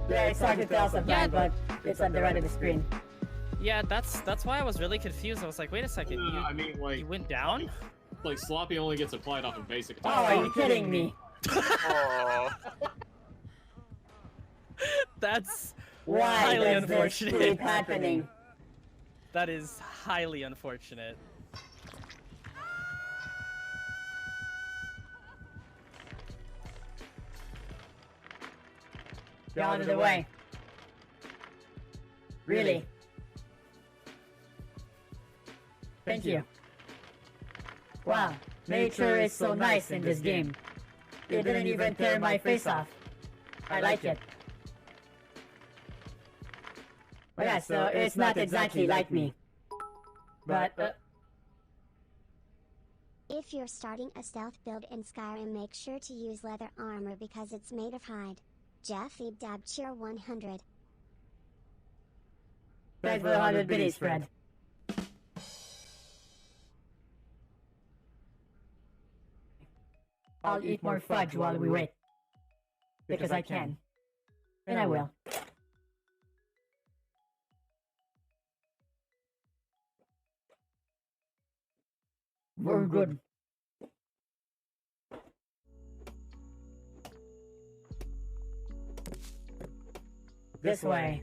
Yeah, it's hard to tell sometimes, but it's on the right of the screen. Yeah, that's why I was really confused. I was like, wait a second, I mean, like, you went down? Like, sloppy only gets applied off of basic Oh, attack. are you kidding me? Oh. That's Why highly does this unfortunate. keep happening? That is highly unfortunate. Get out of the way. Really? Thank you. Wow, nature is so nice in this game. It didn't even tear my face off. I like it. Well, yeah, so it's not exactly like me. But, If you're starting a stealth build in Skyrim, make sure to use leather armor because it's made of hide. JeffyBed cheer 100. thanks for the 100 biddies, Fred. I'll eat more fudge while we wait. Because I can. And I will. We're good. This way.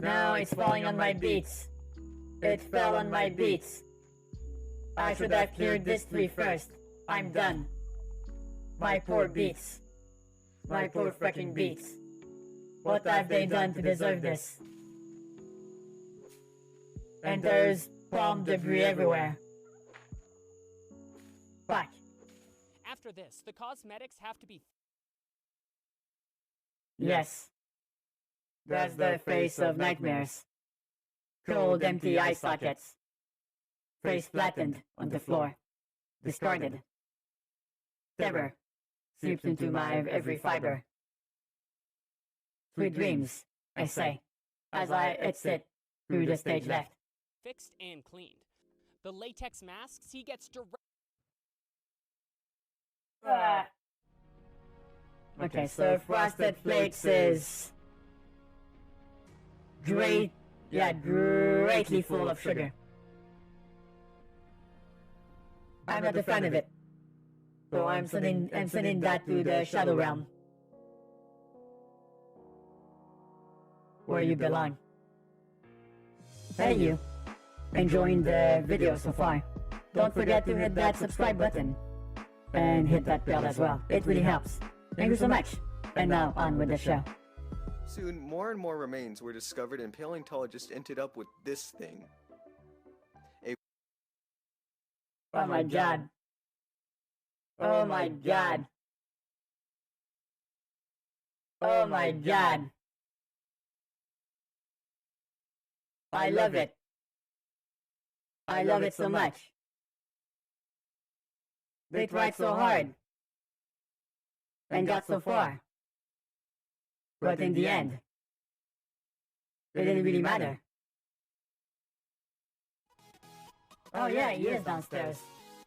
Now it's falling on my beats. It fell on my beats. I should have cleared this tree first. I'm done. My poor beats. My poor freaking beats. What have they done to deserve this? And there's palm debris everywhere. Fuck. After this, the cosmetics have to be... Yes. That's the face of nightmares. Cold, empty eye sockets. Face flattened on the floor. Discarded. Terror seeps into my every fiber. Sweet dreams, I say, as I exit through the stage left. fixed and cleaned. The latex masks he gets direct... Okay, so Frosted Flakes is greatly full of sugar. I'm not a fan of it, so I'm sending that to the Shadow Realm, where you belong. Hey you, enjoying the video so far? Don't forget to hit that subscribe button and hit that bell as well. It really helps. Thank you so much. And now on with the show. Soon, more and more remains were discovered, and paleontologists ended up with this thing. Oh my god. Oh my god. Oh my god. I love it. I love it so much. They tried so hard and got so far. But in the end, it didn't really matter. Oh yeah, he is downstairs.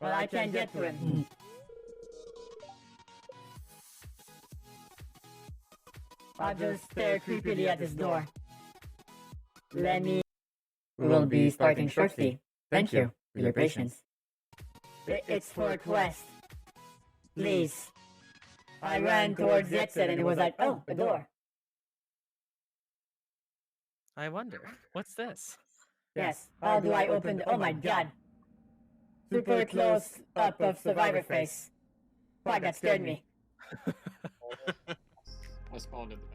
Well, I can't get to him. I'll just stare creepily at his door. Let me... We will be starting shortly. Thank you for your patience. It's for a quest. Please. I ran towards the exit and it was like, oh, a door. I wonder, what's this? Yes, how do I open the... Oh my god. Super close up of survivor face. Fuck, that scared me. I spawned in the back.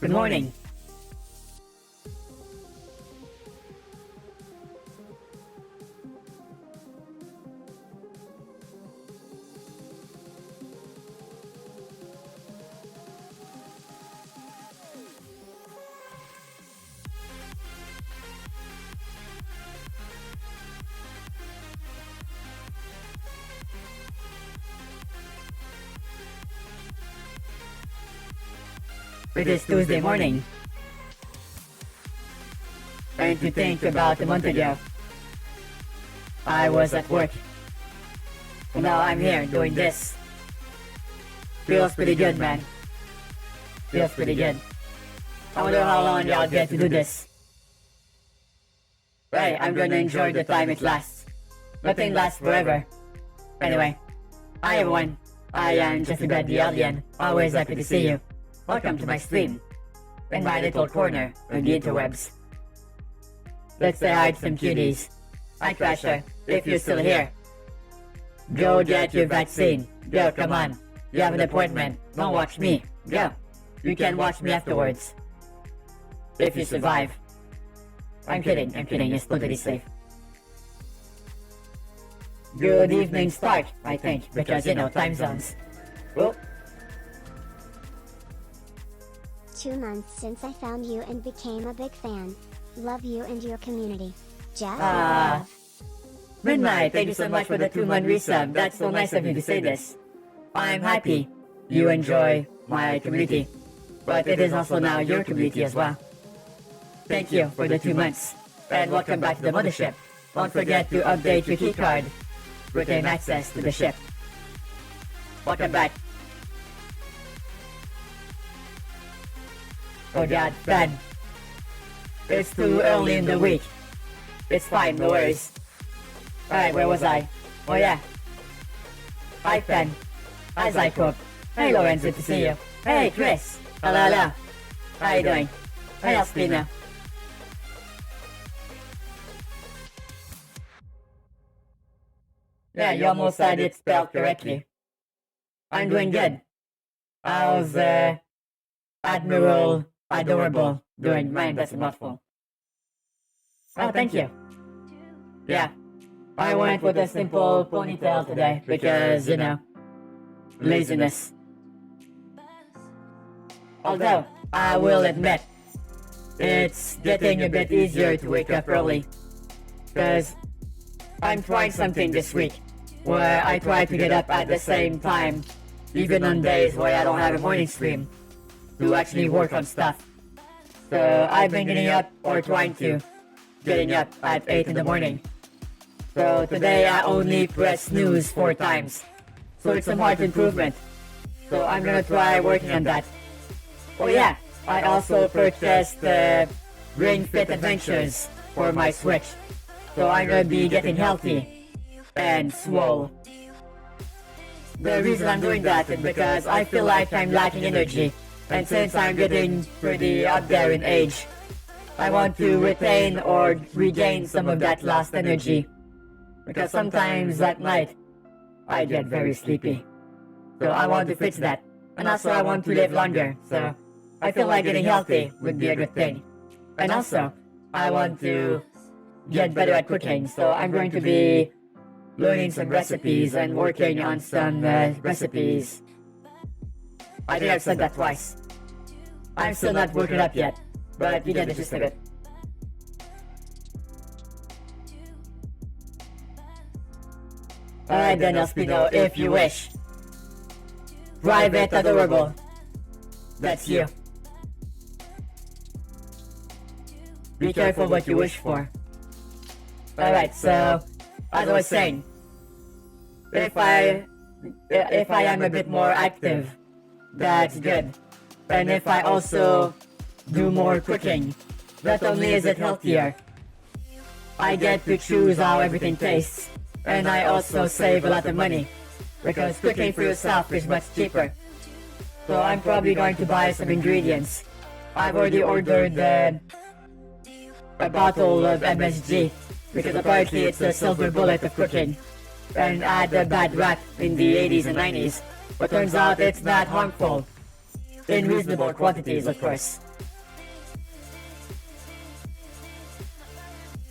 Good morning. It is Tuesday morning. And to think about a month ago, I was at work. And now I'm here doing this. Feels pretty good, man. Feels pretty good. I wonder how long I'll get to do this. Hey, I'm gonna enjoy the time it lasts. Nothing lasts forever. Anyway, hi everyone. I am JeffyBed the Alien. Always happy to see you. Welcome to my stream. In my little corner of the interwebs. Let's say hi to some cuties. Hi Crasher, if you're still here. Go get your vaccine. Go, come on. You have an appointment. Don't watch me. Go. You can watch me afterwards. If you survive. I'm kidding, it's totally safe. Good evening start, I think, because you know, time zones. Well, 2 months since I found you and became a big fan. Love you and your community. Jeff? Midnight, thank you so much for the 2-month resub. That's so nice of you to say this. I'm happy you enjoy my community, but it is also now your community as well. Thank you for the 2 months, and welcome back to the mothership. Don't forget to update your keycard to gain access to the ship. Welcome back. Oh god, bad. It's too early in the week. It's fine, no worries. Alright, where was I? Oh yeah. Hi Pen. Hi Zycope. Hey Lawrence, good to see you. Hey Chris. Hello. How you doing? Hey Alspina. Yeah, you almost said it spelled correctly. I'm doing good. How's Admiral Adorable doing? Mine, that's a mouthful. Oh, thank you. Yeah, I went with a simple ponytail today because, you know, laziness. Although, I will admit, it's getting a bit easier to wake up early. Because I'm trying something this week where I try to get up at the same time, even on days where I don't have a morning stream, to actually work on stuff. So I've been getting up, or trying to, getting up at 8 in the morning. So today I only press snooze 4 times. So it's a marked improvement. So I'm gonna try working on that. Oh yeah, I also purchased Ring Fit Adventures for my Switch. So I'm gonna be getting healthy and swole. The reason I'm doing that is because I feel like I'm lacking energy. And since I'm getting pretty up there in age, I want to retain or regain some of that lost energy. Because sometimes at night, I get very sleepy. So I want to fix that. And also I want to live longer, so I feel like getting healthy would be a good thing. And also, I want to get better at cooking, so I'm going to be learning some recipes and working on some recipes. I think I've said that twice. I'm still not working up yet, but you get the gist of it. Alright then, Elspino, if you wish. Private Adorable. That's you. Be careful what you wish for. Alright, so, as I was saying, if I am a bit more active, that's good. And if I also do more cooking, not only is it healthier, I get to choose how everything tastes, and I also save a lot of money, because cooking for yourself is much cheaper. So I'm probably going to buy some ingredients. I've already ordered a bottle of MSG, because apparently it's a silver bullet of cooking, and had a bad rap in the 80s and 90s, but turns out it's not harmful. In reasonable quantities, of course.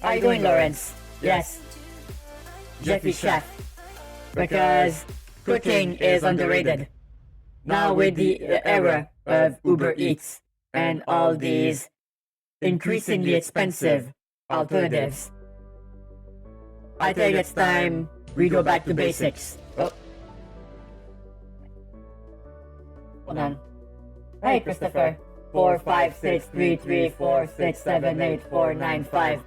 How are you doing, Lawrence? Yes. Jeffy Chef. Because cooking is underrated. Now with the era of Uber Eats and all these increasingly expensive alternatives, I think it's time we go back to basics. Oh. Hold on. Hey, Christopher. 4, 5, 6, 3, 3, 4, 6, 7, 8, 4, 9, 5.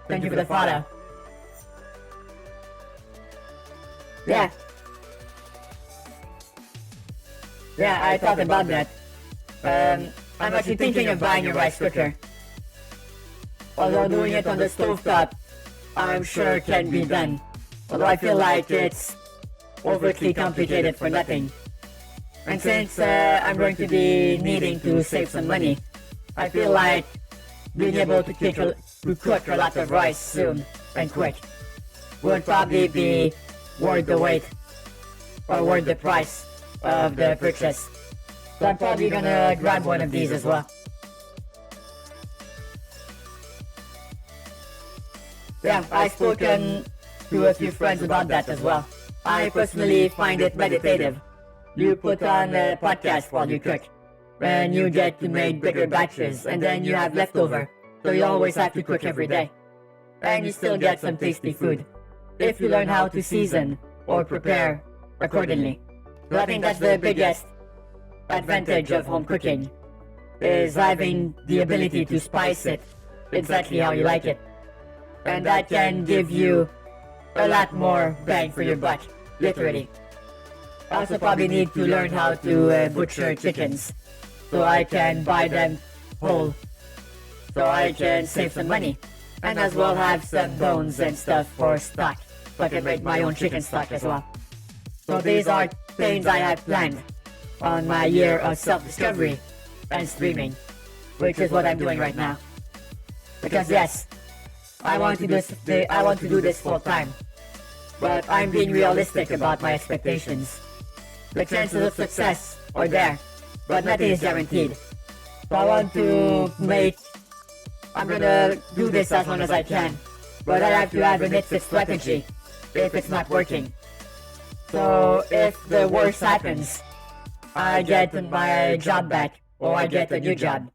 Thank you for the follow. Yeah. Yeah, I thought about that. I'm actually thinking of buying a rice cooker. Although doing it on the stovetop, I'm sure can be done. Although I feel like it's overtly complicated for nothing. And since I'm going to be needing to save some money, I feel like being able to cook a lot of rice soon and quick would probably be worth the wait or worth the price of the purchase. So I'm probably gonna grab one of these as well. Yeah, I've spoken to a few friends about that as well. I personally find it meditative. You put on a podcast while you cook, and you get to make bigger batches, and then you have leftover, so you always have to cook every day. And you still get some tasty food, if you learn how to season or prepare accordingly. So I think that's the biggest advantage of home cooking, is having the ability to spice it exactly how you like it. And that can give you a lot more bang for your buck, literally. I also probably need to learn how to butcher chickens, so I can buy them whole, so I can save some money, and as well have some bones and stuff for stock, so I can make my own chicken stock as well. So these are things I have planned on my year of self-discovery and streaming, which is what I'm doing right now. Because yes, I want to do this full time, but I'm being realistic about my expectations. The chances of success are there, but nothing is guaranteed. So I'm gonna do this as long as I can, but I have to have an exit strategy if it's not working. So if the worst happens, I get my job back, or I get a new job,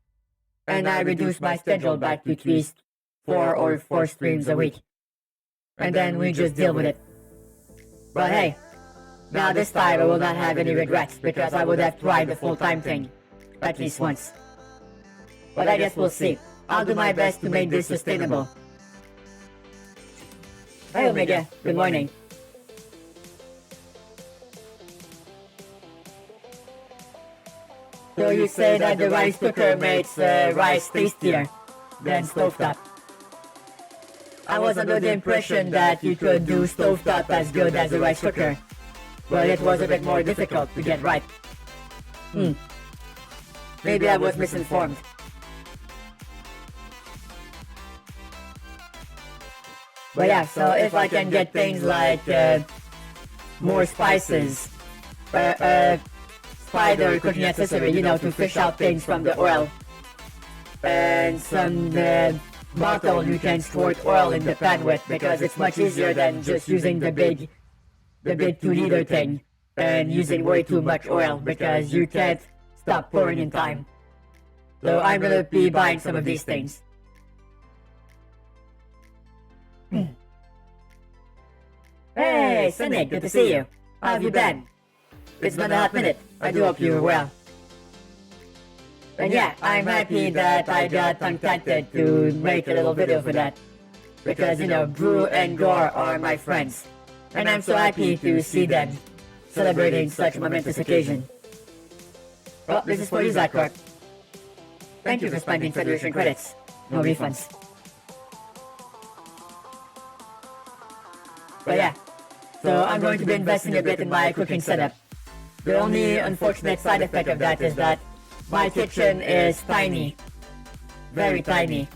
and I reduce my schedule back to at least 4 streams a week, and then we just deal with it. But hey, now this time I will not have any regrets, because I would have tried the full-time thing at least once. But I guess we'll see. I'll do my best to make this sustainable. Hey Omega, good morning. So you say that the rice cooker makes rice tastier than stovetop. I was under the impression that you could do stovetop as good as a rice cooker, but it was a bit more difficult to get right. Maybe I was misinformed. But yeah, so if I can get things like more spices, spider cooking accessory, to fish out things from the oil, and some bottle you can squirt oil in the pan with, because it's much easier than just using the big 2-liter thing and using way too much oil, because you can't stop pouring in time. So I'm gonna be buying some of these things. Hey, Cynic, good to see you. How have you been? It's been a hot minute. I do hope you're well. And yeah, I'm happy that I got contacted to make a little video for that. Because, Brew and Gore are my friends. And I'm so happy to see them celebrating such a momentous occasion. Well, this is for you, Zach Corp. Thank you for spending Federation credits. No refunds. But yeah, so I'm going to be investing a bit in my cooking setup. The only unfortunate side effect of that is that my kitchen is tiny. Very tiny.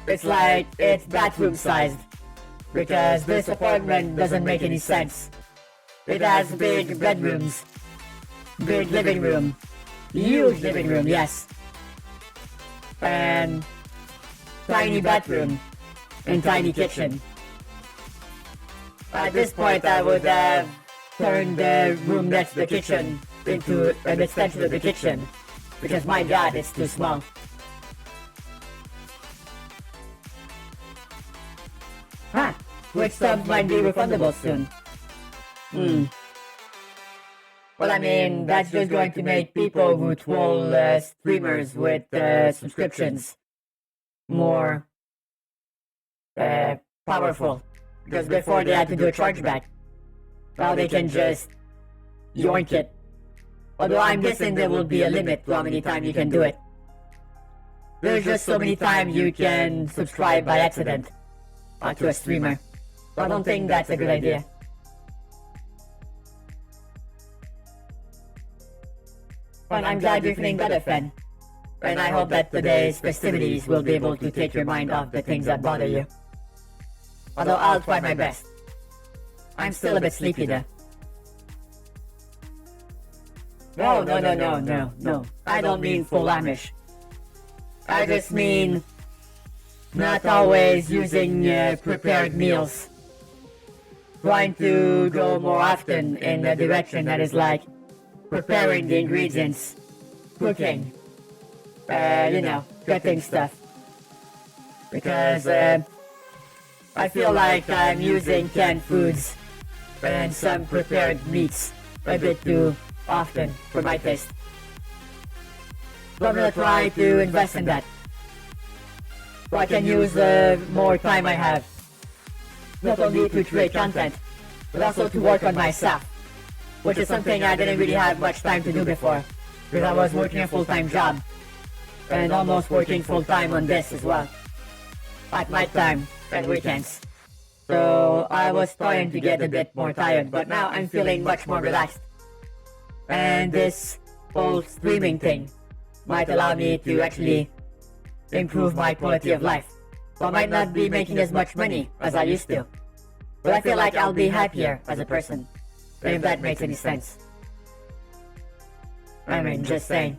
It's like, it's bathroom sized. Because this apartment doesn't make any sense. It has big bedrooms, big living room, huge living room, yes, and tiny bathroom and tiny kitchen. At this point, I would have turned the room next to the kitchen into an extension of the kitchen, because my god, it's too small. Which subs might be refundable soon. Well, I mean, that's just going to make people who troll streamers with subscriptions more powerful. Because before they had to do a chargeback. Now they can just yoink it. Although I'm guessing there will be a limit to how many times you can do it. There's just so many times you can subscribe by accident to a streamer. So I don't think that's a good idea. But I'm glad you're feeling better, friend. And I hope that today's festivities will be able to take your mind off the things that bother you. Although I'll try my best. I'm still a bit sleepy though. No. I don't mean full Amish. I just mean not always using prepared meals. Trying to go more often in a direction that is like preparing the ingredients, cooking, cutting stuff. Because I feel like I'm using canned foods and some prepared meats a bit too often for my taste. So I'm gonna try to invest in that. So I can use more time I have. Not only to create content, but also to work on myself. Which is something I didn't really have much time to do before. Because I was working a full-time job. And almost working full-time on this as well. At night time and weekends. So I was starting to get a bit more tired, but now I'm feeling much more relaxed. And this whole streaming thing might allow me to actually improve my quality of life. So I might not be making as much money as I used to. But I feel like I'll be happier as a person. If that makes any sense. I mean, just saying.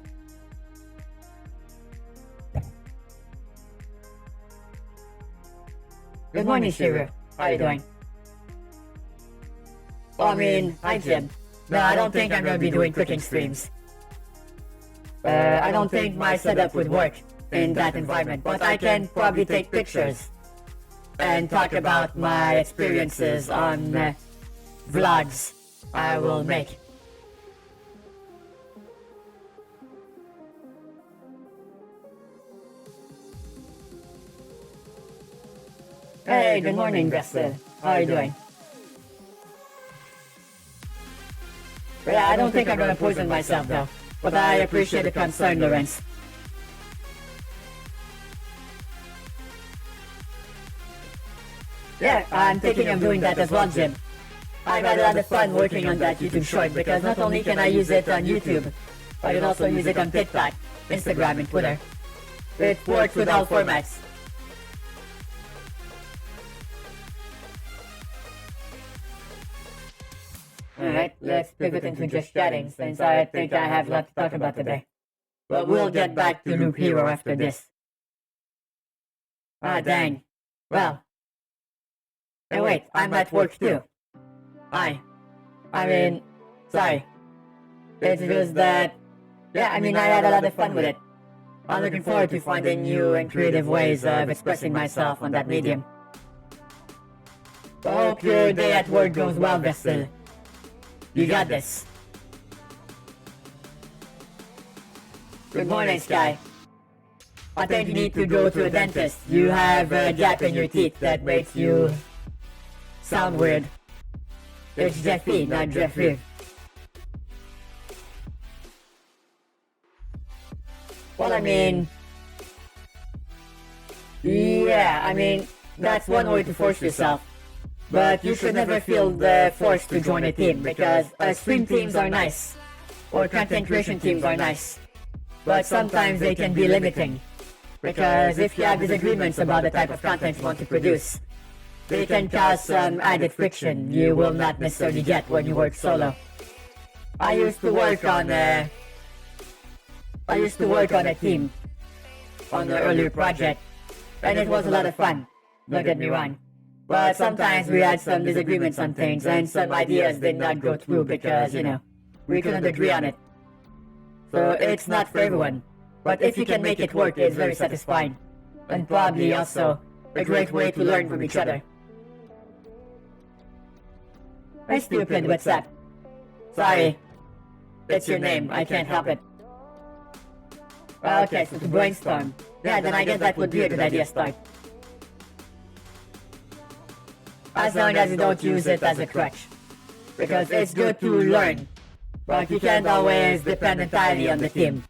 Good morning, Shiru. How are you doing? Well, I mean, hi Jim. No, I don't think I'm gonna be doing cooking streams. I don't think my setup would work in that environment, but I can probably take pictures and talk about my experiences on vlogs I will make. Hey, good morning, Bester. How are you doing? Yeah, I don't think I'm gonna poison myself though, but I appreciate the concern, Lawrence. Yeah, I'm thinking of doing that as well, Jim. I've had a lot of fun working on that YouTube short because not only can I use it on YouTube, I can also use it on TikTok, Instagram, and Twitter. It works with all formats. Alright, let's pivot into just chatting since I think I have a lot to talk about today. But we'll get back to Loop Hero after this. Ah, dang. Well. Hey, wait, I'm at work too. I mean, sorry. It's just that, yeah, I mean, I had a lot of fun with it. I'm looking forward to finding new and creative ways of expressing myself on that medium. So hope your day at work goes well, Vestal. You got this. Good morning, Sky. I think you need to go to a dentist. You have a gap in your teeth that makes you sound weird. It's Jeffy, not Jeffrey. Well, I mean... yeah, I mean, that's one way to force yourself. But you should never feel forced to join a team, because stream teams are nice. Or content creation teams are nice. But sometimes they can be limiting. Because if you have disagreements about the type of content you want to produce, they can cause some added friction you will not necessarily get when you work solo. I used to work on a team on an earlier project, and it was a lot of fun, don't get me wrong. But sometimes we had some disagreements on things, and some ideas did not go through because, we couldn't agree on it. So it's not for everyone, but if you can make it work, it's very satisfying, and probably also a great way to learn from each other. Hey, stupid, what's up? Sorry, It's your name, I can't help it. Okay, so to brainstorm. Yeah, then I guess that would be a good idea start. As long as you don't use it as a crutch. Because it's good to learn, but you can't always depend entirely on the team.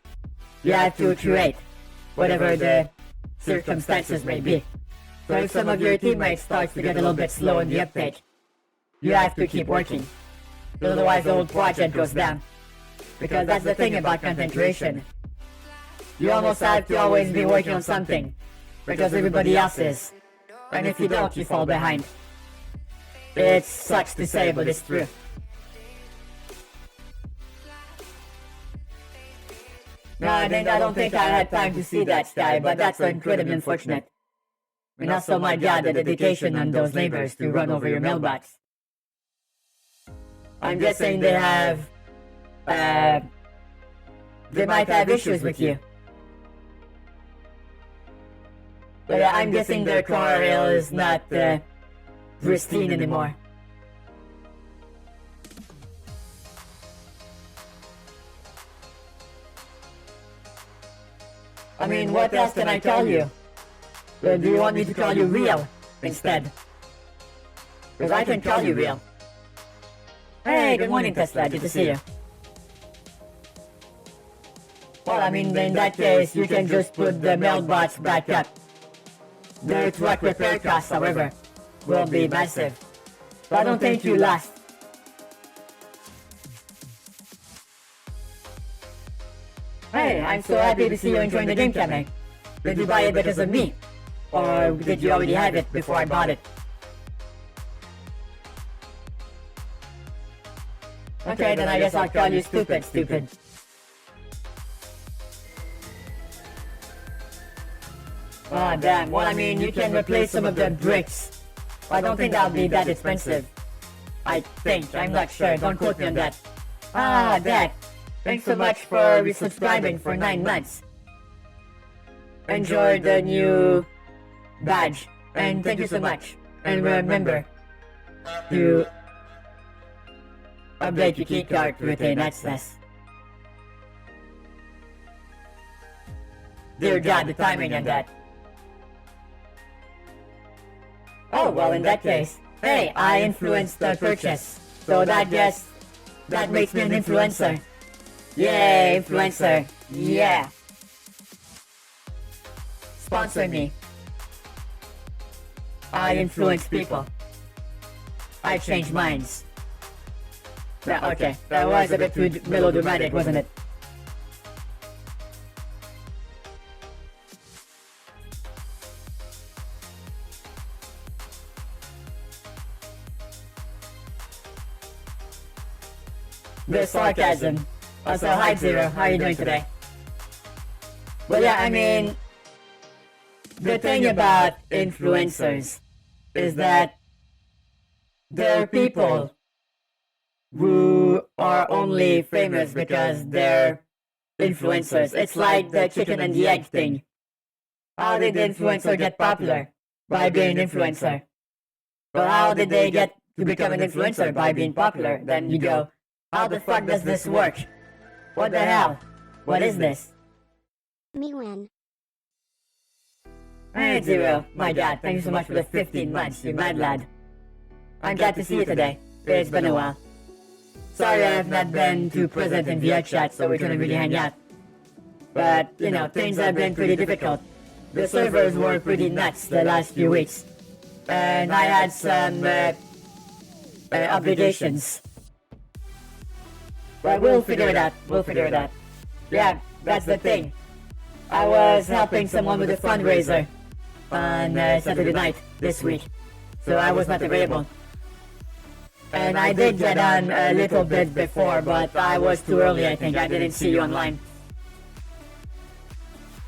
You have to create, whatever the circumstances may be. So if some of your teammates starts to get a little bit slow in the uptake, you have to keep working. Otherwise the whole project goes down. Because that's the thing about content creation. You almost have to always be working on something, because everybody else is. And if you don't, you fall behind. It sucks to say, but it's true. No, I don't think I had time to see that Sky, but that's incredibly unfortunate. And also, my god, the dedication on those neighbors to run over your mailbox. I'm guessing they have, they might have issues with you. But yeah, I'm guessing their car rail is not, pristine anymore. I mean, what else can I tell you? Do you want me to call you Real instead? Because I can call you Real. Hey, good morning, Tesla. Good to see you. Well, I mean, in that case, you can just put the mailbox back up. The truck repair costs, however, will be massive. But I don't think you lost. Hey, I'm so happy to see you enjoying the game, Kame. Did you buy it because of me? Or did you already have it before I bought it? Okay, then I guess I'll call you stupid. Oh, damn. Well, I mean, you can replace some of the bricks. I don't think that'll be that expensive. I think. I'm not sure. Don't quote me on that. Ah, Dad. Thanks so much for resubscribing for 9 months. Enjoy the new badge. And thank you so much. And remember to update your keycard to retain access. Dear God, the timing on that. Oh, well, in that case, hey, I influenced the purchase. So that makes me an influencer. Yay, influencer. Yeah. Sponsor me. I influence people. I change minds. Yeah, okay. That was a bit too melodramatic, wasn't it? The sarcasm. Also, hi Zero, how are you doing today? Well, yeah, I mean, the thing about influencers is that they're people who are only famous because they're influencers. It's like the chicken and the egg thing. How did the influencer get popular? By being an influencer. Well, how did they get to become an influencer? By being popular. Then you go, how the fuck does this work? What the hell? What is this? Me win. Hey Zero, my god, thank you so much for the 15 months, you mad lad. I'm glad to see you today. It's been a while. Sorry I have not been too present in VI chat, so we couldn't really hang out. But, you know, things have been pretty difficult. The servers were pretty nuts the last few weeks. And I had some, obligations. But we'll figure it out. Yeah, that's the thing. I was helping someone with a fundraiser on Saturday night this week, so I was not available. And I did get on a little bit before, but I was too early, I think. I didn't see you online.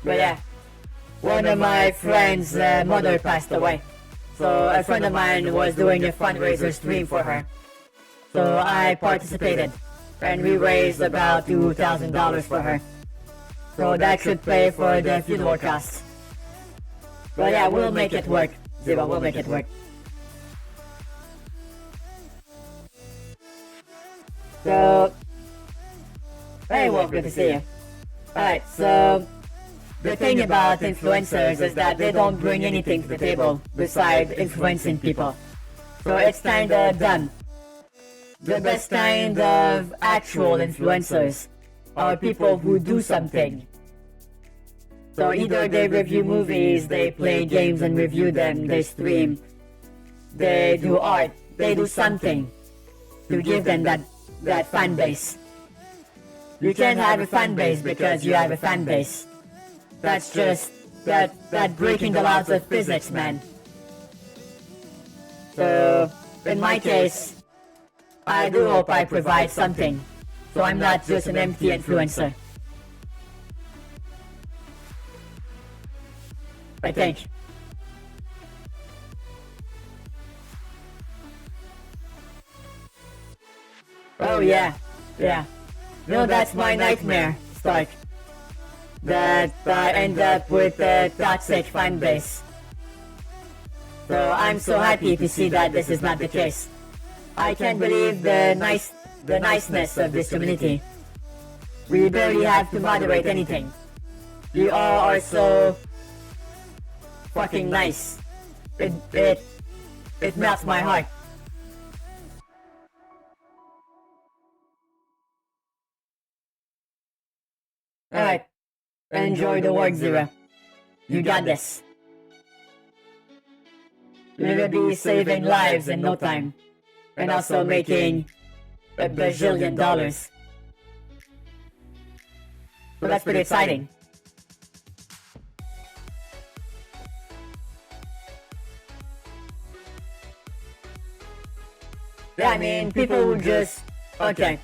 But yeah, one of my friend's mother passed away. So a friend of mine was doing a fundraiser stream for her. So I participated. And we raised about $2,000 for her. So that should pay for the funeral costs. But yeah, we'll make it work. Zero, we'll make it work. So, Hey Wolf, good to see you. Alright, so the thing about influencers is that they don't bring anything to the table besides influencing people. So it's kinda dumb. The best kind of actual influencers are people who do something. So either they review movies, they play games and review them, they stream, they do art, they do something to give them that fan base. You can't have a fan base because you have a fan base. That's just that breaking the laws of physics, man. So in my case, I do hope I provide something, so I'm not just an empty influencer. I think. Oh yeah. No, that's my nightmare, Stark. That I end up with a toxic fan base. So I'm so happy to see that this is not the case. I can't believe the niceness of this community. We barely have to moderate anything. You all are so fucking nice. It melts my heart. Alright. Enjoy the work, Zero. You got this. You're gonna be saving lives in no time. And also making a bajillion dollars. So that's pretty exciting. Yeah, I mean, people who just... Okay.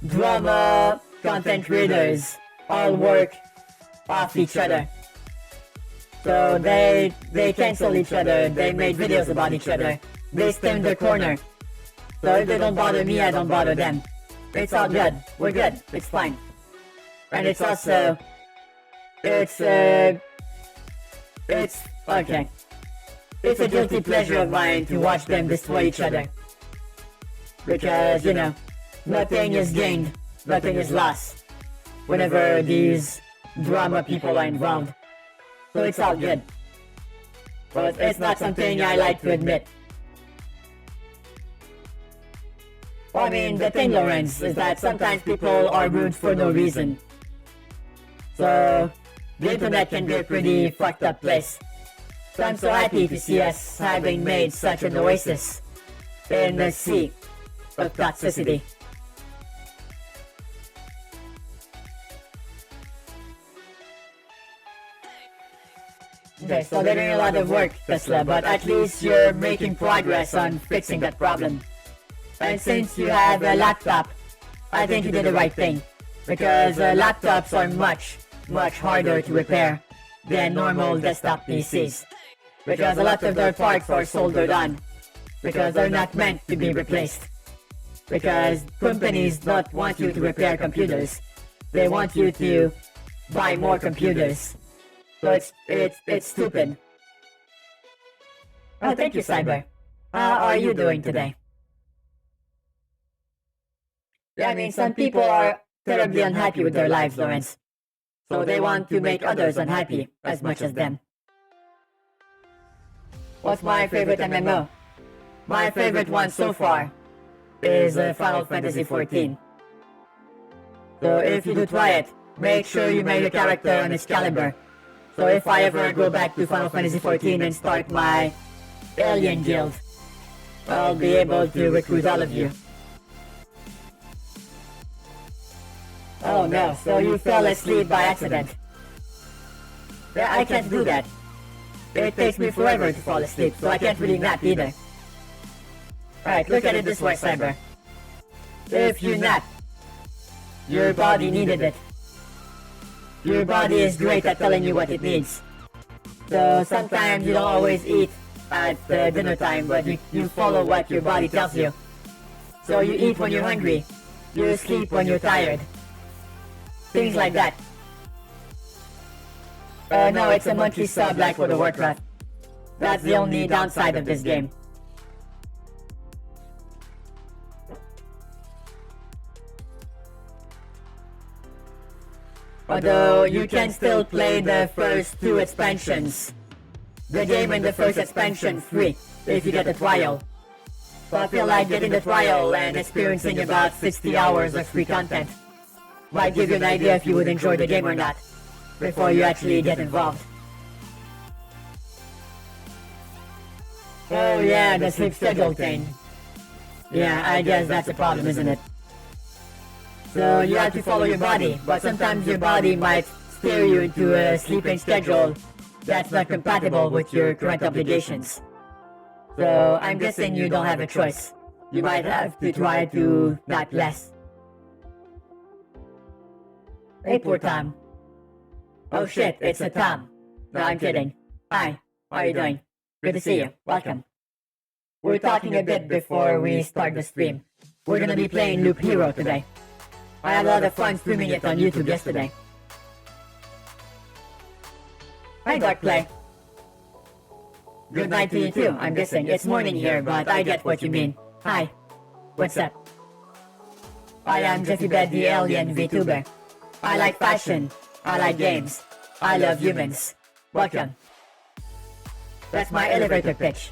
Drama, content creators, all work off each other. So they cancel each other, they make videos about each other, they stay in their corner. So if they don't bother me, I don't bother them. It's all good, we're good, it's fine. And it's also... It's okay. It's a guilty pleasure of mine to watch them destroy each other. Because, you know, nothing is gained, nothing is lost whenever these drama people are involved. So it's all good. But it's not something I like to admit. Well, I mean, the thing, Lawrence, is that sometimes people are rude for no reason. So, the internet can be a pretty fucked up place. So I'm so happy to see us having made such an oasis in the sea of toxicity. Okay, so they're doing a lot of work, Tesla, but at least you're making progress on fixing that problem. And since you have a laptop, I think you did the right thing. Because laptops are much harder to repair than normal desktop PCs. Because a lot of their parts are soldered on. Because they're not meant to be replaced. Because companies don't want you to repair computers. They want you to buy more computers. So it's stupid. Oh, thank you, Cyber. How are you doing today? Yeah, I mean, some people are terribly unhappy with their lives, Lawrence. So they want to make others unhappy as much as them. What's my favorite MMO? My favorite one so far is Final Fantasy XIV. So if you do try it, make sure you make a character on Excalibur. So if I ever go back to Final Fantasy XIV and start my Alien Guild, I'll be able to recruit all of you. Oh no, so you fell asleep by accident. Yeah, I can't do that. It takes me forever to fall asleep, so I can't really nap either. Alright, look at it this way, Cyber. If you nap, your body needed it. Your body is great at telling you what it needs. So sometimes you don't always eat at dinner time, but you follow what your body tells you. So you eat when you're hungry, you sleep when you're tired. Things like that. No, it's a monthly sub like for the Warcraft. That's the only downside of this game. Although you can still play the first 2 expansions. The game and the first expansion free if you get the trial. So I feel like getting the trial and experiencing about 60 hours of free content might give you an idea if you would enjoy the game or not before you actually get involved. Oh yeah, the sleep schedule thing. Yeah, I guess that's a problem, isn't it? So you have to follow your body, but sometimes your body might steer you into a sleeping schedule that's not compatible with your current obligations. So I'm guessing you don't have a choice. You might have to try to nap less. Hey, poor Tom. Oh shit, it's a Tom. No, I'm kidding. Hi, how are you doing? Good to see you. Welcome. We're talking a bit before we start the stream. We're gonna be playing Loop Hero today. I had a lot of fun streaming it on YouTube yesterday. Hi, Dark Play. Good night to you too, I'm guessing. It's morning here, but I get what you mean. Hi. What's up? I am JeffyBed, the alien Vtuber. I like fashion. I like games. I love humans. Welcome. That's my elevator pitch.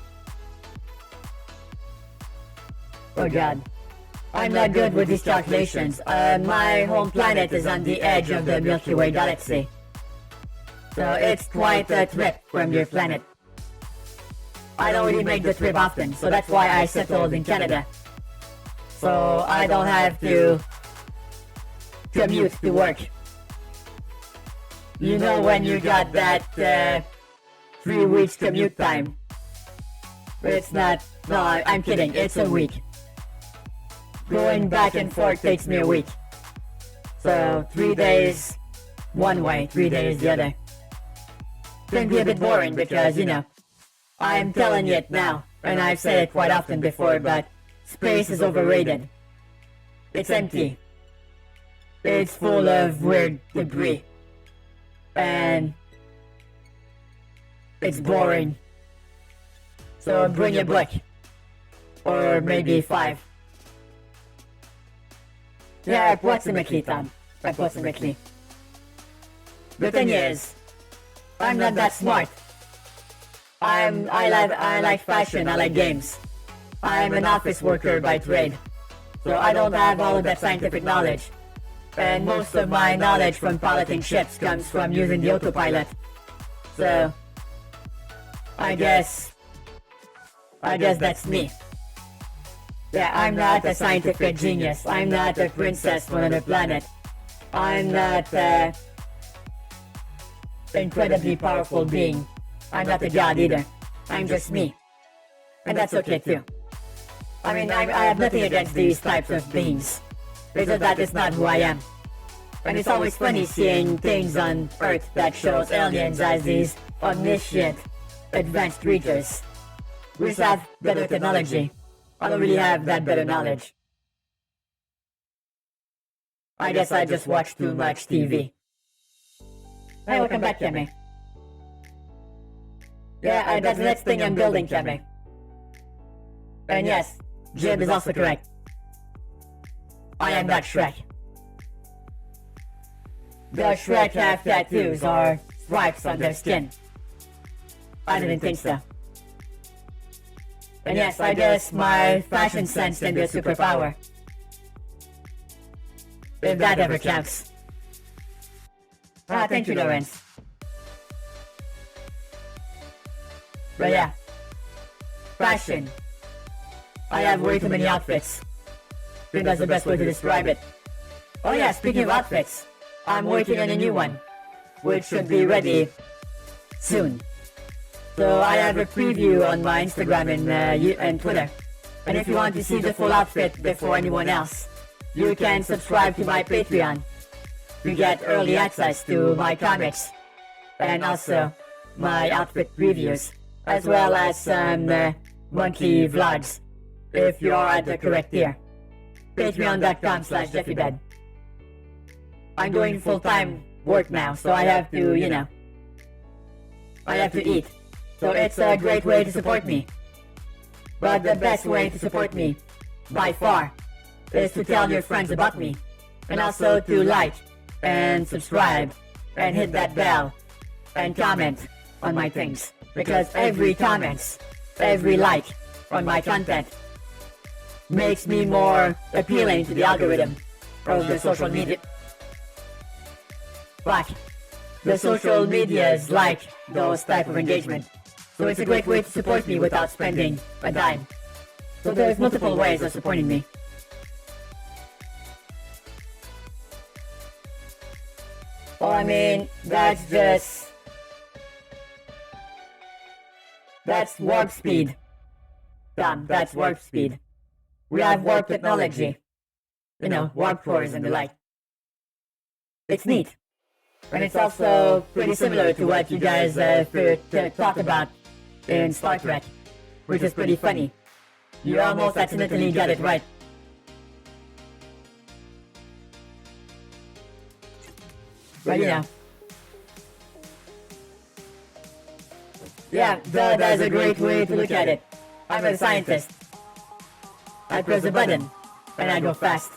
Oh god. I'm not good with these calculations. My home planet is on the edge of the Milky Way galaxy. So it's quite a trip from your planet. I don't really make the trip often, so that's why I settled in Canada. So I don't have to commute to work. You know when you got that 3 weeks commute time. It's not, no, I'm kidding, it's a week. Going back and forth takes me a week. So 3 days one way, 3 days the other. Can be a bit boring because, you know, I'm telling you it now, and I've said it quite often before, but space is overrated. It's empty. It's full of weird debris. And it's boring. So bring a book. Or maybe 5. Yeah, approximately, Tom. Approximately. The thing is, I'm not that smart. I like fashion, I like games. I'm an office worker by trade. So I don't have all of that scientific knowledge. And most of my knowledge from piloting ships comes from using the autopilot. So I guess that's me. Yeah, I'm not a scientific genius. I'm not a princess from another planet. I'm not an incredibly powerful being. I'm not a god either. I'm just me. And that's okay too. I mean, I have nothing against these types of beings. It's just that it's not who I am. And it's always funny seeing things on Earth that shows aliens as these omniscient, advanced creatures. We just have better technology. I don't really have that better knowledge. I guess I just watch too much TV. Hey, welcome back, Kemi. Yeah, that's the next thing I'm building, Kemi. And yes, Jib is also correct. I am not Shrek. The Shrek have tattoos or stripes on their skin. I didn't think so. And yes, I guess my fashion sense can be a superpower. If that ever counts. Ah, thank you, Lawrence. But yeah. Fashion. I have way too many outfits. I think that's the best way to describe it. Oh yeah, speaking of outfits, I'm working on a new one, which should be ready soon. So I have a preview on my Instagram and Twitter. And if you want to see the full outfit before anyone else, you can subscribe to my Patreon to get early access to my comics and also my outfit previews, as well as some monthly vlogs if you are at the correct tier. Patreon.com/JeffyBed. I'm doing full-time work now, so I have to, you know, I have to eat. So it's a great way to support me. But the best way to support me, by far, is to tell your friends about me. And also to like and subscribe, and hit that bell, and comment on my things. Because every comments, every like on my content makes me more appealing to the algorithm of the social media. But the social medias like those type of engagement. So it's a great way to support me without spending a dime. So there's multiple ways of supporting me. Well, I mean, that's warp speed. Damn, that's warp speed. We have warp technology. You know, warp cores and the like. It's neat. And it's also pretty similar to what you guys talk about in Star Trek, which is pretty funny. You almost accidentally got it right. But you know. Yeah, that's a great way to look at it. I'm a scientist. I press a button, and I go fast.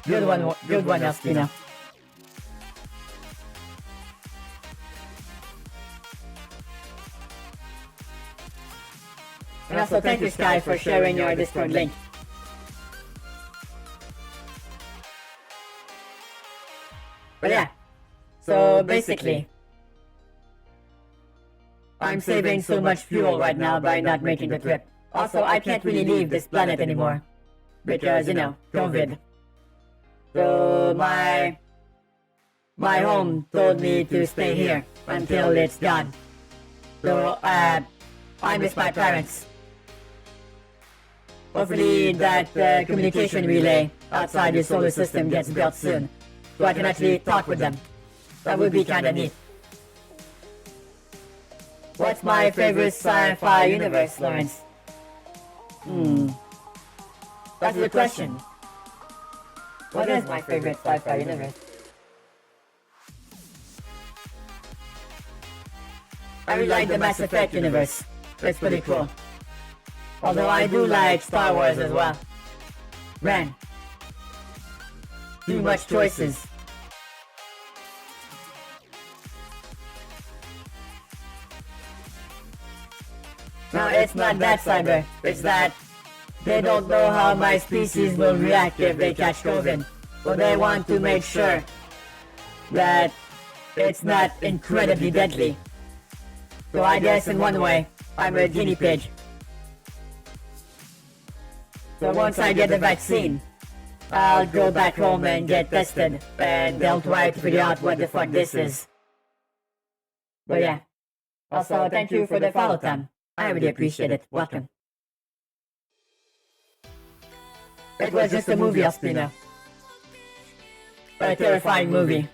Good one, Espino. And also thank you, Sky, for sharing your Discord link. But yeah, so basically, I'm saving so much fuel right now by not making the trip. Also, I can't really leave this planet anymore, because, you know, COVID. So my home told me to stay here until it's done. So I miss my parents. Hopefully that communication relay outside the solar system gets built soon, so I can actually talk with them. That would be kinda neat. What's my favorite sci-fi universe, Lawrence? That's a good question. What is my favorite sci-fi universe? I really like the Mass Effect universe. It's pretty cool. Although I do like Star Wars as well. Man. Too much choices. No, it's not that, Cyber. It's that they don't know how my species will react if they catch COVID. So they want to make sure that it's not incredibly deadly. So I guess in one way, I'm a guinea pig. So once I get the vaccine, I'll go back home and get tested, and they'll try to figure out what the fuck this is. But yeah. Also, thank you for the follow, Tom. I really appreciate it. Welcome. It was just a movie, Espino. A terrifying movie.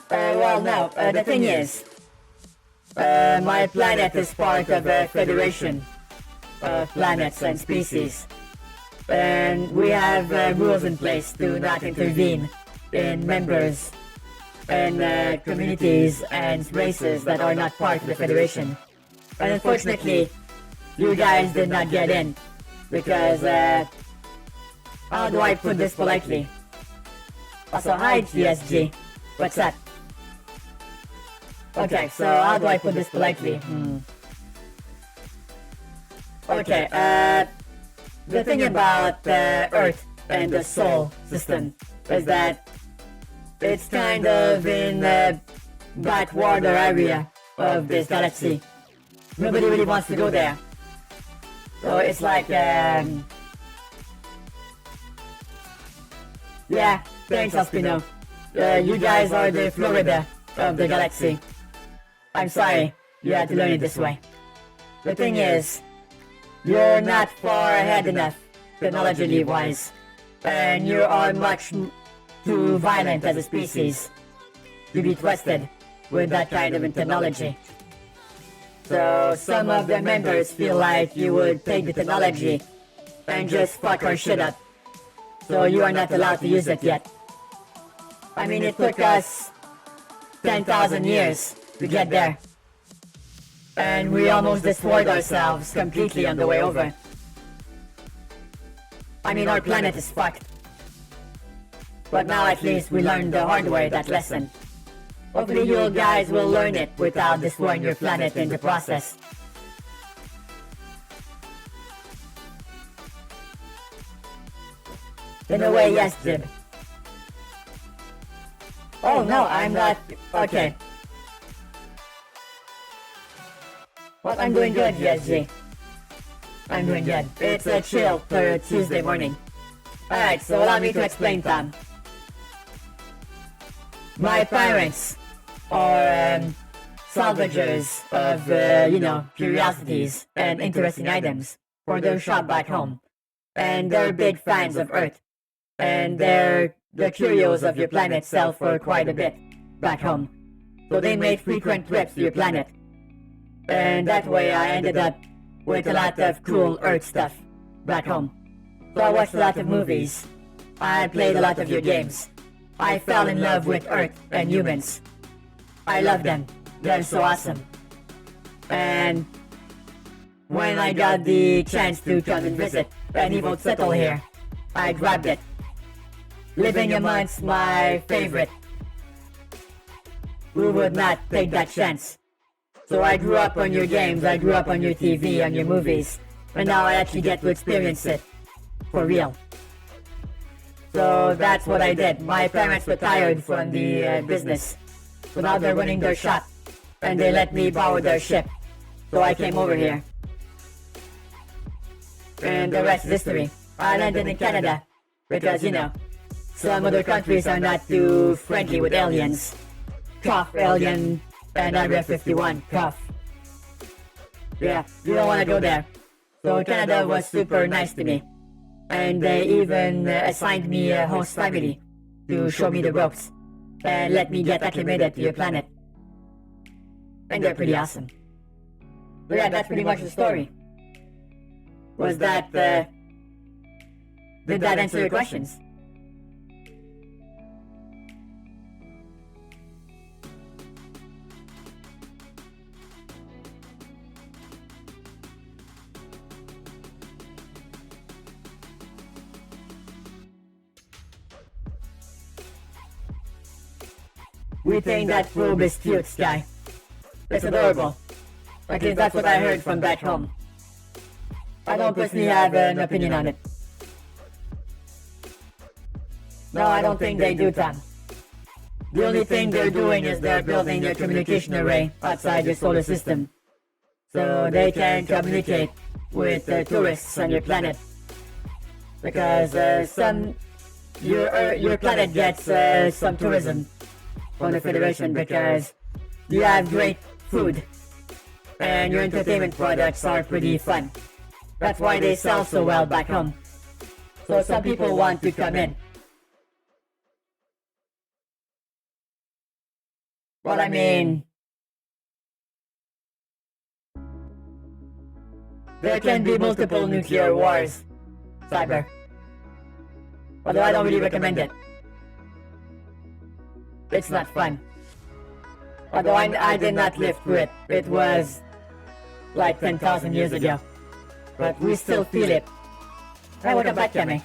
Well, no, the thing is, my planet is part of a federation of planets and species. And we have rules in place to not intervene in members and communities and races that are not part of the federation. And unfortunately, you guys did not get in, because, how do I put this politely? Also, hi GSG, what's up? Okay, so how do I put this politely? Okay, the thing about Earth and the Sol system is that it's kind of in the backwater area of this galaxy. Nobody really wants to go there. So it's like, yeah, thanks, Espino. You guys are the Florida of the galaxy. I'm sorry, you had to learn it this way. The thing is, you're not far ahead enough, technology-wise, and you are much too violent as a species to be trusted with that kind of technology. So some of the members feel like you would take the technology and just fuck our shit up. So you are not allowed to use it yet. I mean, it took us 10,000 years to get there. And we almost destroyed ourselves completely on the way over. I mean, our planet is fucked. But now at least we learned the hard way that lesson. Hopefully you guys will learn it without destroying your planet in the process. In a way, yes, Jib. Oh no, I'm not... Okay. Well, I'm doing good, yes, G. I'm doing good. It's a chill for a Tuesday morning. Alright, so allow me to explain, Tom. My parents are salvagers of, curiosities and interesting items for their shop back home. And they're big fans of Earth. And the curios of your planet sell for quite a bit back home. So they made frequent trips to your planet. And that way I ended up with a lot of cool Earth stuff back home. So I watched a lot of movies. I played a lot of your games. I fell in love with Earth and humans. I love them. They're so awesome. And when I got the chance to come and visit and even settle here, I grabbed it. Living amongst my favorite. Who would not take that chance? So I grew up on your games, I grew up on your TV, on your movies, and now I actually get to experience it. For real. So that's what I did. My parents retired from the business. So now they're running their shop. And they let me borrow their ship. So I came over here. And the rest is history. I landed in Canada. Because, some other countries are not too friendly with aliens. Cough, alien, and Area 51, cough. Yeah, you don't want to go there. So Canada was super nice to me. And they even assigned me a host family to show me the ropes and let me get acclimated to your planet. And they're pretty awesome. So yeah, that's pretty much the story. Was that, did that answer your questions? We think that probe is cute, Sky. It's adorable. At least that's what I heard from back home. I don't personally have an opinion on it. No, I don't think they do, Tom. The only thing they're doing is they're building a communication array outside your solar system. So they can communicate with tourists on your planet. Because your planet gets some tourism from the Federation because you have great food and your entertainment products are pretty fun. That's why they sell so well back home. So some people want to come in. Well, I mean, there can be multiple nuclear wars, Cyber. Although I don't really recommend it. It's not fun. Although I did not live through it. It was like 10,000 years ago. But we still feel it. Hey, welcome back, Kemi.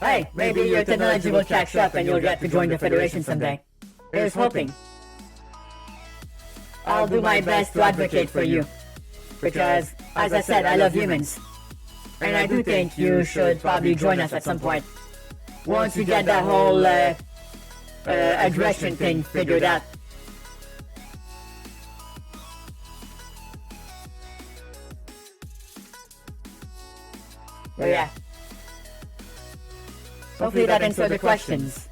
Hey, maybe your technology will catch up and you'll get to join the Federation someday. Here's hoping. I'll do my best to advocate for you. Because, as I said, I love humans. And I do think you should probably join us at some point. Once you get that whole aggression thing figured out. So yeah. Hopefully that answered the questions.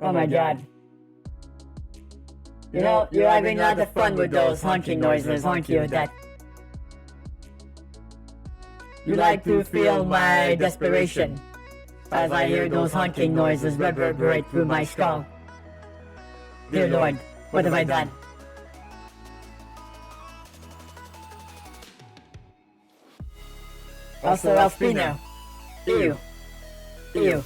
Oh my god. You know, you're having a lot of fun with those honking noises, aren't you, that? You like to feel my desperation as I hear those honking noises reverberate through my skull. Dear Lord, what have I done? Also, Alfino. Ew. Ew.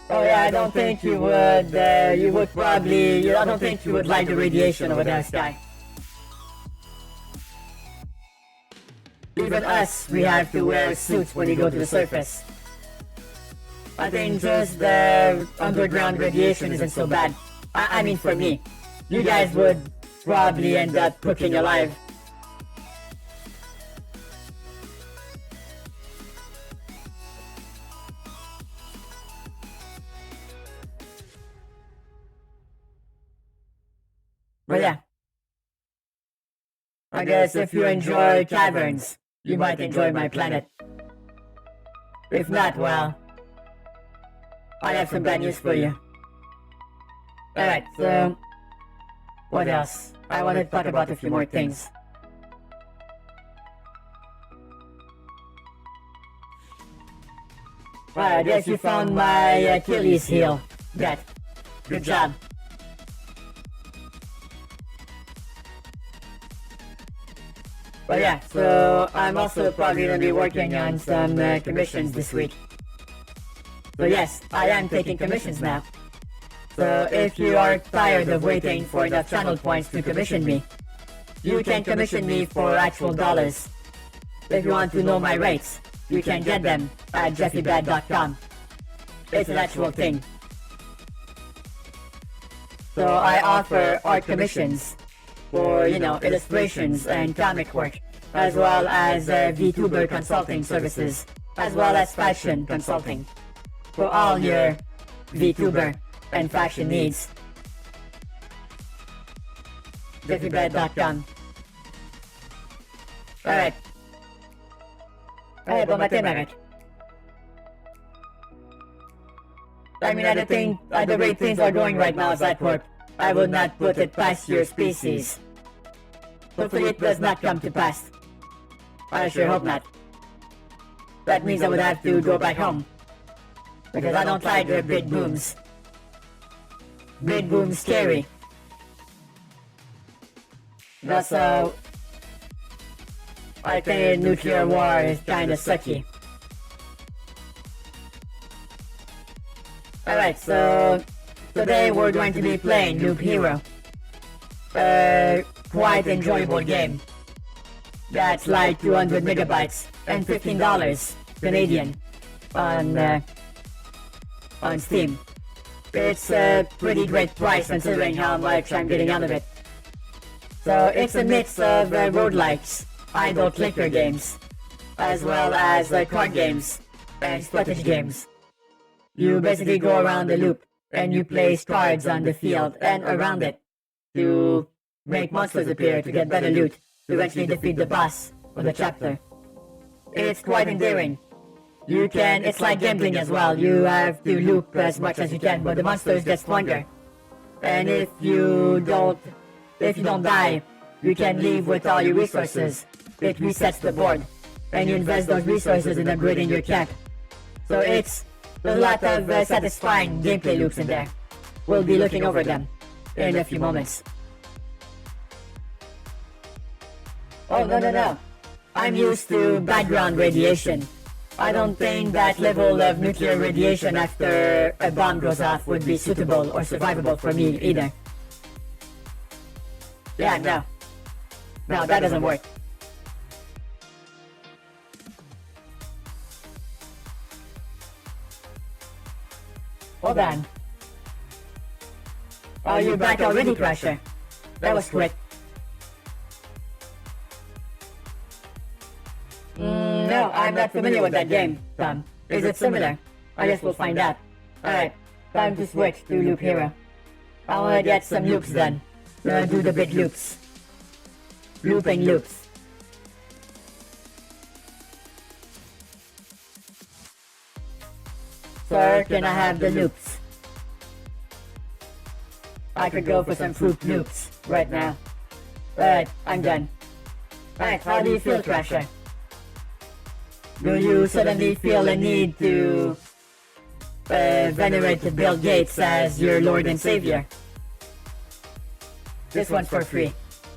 Oh yeah, I don't think you would, I don't think you would like the radiation over there, Sky. Even us, we have to wear suits when we go to the surface. I think just the underground radiation isn't so bad. I mean for me. You guys would probably end up cooking alive. But yeah. I guess if you enjoy caverns, you might enjoy my planet. If not, well, I have some bad news for you. Alright, so what else? I want to talk about a few more things. Well, I guess you found my Achilles heel. Good job. But yeah, so I'm also probably going to be working on some commissions this week. So yes, I am taking commissions now. So if you are tired of waiting for enough channel points to commission me, you can commission me for actual dollars. If you want to know my rates, you can get them at JeffyBed.com. It's an actual thing. So I offer art commissions for, you know, illustrations and comic work, as well as Vtuber consulting services, as well as fashion consulting for all your Vtuber and fashion needs. JeffyBed.com. Alright. Alright, bon matin, Marek. I mean, at the rate things are going right now as at work, I would not put it past your species. Hopefully it does not come to pass. I sure hope not. That means I would have to go back home. Because I don't like the big booms. Big booms scary. Also, I think nuclear war is kinda sucky. Alright, so today we're going to be playing Loop Hero. Quite enjoyable game. That's like 200 megabytes and $15 Canadian on Steam. It's a pretty great price considering how much I'm getting out of it. So it's a mix of roguelikes, idle clicker games, as well as card games and strategy games. You basically go around the loop and you place cards on the field and around it to make monsters appear to get better loot to eventually defeat the boss of the chapter. It's quite endearing. It's like gambling as well. You have to loop as much as you can, but the monsters get stronger. And if you don't die, you can leave with all your resources. It resets the board, and you invest those resources in upgrading your camp. So there's a lot of satisfying gameplay loops in there. We'll be looking over them in a few moments. Oh, no. I'm used to background radiation. I don't think that level of nuclear radiation after a bomb goes off would be suitable or survivable for me either. Yeah, no. No, that doesn't work. Hold on. Oh, you're back already, Crusher. That was quick. No, I'm not familiar with that game, Tom. Is it similar? I guess we'll find out. Alright, time to switch to Loop Hero. I wanna get some loops done. Do the big loops. Looping loops. Sir, can I have the loops? I could go for some fruit loops right now. Alright, I'm done. Alright, how do you feel, Crasher? Do you suddenly feel a need to venerate Bill Gates as your Lord and Savior? This one's for free.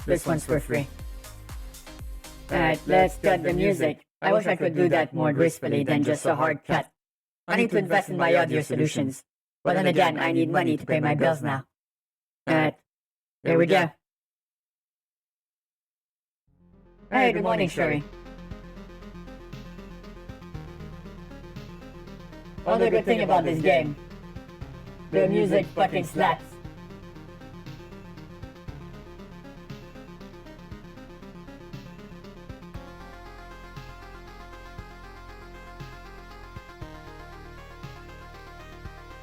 This one's for free. Alright, let's cut the music. I wish I could do that more gracefully than just a hard cut. I need to invest in my audio solutions. But then again, I need money to pay my bills now. Alright, there we go. Hey, good morning, Shuri. Another good thing about this game, the music fucking slaps.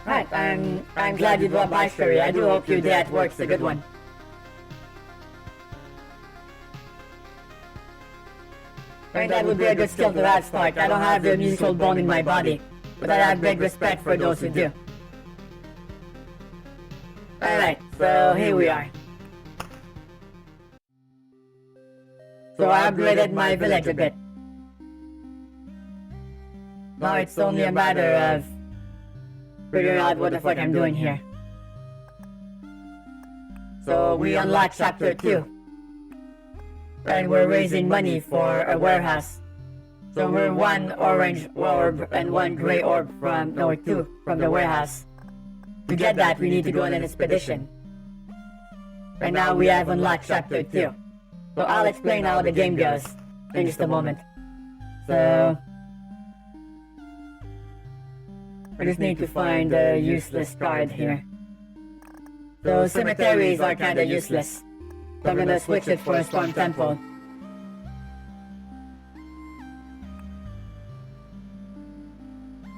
Right, I'm glad you dropped by, Shuri. I do hope your day at work's a good one. I think that would be a good skill to have, Stark. I don't have the musical bone in my body, but I have big respect for those who do. Alright, so here we are. So I upgraded my village a bit. Now it's only a matter of figuring out what the fuck I'm doing here. So we unlock chapter 2. And we're raising money for a warehouse. So we're 1 orange orb and 1 gray orb from, no, 2 from the warehouse. To get that, we need to go on an expedition. Right now we have unlocked chapter 2. So I'll explain how the game goes in just a moment. So I just need to find a useless card here. So cemeteries are kinda useless. So I'm gonna switch it for a storm temple.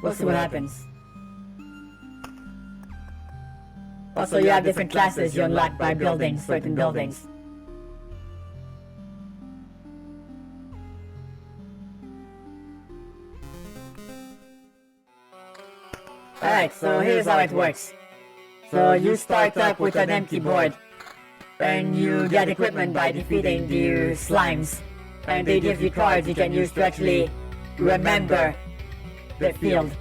We'll see what happens. Also, you have different classes you unlock by building certain buildings. Alright, so here's how it works. So you start up with an empty board. And you get equipment by defeating the slimes. And they give you cards you can use to actually remember the field.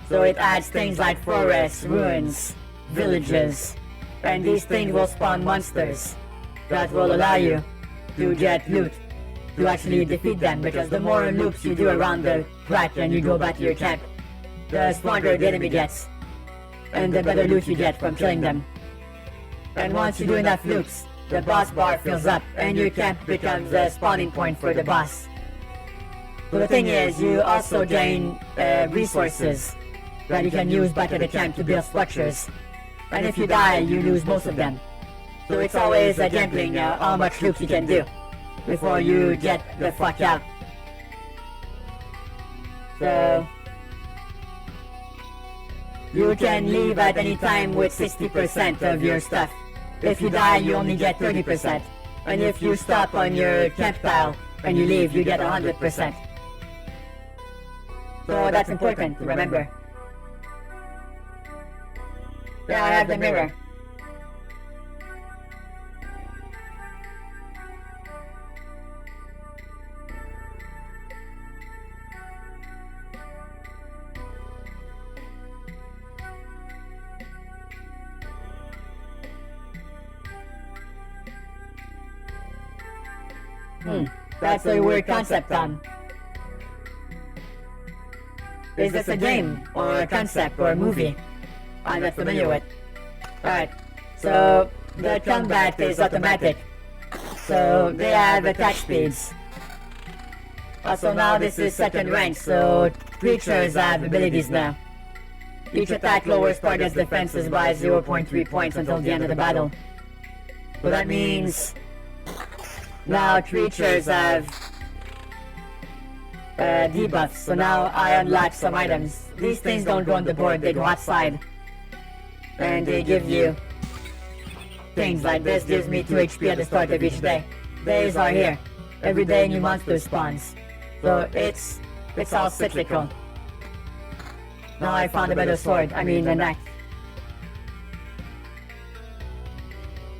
So it adds things like forests, ruins, villages. And these things will spawn monsters that will allow you to get loot to actually defeat them, because the more loops you do around the track and you go back to your camp, the stronger the enemy gets. And the better loot you get from killing them. And once you do enough loops, the boss bar fills up and your camp becomes a spawning point for the boss. So the thing is, you also gain resources that you can use back at the camp to build structures. And if you die, you lose most of them. So it's always a gambling how much loops you can do before you get the fuck out. So you can leave at any time with 60% of your stuff. If you die, you only get 30%. And if you stop on your camp tile and you leave, you get 100%. So that's important to remember. Yeah, I have the mirror. That's a weird concept, Tom. Is this a game, or a concept, or a movie? I'm not familiar with. Alright, so the combat is automatic. So they have attack speeds. Also now this is second rank, so creatures have abilities now. Each attack lowers target's defenses by 0.3 points until the end of the battle. So that means now creatures have debuffs, so now I unlock some items. These things don't go on the board, they go outside. And they give you things like this gives me 2 HP at the start of each day. Days are here. Every day new monster spawns. So it's all cyclical. Now I found a better sword. I mean, a knife.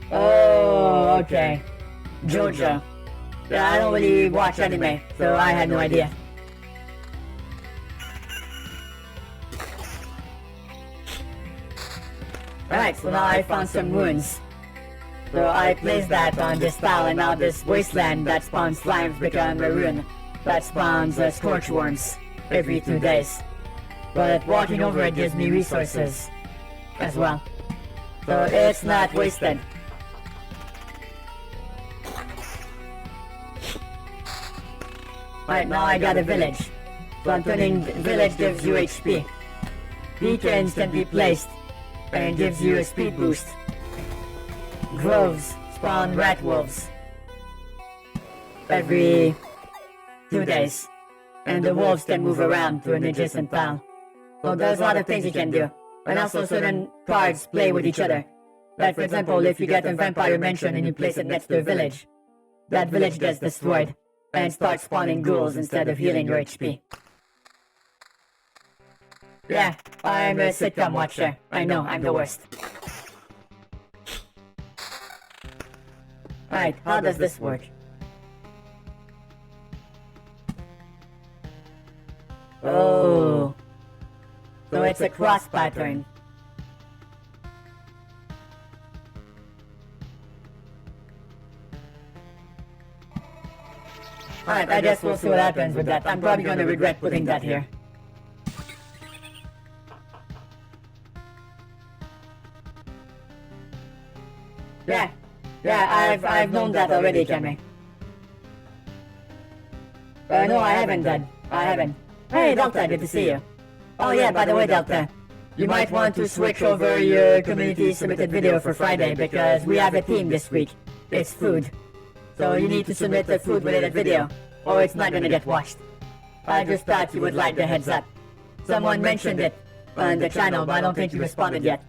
Oh, okay. JoJo. Yeah, I don't really watch anime, so I had no idea. Alright, so now I found some runes. So I placed that on this tile, and now this wasteland that spawns slimes become a rune that spawns scorch worms every 2 days. But walking over it gives me resources as well. So it's not wasted. Right, now I got a village. So I'm turning village gives you HP. Beacons can be placed and gives you a speed boost. Groves spawn rat wolves every 2 days. And the wolves can move around to an adjacent tile. So there's a lot of things you can do. And also certain cards play with each other. Like for example, if you get a vampire mansion and you place it next to a village, that village gets destroyed and starts spawning ghouls instead of healing your HP. Yeah, I'm a sitcom watcher. I know, I'm the worst. Alright, how does this work? Oh. So it's a cross pattern. Alright, I guess we'll see what happens with that. I'm probably gonna regret putting that here. Yeah, I've known that already, Kemi. No, I haven't, Dad. I haven't. Hey, Delta, good to see you. Oh yeah, by the way, Delta, you might want to switch over your community submitted video for Friday because we have a theme this week. It's food. So you need to submit a food related video or it's not gonna get watched. I just thought you would like the heads up. Someone mentioned it on the channel, but I don't think you responded yet.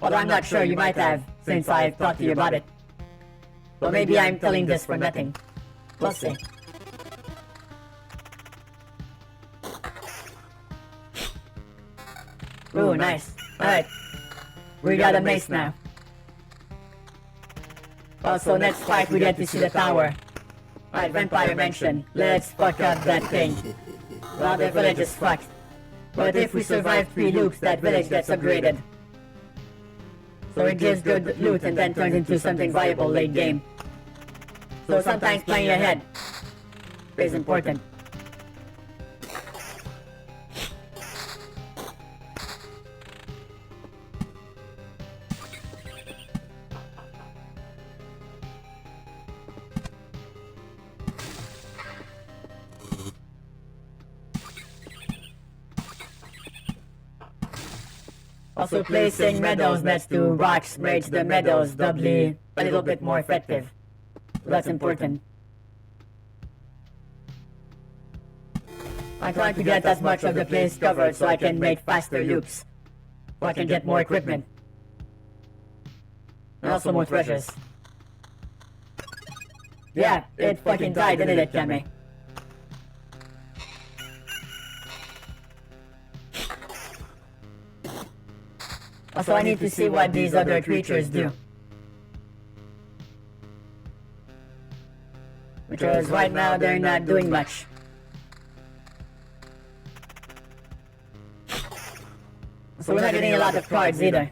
Although I'm not sure, you might have, since I've talked to you about it. But maybe I'm telling this for nothing. We'll see. Ooh, nice. Alright. We got a mace now. Also, next fight we get to see the tower. Alright, Vampire Mansion. Let's fuck up that thing. Well, the village is fucked. But if we survive 3 loops, that village gets upgraded. So it gives good loot and then turns into something viable late game. So sometimes playing ahead is important. Also, placing meadows next to rocks makes the meadows doubly a little bit more effective. That's important. I'm trying to get as much of the place covered so I can make faster loops. So I can get more equipment. And also more treasures. Yeah, it fucking died, didn't it, Kami? Also, I need to see what these other creatures do. Because right now they're not doing much. So we're not getting a lot of cards either.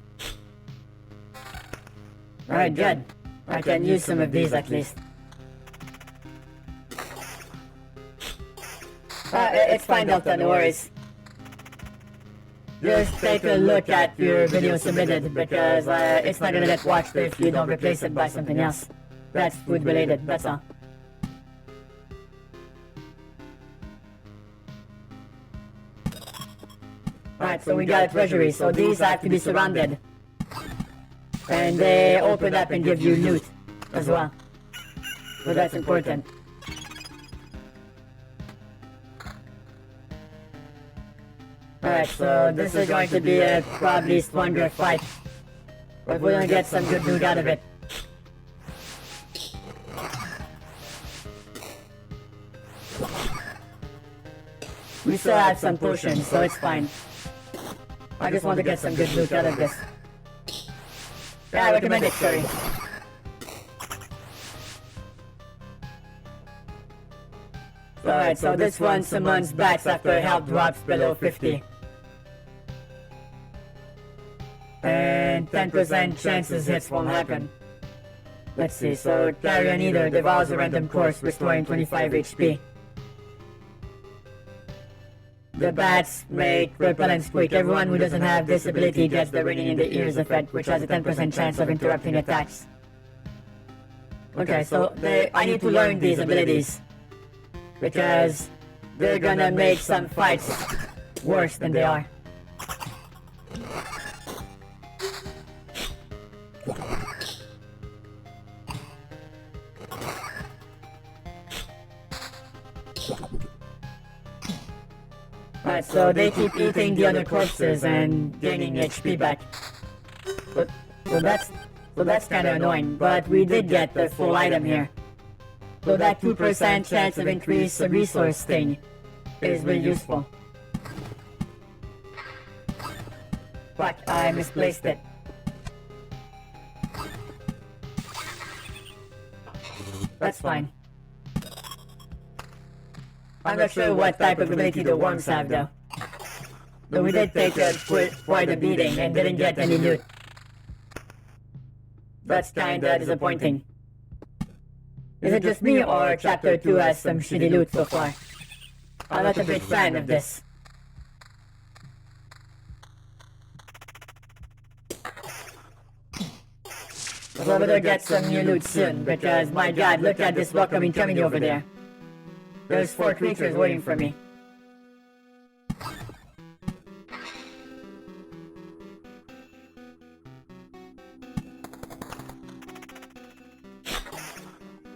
Alright, good. I can use some of these at least. It's fine, Delta, no worries. Just take a look at your video submitted because it's not gonna get watched if you don't replace it by something else. That's food related, that's all. Alright, so we got a treasury, so these have to be surrounded. And they open up and give you loot as well. So that's important. Alright, so this is going to be a probably stronger fight. But we're gonna get some good loot out of it. We still have some potions, so it's fine. I just want to get some good loot out of this. Yeah, I recommend it, sorry. Alright, so this one summons bats after health drops below 50. And 10% chances hits won't happen. Let's see, so Carrion Eater devours a random course, restoring 25 HP. The bats make repellent squeak. Everyone who doesn't have this ability gets the ringing in the ears effect, which has a 10% chance of interrupting attacks. Okay, so I need to learn these abilities, because they're gonna make some fights worse than they are. Alright, so they keep eating the other corpses and gaining HP back. So that's kinda annoying, but we did get the full item here. So that 2% chance of increase resource thing is really useful. But I misplaced it. That's fine. I'm not sure what type of ability the worms have though. But we did take quite a beating and didn't get any loot. That's kinda disappointing. Is it just me or Chapter 2 has some shitty loot so far? I'm not a big fan of this. So we better get some new loot soon, because my god, look at this welcoming community over there. There's 4 creatures waiting for me.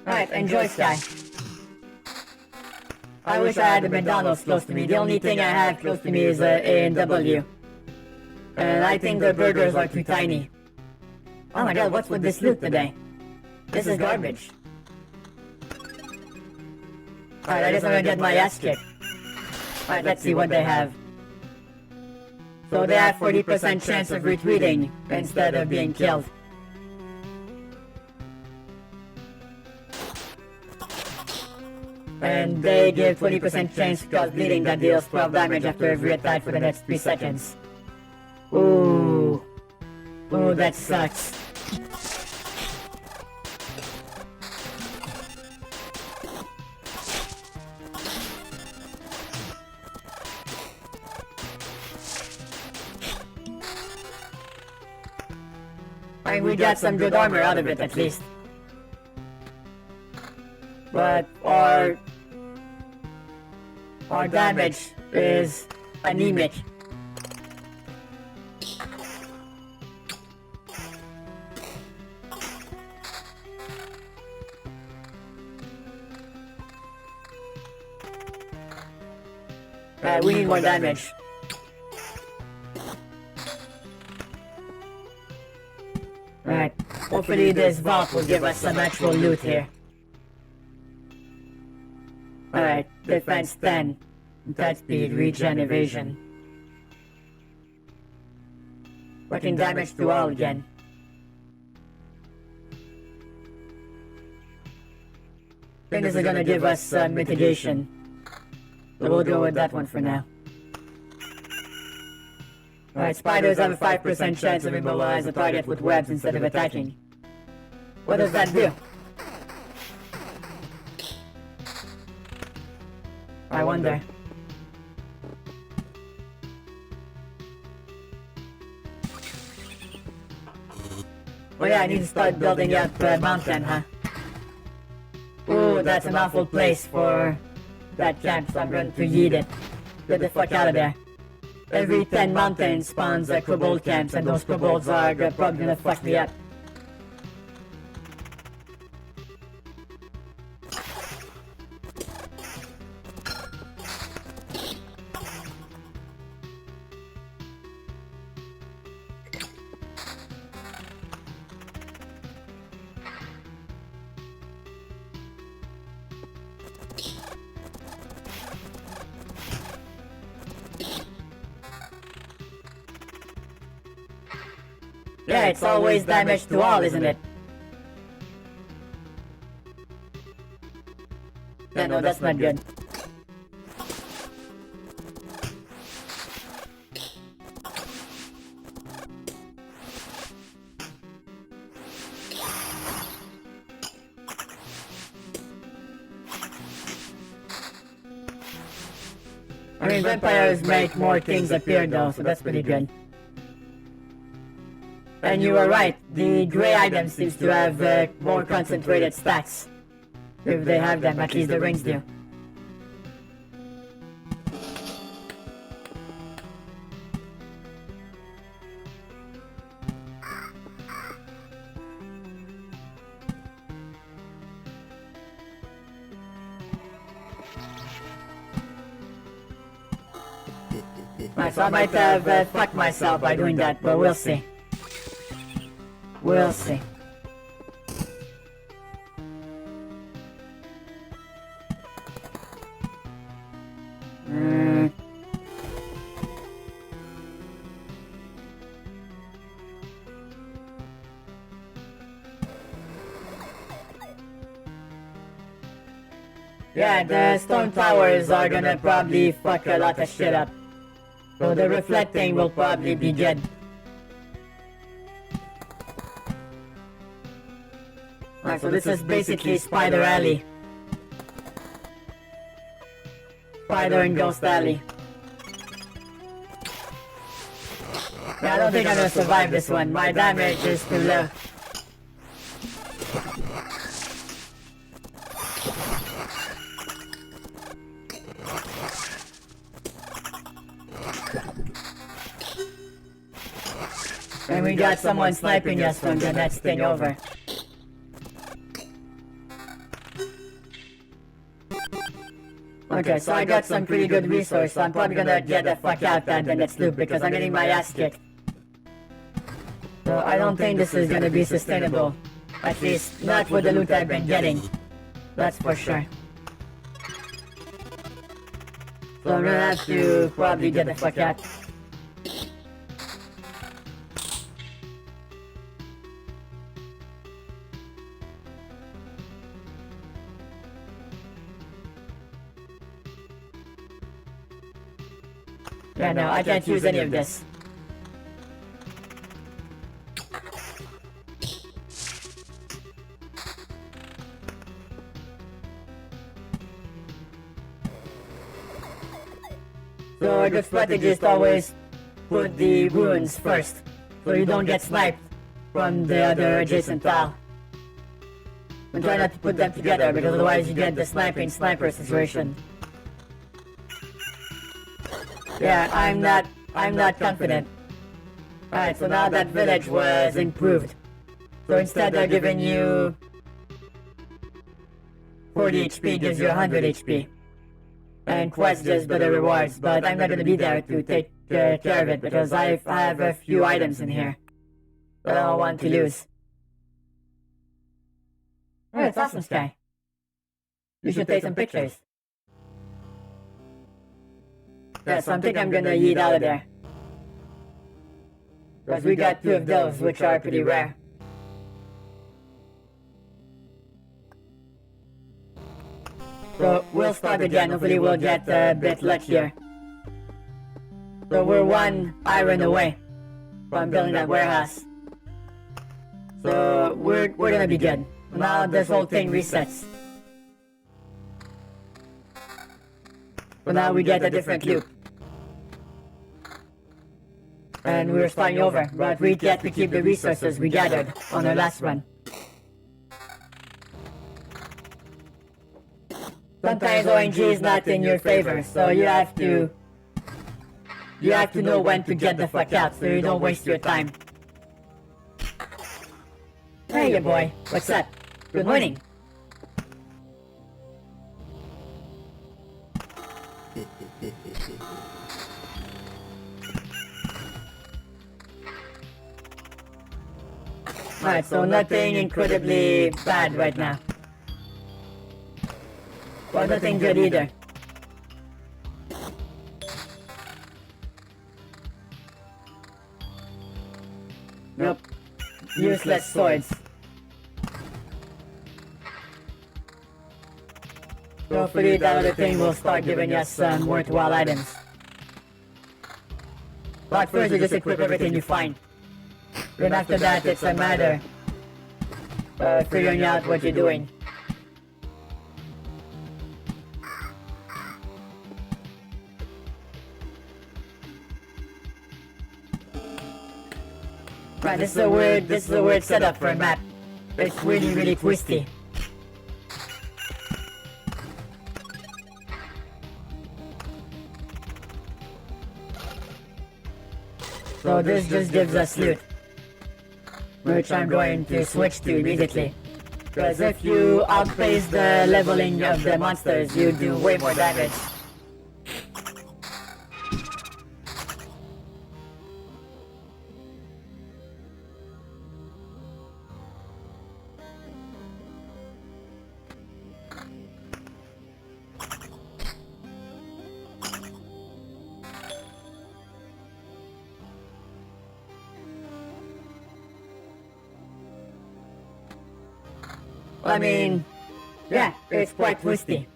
Alright, enjoy Sky. I wish I had a McDonald's close to me. The only thing I have close to me is a A&W. And I think the burgers are too tiny. Oh my god, what's with this loot today? This is garbage. Alright, I guess I'm gonna get my ass kicked. Alright, let's see what they have. So they have 40% chance of retreating instead of being killed. And they give 20% chance to cause bleeding that deals 12 damage after every attack for the next 3 seconds. Ooh. Ooh, that sucks. I mean, we got some good armor out of it at least. But our damage is anemic. We need more damage. Alright, hopefully this vault will give us some actual loot here. Alright, defense 10. Attack speed, regen, evasion. Working damage to all again. I think this is gonna give us mitigation. So we'll go with that one for now. Alright, spiders have a 5% chance of immobilize a target with webs instead of attacking. What does that do? I wonder. Oh yeah, I need to start building up the mountain, huh? Ooh, that's an awful place for that camp, so I'm going to yeet it. Get the fuck out of there. Every 10 mountains spawns kobold camps, and those kobolds are probably gonna fuck me up. Yeah, it's always damage to all, isn't it? Yeah, no, that's not good. I mean, vampires make more things appear though, so that's pretty good. And you were right, the gray item seems to have more concentrated stats. If they have them, at least the rings do. So I might have fucked myself by doing that, but we'll see. We'll see. Yeah, the stone towers are gonna probably fuck a lot of shit up. So the reflecting will probably be good. Alright, so this is basically Spider Alley. Spider and Ghost Alley. Yeah, I don't think I'm gonna survive this one. My damage is too low. And we got someone sniping us from the next thing over. Okay, so I got some pretty good resource, so I'm probably gonna get the fuck out and then let's loot because I'm getting my ass kicked. So I don't think this is gonna be sustainable. At least not with the loot I've been getting. That's for sure. So I'm gonna have to probably get the fuck out. Yeah, no, I can't use any of this. So a good strategy is to always put the ruins first, so you don't get sniped from the other adjacent tile. And try not to put them together because otherwise you get the sniping sniper situation. Yeah, I'm not confident. Alright, so now that village was improved. So instead they're giving you 40 HP gives you 100 HP. And quest gives better rewards, but I'm not gonna be there to take care of it because I have a few items in here that I don't want to lose. Oh, it's awesome, Sky. You should take some pictures. Yeah, so I think I'm gonna yeet out of there. Because we got 2 of those, which are pretty rare. So we'll start again, hopefully we'll get a bit luckier. So we're 1 iron away from building that warehouse. So we're gonna be good. Now this whole thing resets. So now we get a different loop. And we're starting over, but we get to keep the resources we gathered on our last run. Sometimes RNG is not in your favor, so you have to know when to get the fuck out so you don't waste your time. Hey, ya boy, what's up? Good morning. Alright, so nothing incredibly bad right now. But nothing good either. Nope. useless swords. Hopefully that other thing will start giving us some worthwhile items. But first you just equip everything you find. Then after that it's a matter of figuring out what you're doing. Right, this is a weird setup for a map. It's really twisty. So this just gives us loot, which I'm going to switch to immediately. Because if you outpace the leveling of the monsters, you do way more damage. I mean, yeah, it's quite twisty.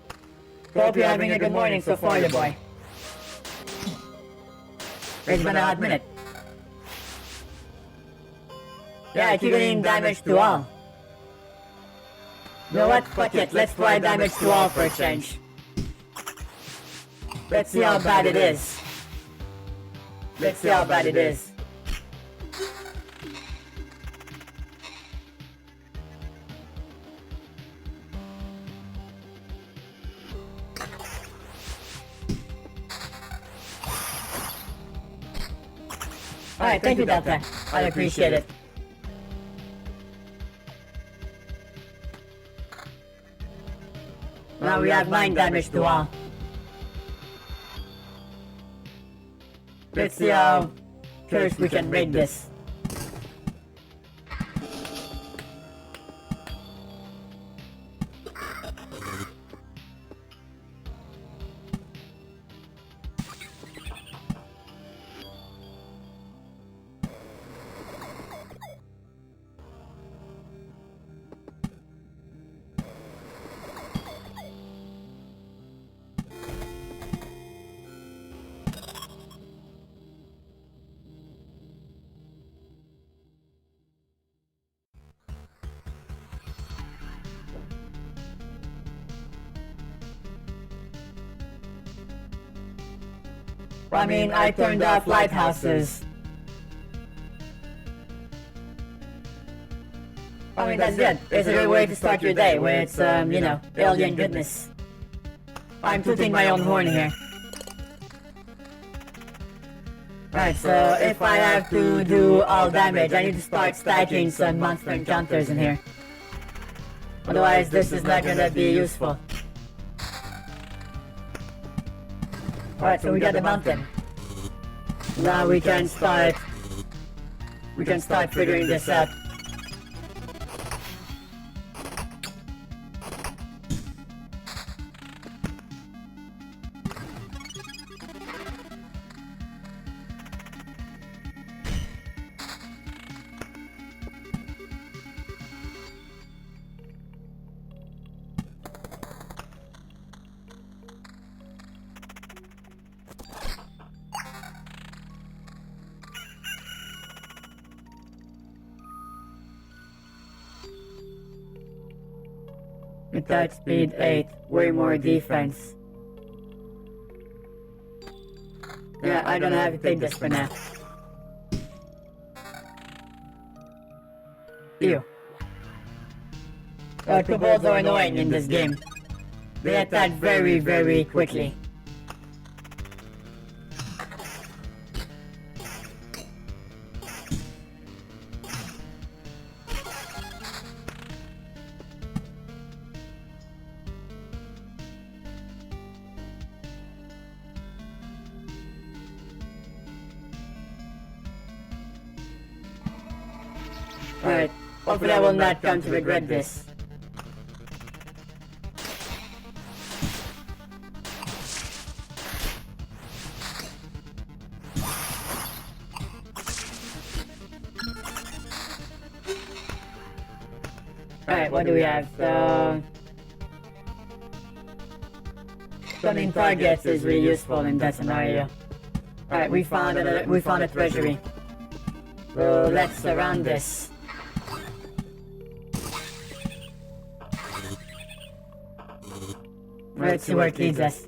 Hope you're having a good morning so far, your boy. It's been a hot minute. Yeah, I keep getting damage to all. You know what? Fuck it, let's try damage to all for a change. Let's see how bad it is. Let's see how bad it is. Alright, thank you, Delta. I appreciate it. Now we have 9 damage to all. Let's see how cursed we can raid this. I mean, I turned off lighthouses. I mean, that's good. It's a good way to start your day where it's, you know, alien goodness. I'm tooting my own horn here. Right, so if I have to do all damage, I need to start stacking some monster encounters in here. Otherwise, this is not gonna be useful. Alright, so we got the mountain. Now we can start figuring this out. Attack speed 8, way more defense. Yeah, I don't have to take this for now. Ew. Kobolds are annoying in this game. They attack very quickly. Alright, hopefully I will not come to regret this. Alright, what do we have? Stunning targets is really useful in that scenario. Alright, we found a treasury. So let's surround this. Let's see where it leads us.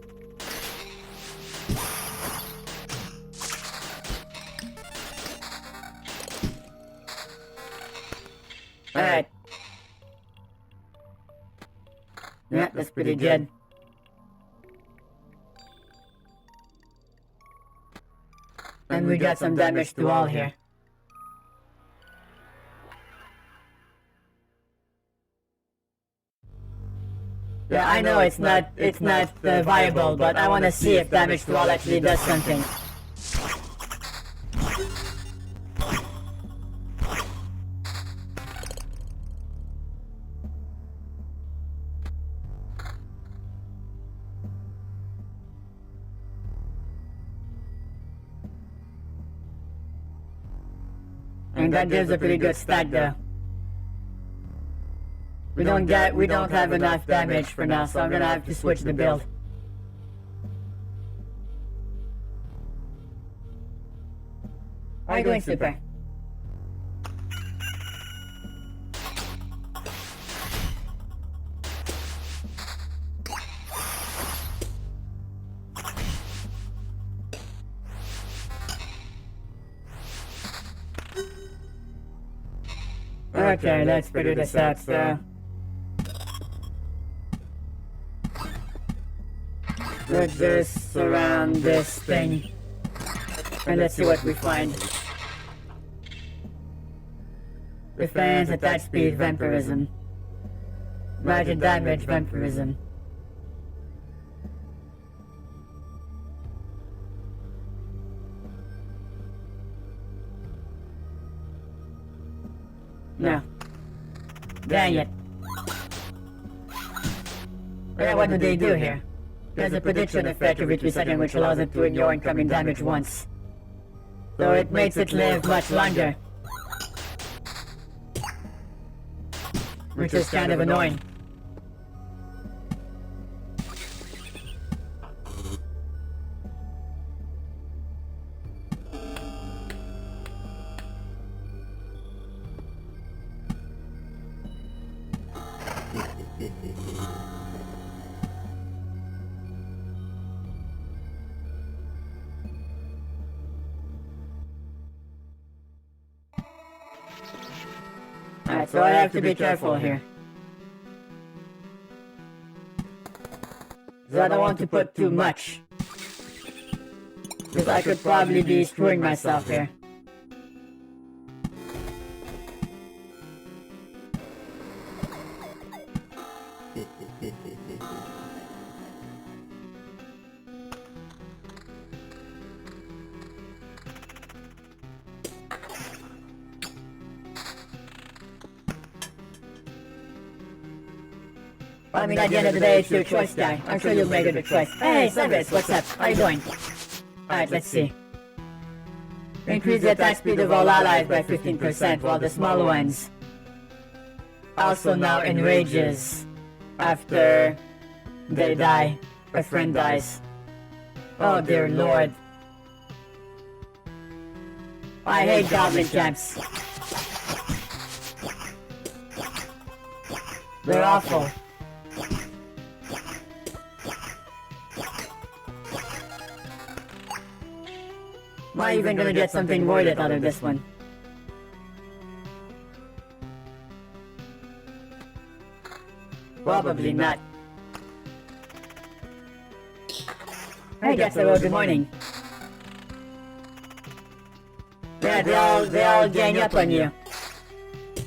Alright. Yeah, that's pretty good. And we got some damage to all here. Yeah, I know it's not viable, but I want to see if damage to all actually does something. And that gives a pretty good stat though. We don't have enough damage for now, so I'm gonna have to switch the build. How are you doing, Super? Okay, let's figure this out, so... Let's just surround this thing. And let's see what we find. Defense, attack speed, vampirism. Magic damage, vampirism. No. Dang it. Yeah, what do they do here? There's a prediction effect every 3 seconds which allows it to ignore incoming damage once. So it makes it live much longer. Which is kind of annoying. Alright, so I have to be careful here. Because I don't want to put too much. Because I could probably be screwing myself here. I mean, at the end of the day, it's your choice, guy. I'm sure you'll make a good choice. Hey, Service, what's up? How you doing? Alright, let's see. Increase the attack speed of all allies by 15%, while the small ones also now enrages after they die, a friend dies. Oh dear lord. I hate goblin camps. They're awful. Am I even gonna get something worth it out of this one? Probably not. Hey, Getsero, good morning. Yeah, they all gang up on you.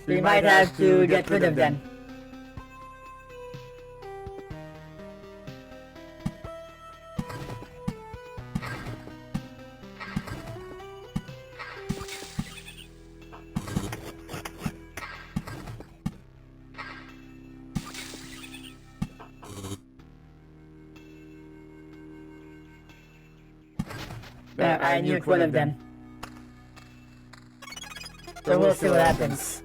We might have to get rid of them. I nuked one of them. So we'll see what happens.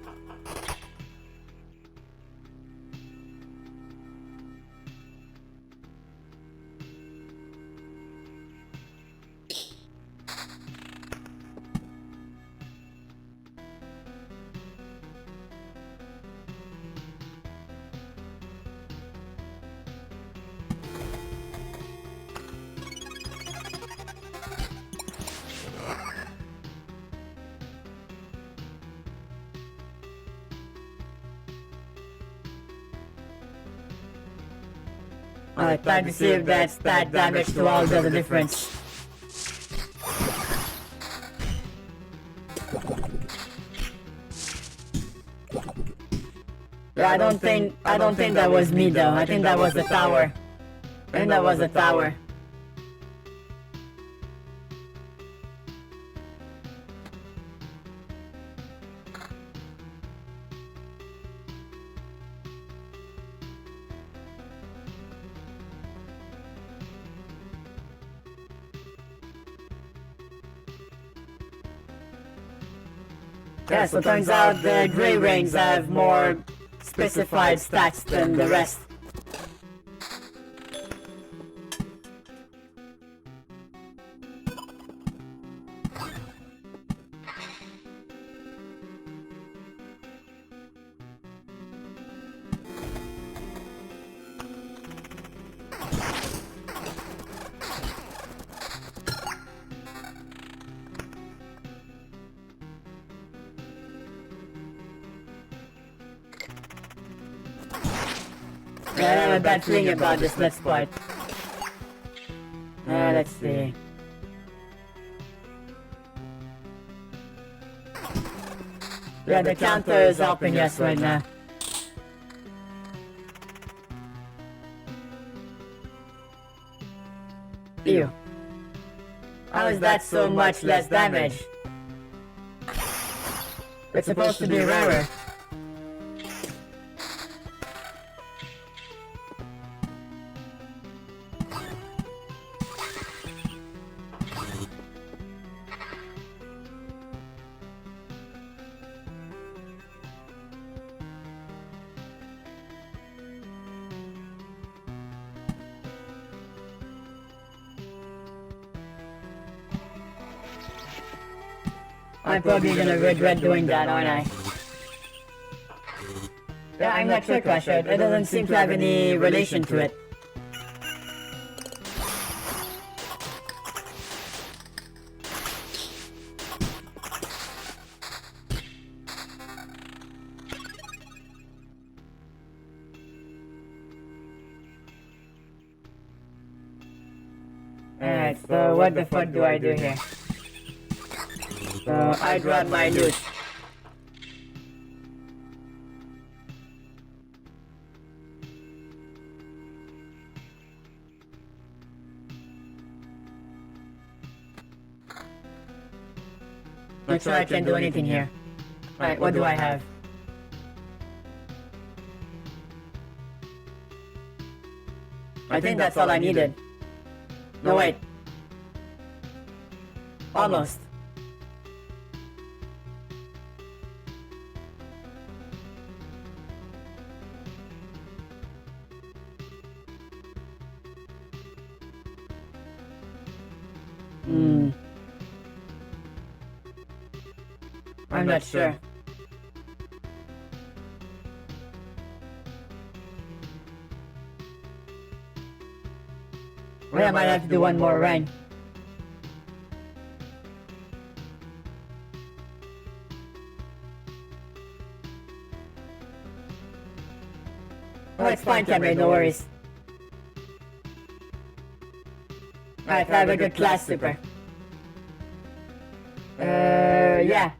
Time to see if that stat damage to all does a difference. Yeah, I don't think that was me though. I think that was the tower. I think that was the tower. Yeah, so turns out the gray rings have more specified stats than the rest. I have a bad feeling about this next part. Let's see. Yeah, the counter is helping us right now. Ew. How is that so much less damage? It's supposed to be rarer. I'm probably gonna regret doing that, aren't I? Yeah, I'm not sure, Crusher. It doesn't seem to have any relation to it. Alright, so what the fuck do I do here? So I grab my loot. Not sure I can do anything here. Alright, what do I have? I think that's all I needed. No, wait. Almost. I'm not sure. Well, I might have to do one more run. Oh, it's fine, Cameron, no worries. Alright, have a good class, Super. Yeah.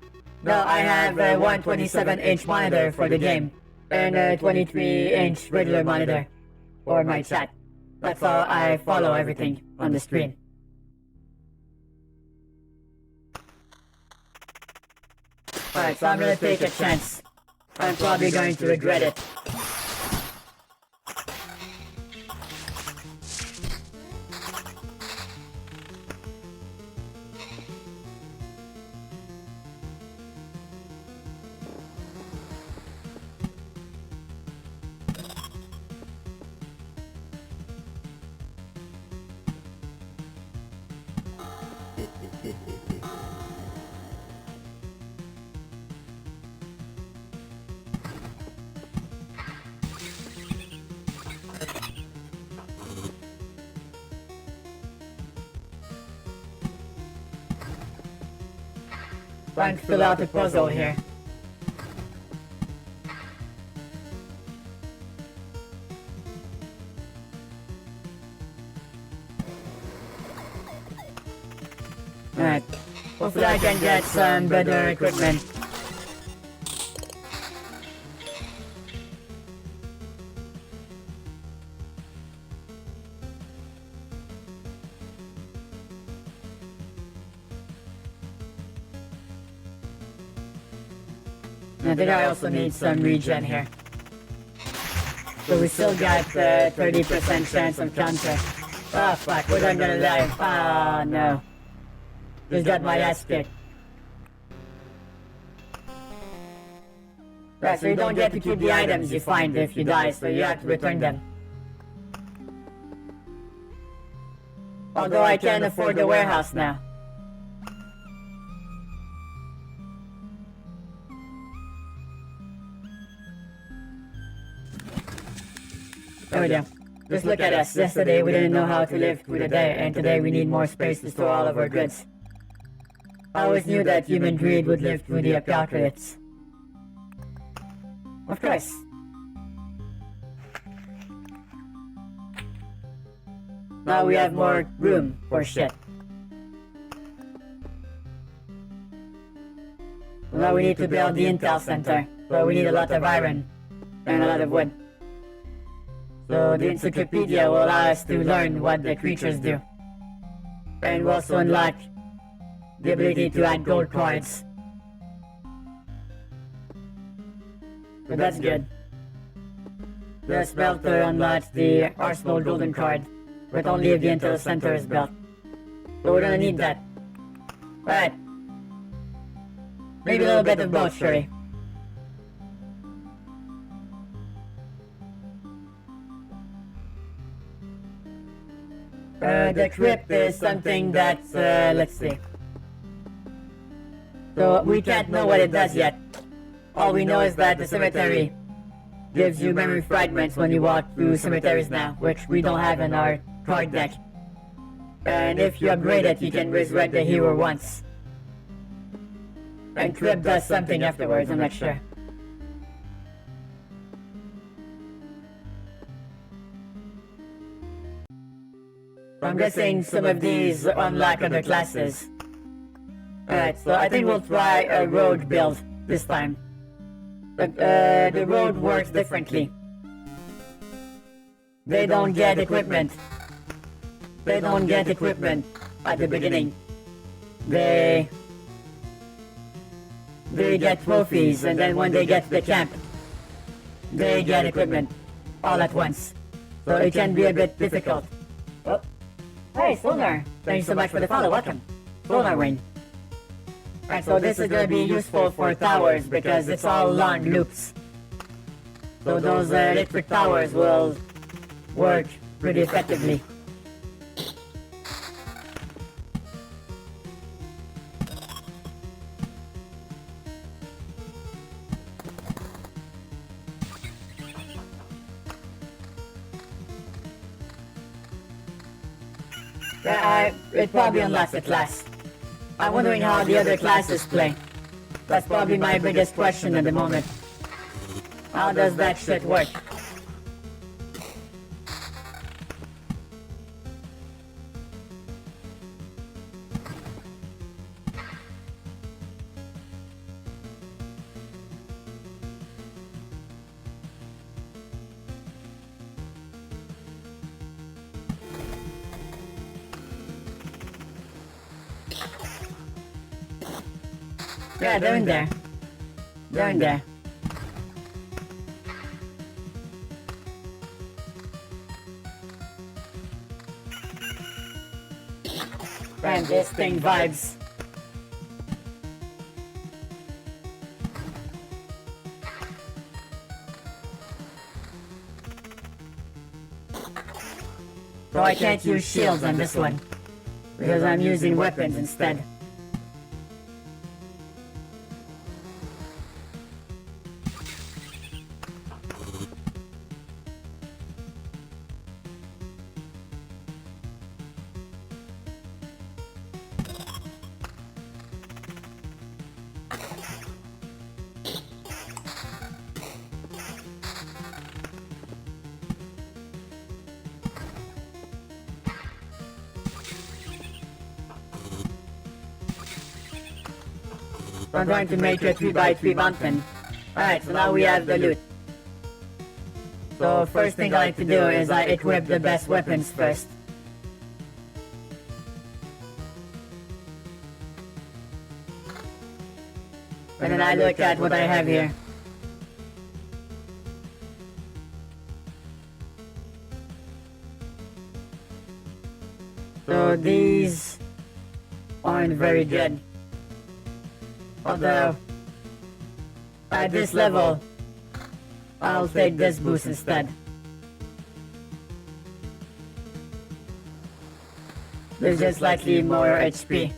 No, I have a 127-inch monitor for the game, and a 23-inch regular monitor for my chat. That's how I follow everything on the screen. Alright, so I'm gonna take a chance. I'm probably going to regret it. Trying to fill out the puzzle here. Hopefully I can get some better equipment. I think I also need some regen here. So we still got 30% chance of counter. Oh fuck, we're not gonna die. Ah no. Just got my ass kicked. Right, so you don't get to keep the items you find if you die, so you have to return them. Although I can afford the warehouse now. There we go. Just look at us. Yesterday we didn't know how to live through the day, and today we need more space to store all of our goods. I always knew that human greed would live through the apocalypse. Of course. Now we have more room for shit. Now we need to build the intel center, so we need a lot of iron and a lot of wood. So the encyclopedia will allow us to learn what the creatures do. And we'll also unlock the ability to add gold cards. So that's good. The smelter unlocks the arsenal golden card, but only if the intel center is built. So we're gonna need that. Alright. Maybe a little bit of both, Shuri. The crypt is something that's, let's see. So we can't know what it does yet. All we know is that the cemetery gives you memory fragments when you walk through cemeteries now, which we don't have in our card deck. And if you upgrade it, you can resurrect the hero once. And crypt does something afterwards, I'm not sure. I'm guessing some of these unlock other classes. Alright, so I think we'll try a road build this time. But the road works differently. They don't get equipment. They don't get equipment at the beginning. They get trophies, and then when they get to the camp, they get equipment all at once. So it can be a bit difficult. Oh. Hey, Sonar! Thank you so much for the follow, welcome! Sonar Ring. Alright, so this is gonna be useful for towers because it's all long loops. So those electric towers will work pretty effectively. Yeah, it probably unlocks the class. I'm wondering how the other classes play. That's probably my biggest question at the moment. How does that shit work? Yeah, they're in there. They're in there. Man, this thing vibes. So I can't use shields on this one, because I'm using weapons instead. So I'm going to make a 3x3 mountain. Alright, so now we have the loot. So first thing I like to do is I equip the best weapons first. And then I look at what I have here. So these aren't very good. Although, at this level, I'll take this boost instead. There's just slightly more HP.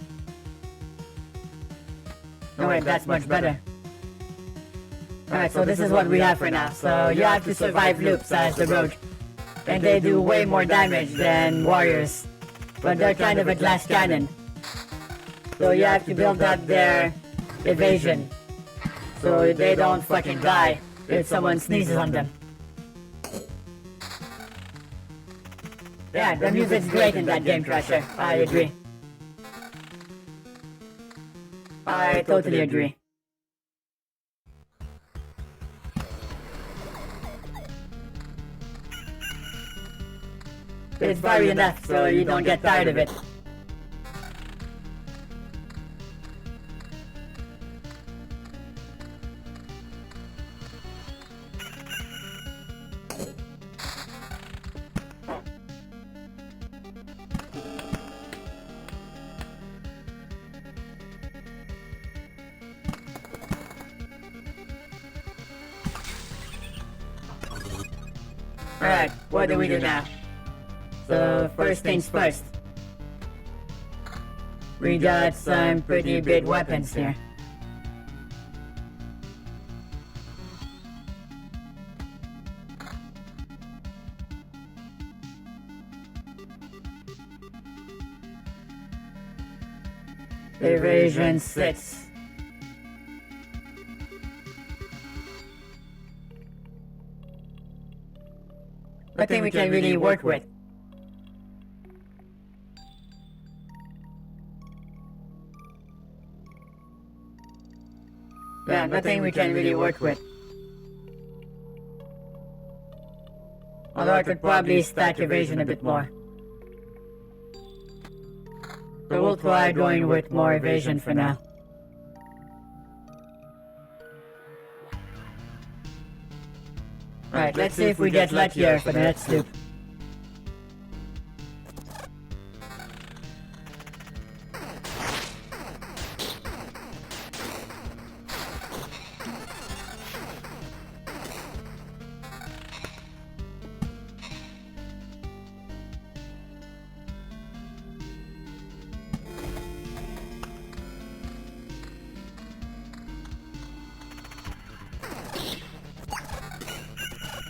No wait, that's much better. Alright, so this is what we have for now. So you have to survive loops as the rogue. And they do way more damage than warriors. But they're kind of a glass cannon. So you have to build up their evasion. So they don't fucking die if someone sneezes on them. Yeah, the music's great in that game, Crusher. I agree. I totally agree. It's varied enough so you don't get tired of it. Alright, what do we do now? So, first things first. We got some pretty big weapons here. Evasion 6. Nothing we can really work with. Yeah, nothing we can really work with. Although I could probably stack evasion a bit more. So we'll try going with more evasion for now. Right, let's see if we get luckier for the next loop.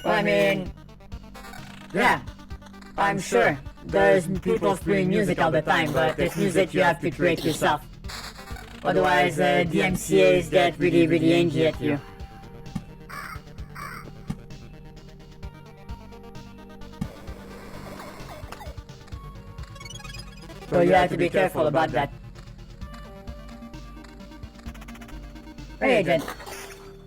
Well, I mean, yeah, I'm sure there's people streaming music all the time, but it's music you have to create yourself. Otherwise, DMCAs get really angry at you. So you have to be careful about that. Hey, Agent.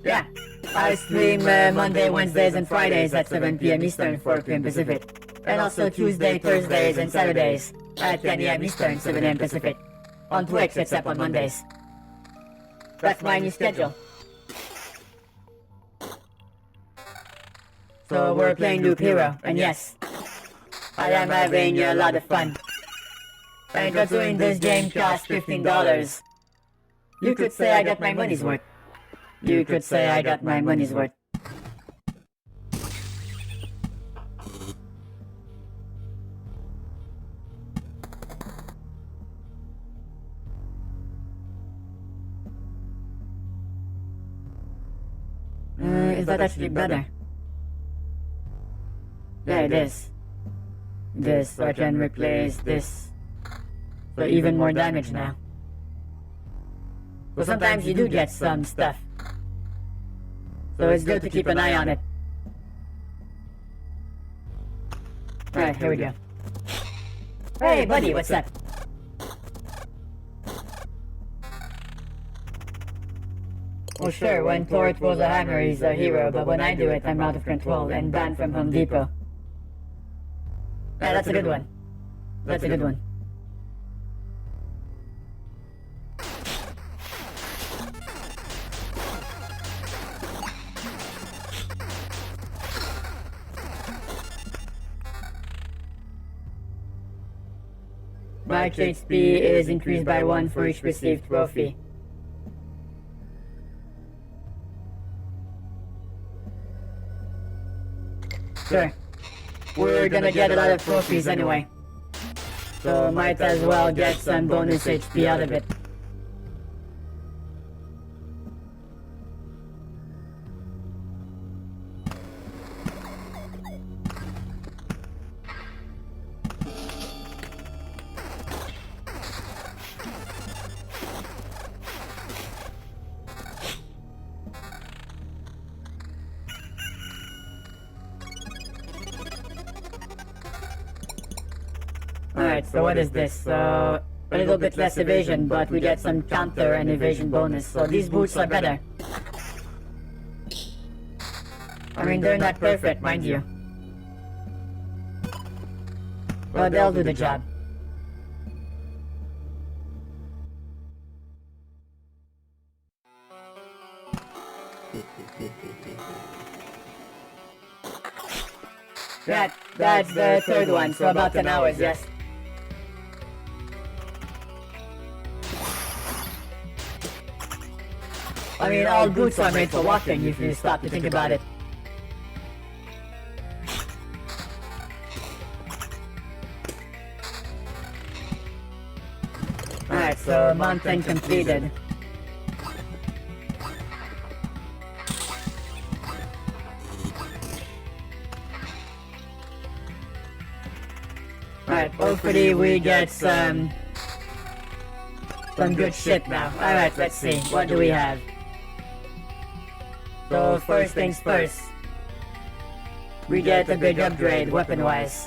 Yeah. I stream Monday, Wednesdays, and Fridays at 7 PM Eastern, 4 PM Pacific. And also Tuesday, Thursdays, and Saturdays at 10 AM Eastern, 7 AM Pacific. On Twitch, except on Mondays. That's my new schedule. So we're playing Loop Hero, and yes, I am having a lot of fun. And considering this game costs $15, you could say I got my money's worth. You could say I got my money's worth. Is that actually better? Yeah, it is. This, so I can replace this. So even more damage now. So sometimes you do get some stuff. So it's good to keep an eye on it. Alright, here we go. Hey buddy, what's up? Well, sure, when Thor throws a hammer, he's a hero, but when I do it, I'm out of control and banned from Home Depot. Yeah, that's a good one. That's a good one. Match HP is increased by 1 for each received trophy. Sure. We're gonna get a lot of trophies anyway. So might as well get some bonus HP out of it. Alright, so what is this? A little bit less evasion, but we get some counter and evasion bonus, so these boots are better. I mean, they're not perfect, mind you. But they'll do the job. That's the third one, so about 10 hours, yes. I mean, all boots are made for walking if you stop to think about it. Alright, so mountain completed. Alright, hopefully we get some good shit now. Alright, let's see. What do we have? So first things first. We get a big upgrade weapon-wise.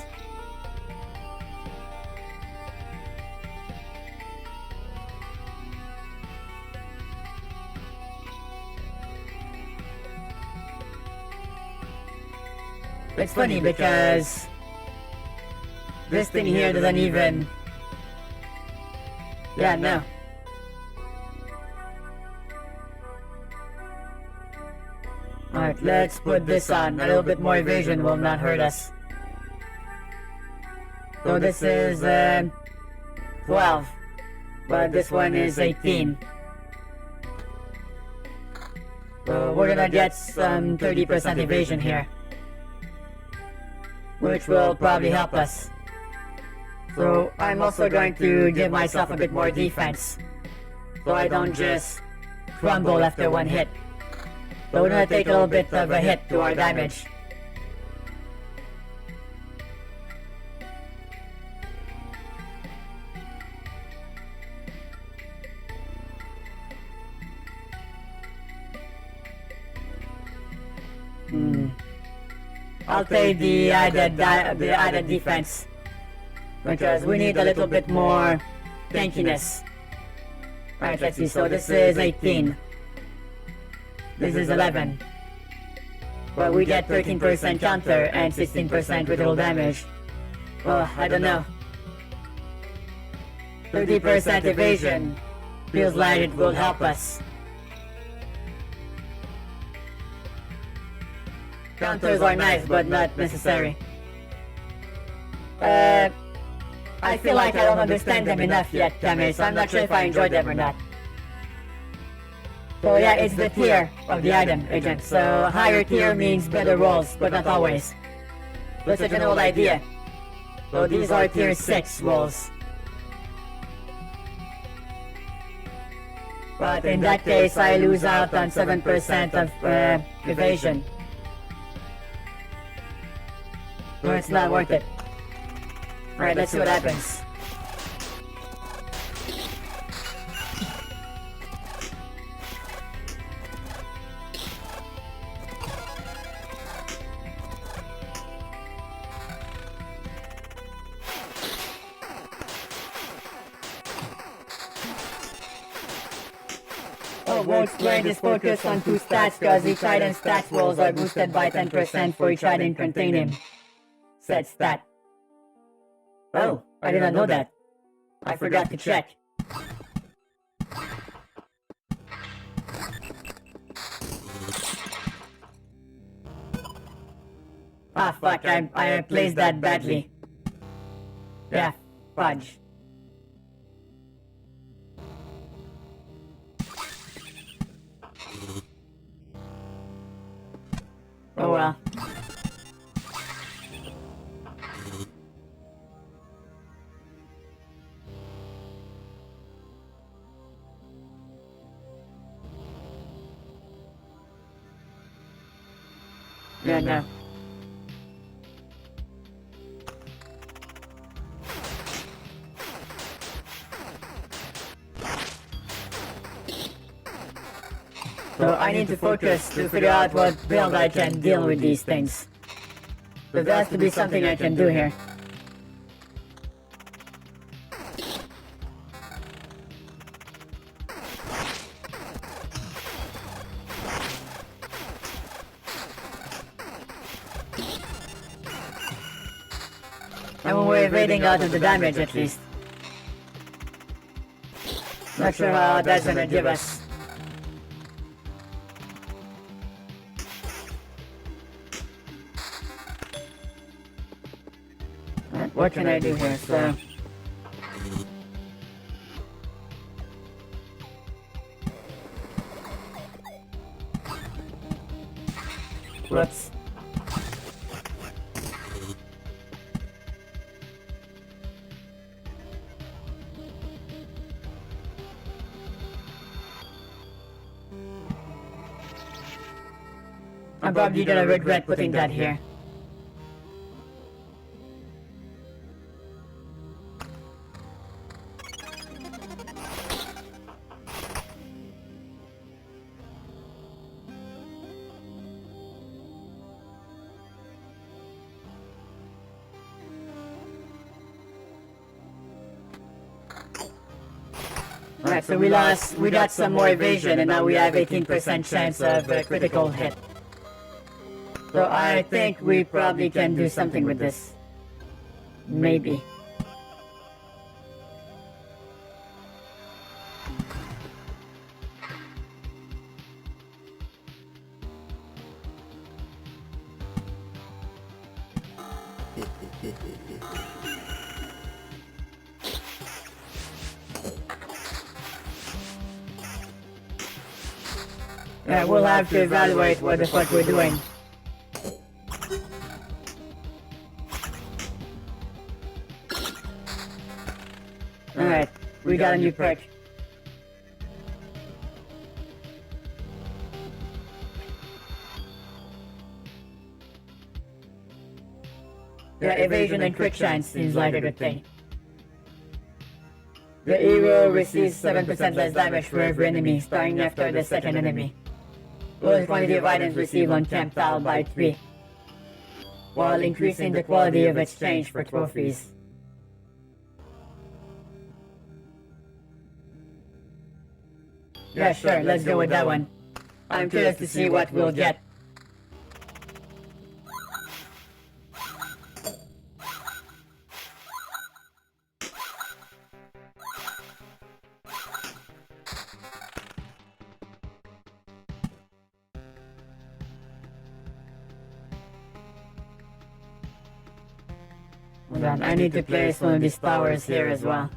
It's funny because this thing here doesn't even... Yeah, no. Alright, let's put this on. A little bit more evasion will not hurt us. So this is 12. But this one is 18. So we're gonna get some 30% evasion here, which will probably help us. So I'm also going to give myself a bit more defense, so I don't just crumble after one hit. So we're gonna take a little bit of a hit to our damage. I'll take the added defense, because we need a little bit more tankiness. Alright, let's see. So this is 18. This is 11. But we get 13% counter and 16% critical damage. Well, I don't know. 30% evasion feels like it will help us. Counters are nice, but not necessary. I feel like I don't understand them enough yet, Kame, so I'm not sure if I enjoy them or not. So yeah, it's the tier of the item, agent. So higher tier means better rolls, but not always. That's a general idea. So these are tier 6 rolls. But in that case, I lose out on 7% of evasion. So it's not worth it. Alright, let's see what happens. Oh won't explain this focus on 2 stats, cause each item's stats rolls are boosted by 10% for each item containing said stat. Oh, I did not know that. I forgot to check. Ah fuck, I placed that badly. Yeah, fudge. Oh well. Yeah, no. So I need to focus to figure out what build I can deal with these things. So there has to be something I can do here. And we're evading out of the damage at least. Not sure how that's gonna give us. What can I do here? So whoops. I'm probably gonna regret putting that here. Alright, so we got some more evasion and now we have 18% chance of a critical hit. So I think we probably can do something with this. Maybe. Yeah, we'll have to evaluate what the fuck we're doing. Alright, we got a new perk. Yeah, evasion and quick shine seems like a good thing. The hero receives 7% less damage for every enemy, starting after the second enemy. Lowers quantity of items received on camp tile by 3, while increasing the quality of exchange for trophies. Yeah, sure, let's go with that one. I'm curious to see what we'll get. Hold on, I need to place one of these towers here as well.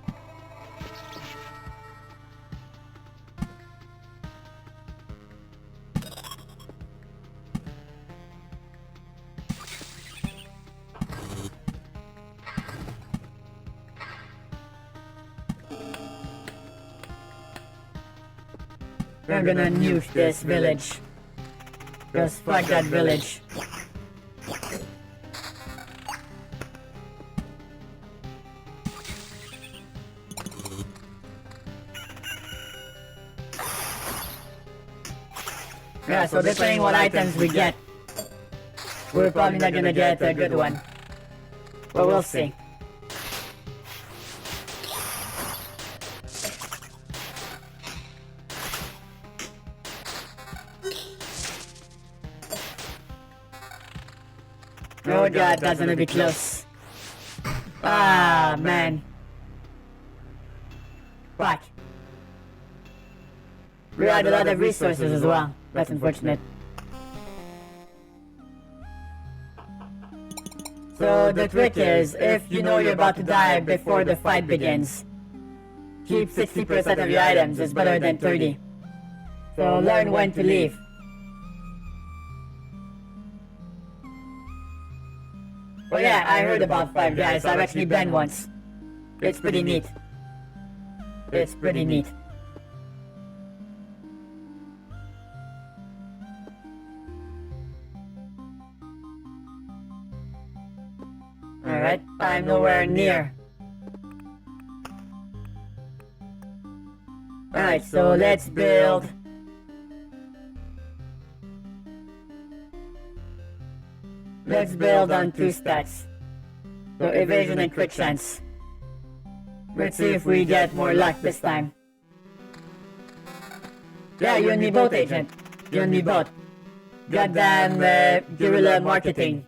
I'm gonna nuke this village. Just fuck that village. Yeah, so depending what items we get, we're probably not gonna get a good one. But we'll see. Oh god, that's gonna be close. Ah, man. Fuck. We had a lot of resources as well. That's unfortunate. So the trick is, if you know you're about to die before the fight begins, keep 60% of your items, it's better than 30. So learn when to leave. Oh yeah, I heard about Five Guys. I've actually been once. It's pretty neat. It's pretty neat. Alright, I'm nowhere near. Alright, so let's build. Let's build on 2 stats. So evasion and quick chance. Let's see if we get more luck this time. Yeah, you and me both, Agent. You and me both. Goddamn guerrilla marketing.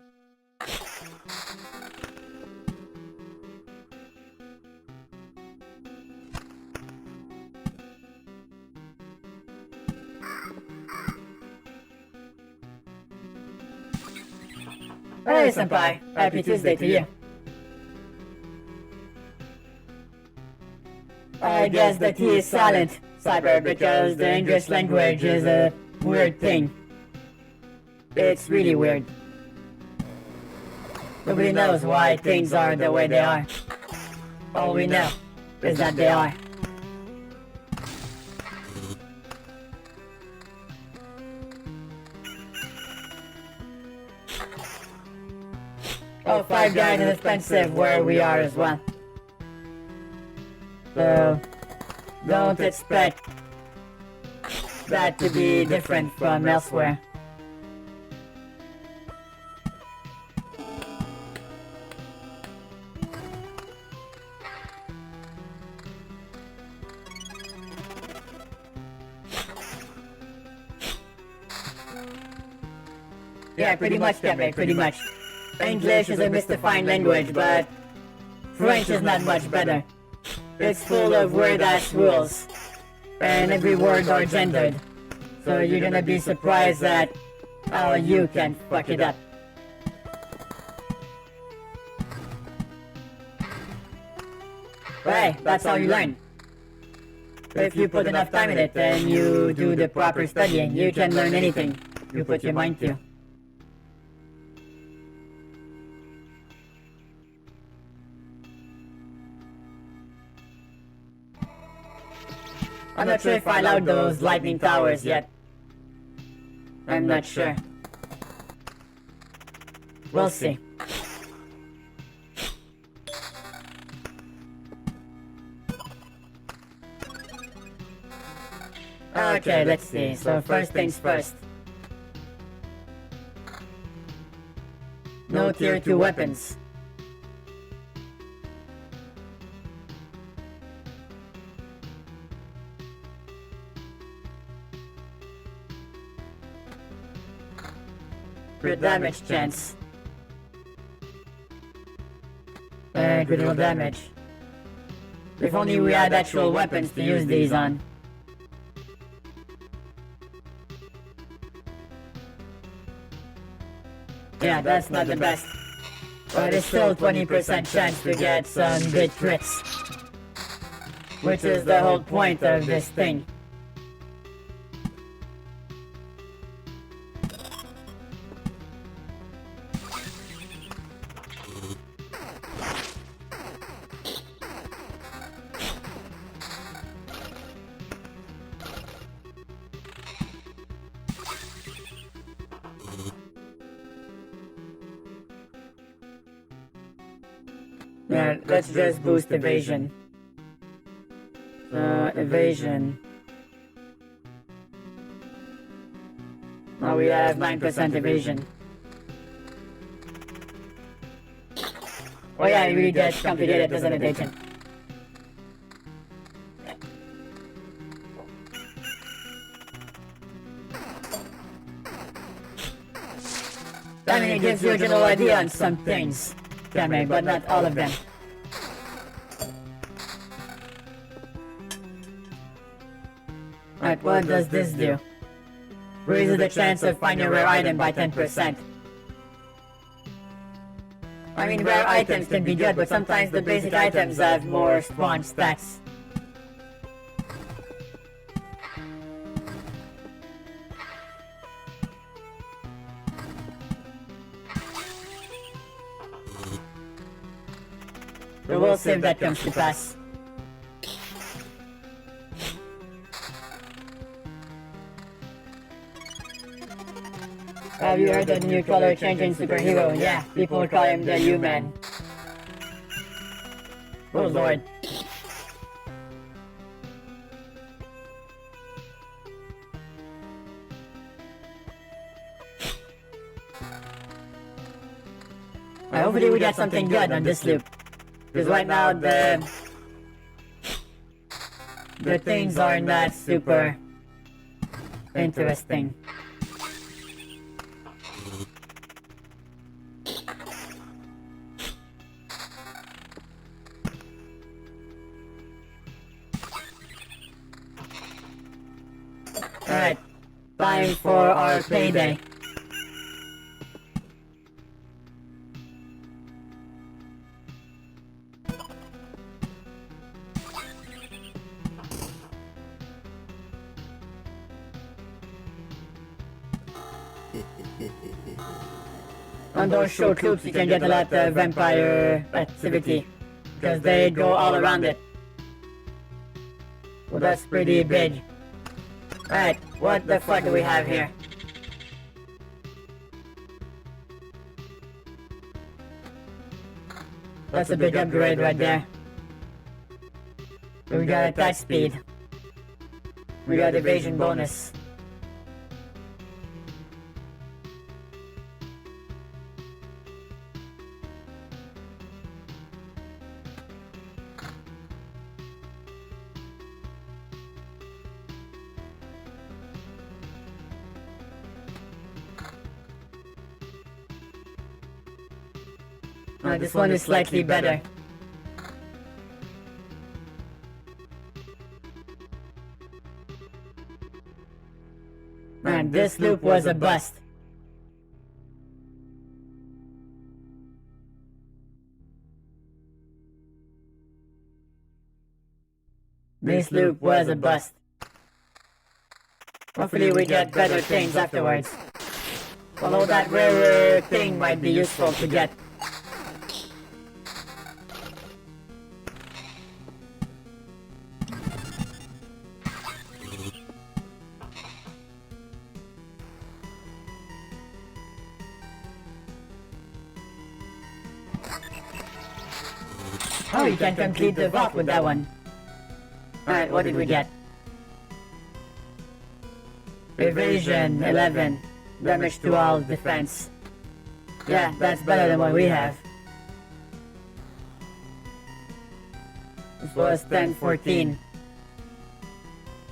Hey, senpai. Happy Tuesday to you. I guess the T is silent, Cyber, because the English language is a weird thing. It's really weird. Nobody knows why things are the way they are. All we know is that they are. Oh, Five Guys is expensive where we are as well. So, don't expect that to be different from elsewhere. Yeah, pretty much, Kevin, pretty much. English is a misdefined language, but French is not much better. It's full of weird-ass rules, and every word are gendered. So you're gonna be surprised at how you can fuck it up. But hey, that's how you learn. If you put enough time in it and you do the proper studying, you can learn anything you put your mind to. I'm not sure if I allowed those lightning towers yet. I'm not sure. We'll see. Okay, let's see. So first things first. No tier 2 weapons. Crit damage chance. And critical damage. If only we had actual weapons to use these on. Yeah, that's not the best. But it's still 20% chance to get some good crits. Which is the whole point of this thing. Yeah, let's just boost evasion. Evasion. Now we have 9% evasion. Oh yeah, it really gets complicated, doesn't it, Agent? I mean, it gives you a general idea on some things, Cammy, but not all of them. Alright, what does this do? Raises the chance of finding a rare item by 10%. I mean, rare items can be good, but sometimes the basic items have more strong stats. But we'll see if that comes to pass. Have you heard of the new color changing superhero? Yeah, people call him the U-Man. Oh lord. Hopefully we get something good on this loop. Because right now the things are not super interesting. Alright, time for our payday. On those short loops you can get a lot of vampire activity, because they go all around it. Well, that's pretty big. Alright, what the fuck do we have here? That's a big upgrade right there. We got attack speed. We got evasion bonus. This one is slightly better. Man, this loop was a bust. This loop was a bust. Hopefully we get better things afterwards. Although that rarer thing might be useful to get. Oh, you can complete the vault with that one. Alright, what did we get? Evasion 11. Damage to all defense. Yeah, that's better than what we have. This was 10-14.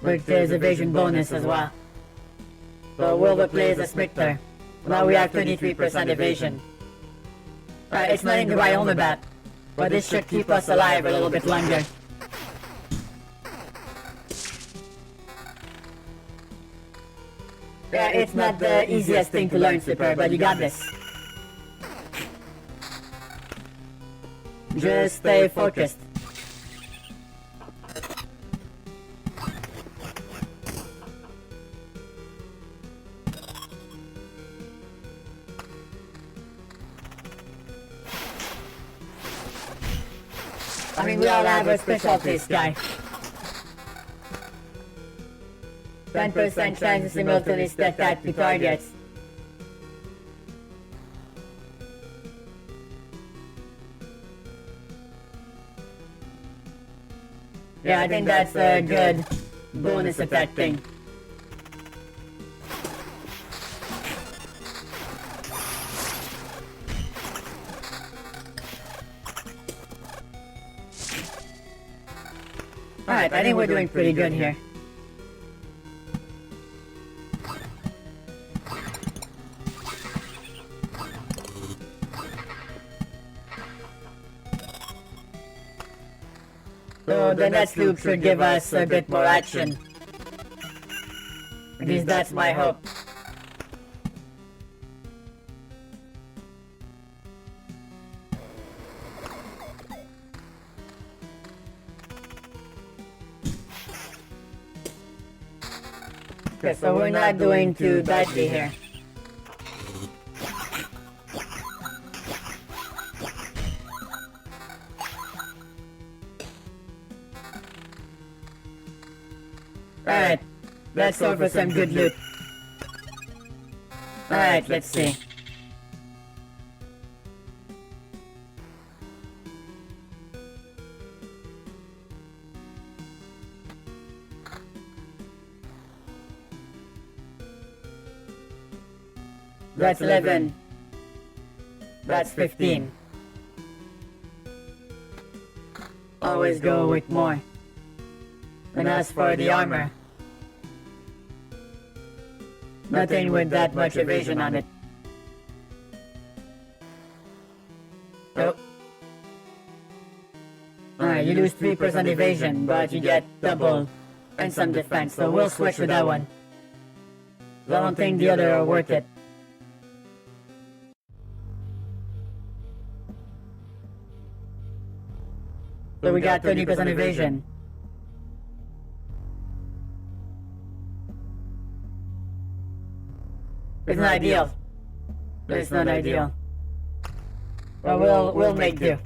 Which is evasion bonus as well. So Wilbur plays a Smithter. Now we have 23% evasion. Alright, it's nothing to write home about. But this should keep us alive a little bit longer. Yeah, it's not the easiest thing to learn, Slipper, but you got this. Just stay focused. I mean, we all have a specialties, guy. 10% chance to simultaneously attack two targets. Yeah, I think that's a good bonus attack thing. Alright, I think we're doing pretty good here. So the next loop should give us a bit more action. At least that's my hope. Okay, so we're not doing too badly here. Alright, let's go for some good loot. Alright, let's see. That's 11. That's 15. Always go with more. And as for the armor, nothing with that much evasion on it. Nope. Alright, you lose 3% evasion, but you get double and some defense, so we'll switch with that one. I don't think the other are worth it. So we got 30% evasion. It's not ideal. It's not ideal. But we'll make do.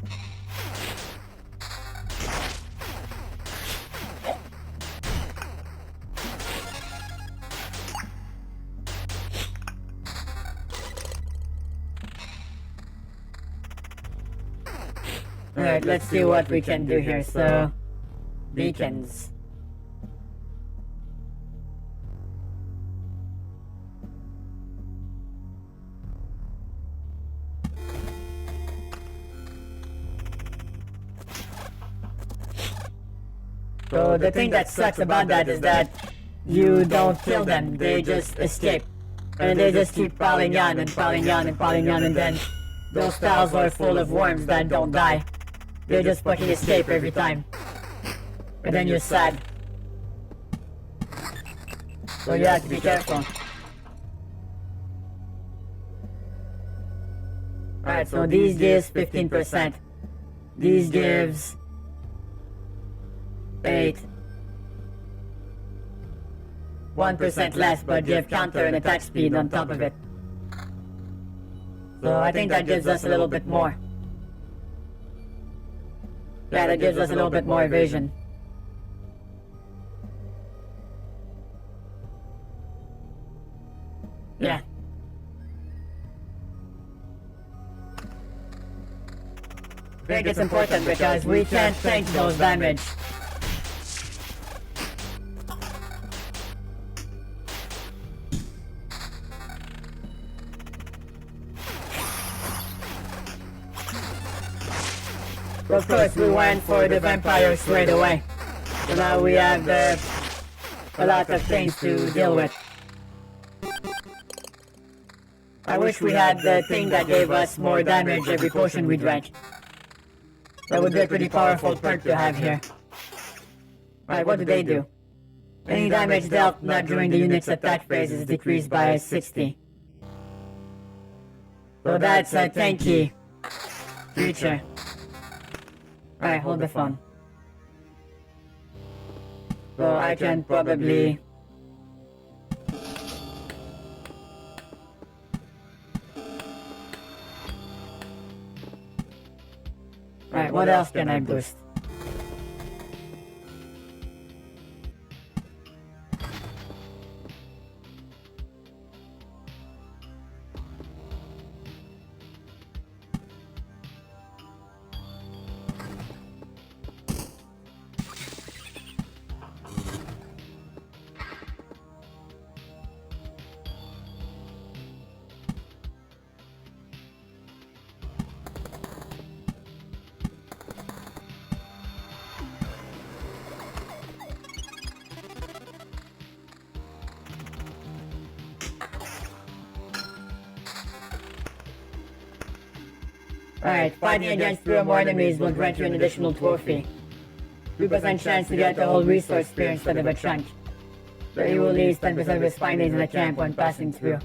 Alright, let's see what we can do here. So, beacons. So the thing that sucks about that is that you don't kill them, they just escape. And they just keep piling on and piling on and piling on, and then those tiles are full of worms that don't die. They just fucking escape every time. And then you're sad. So you have to be careful. Alright, so these gives 15%. These gives 8. 1% less, but give counter and attack speed on top of it. So I think that gives us a little bit more. Yeah, that gives us a little bit more evasion. Yeah. I think it's important because we can't tank those damage. Of course, we went for the vampire straight away. So now we have a lot of things to deal with. I wish we had the thing that gave us more damage every potion we drank. That would be a pretty powerful perk to have here. Alright, what do they do? Any damage dealt not during the unit's attack phase is decreased by 60. So that's a tanky creature. Alright, hold the phone. So I can probably... Alright, what else can I boost? Alright, fighting against 3 or more enemies will grant you an additional trophy. 2% chance to get the whole resource spear instead of a chunk. So he will lose 10% of his findings in the camp when passing through.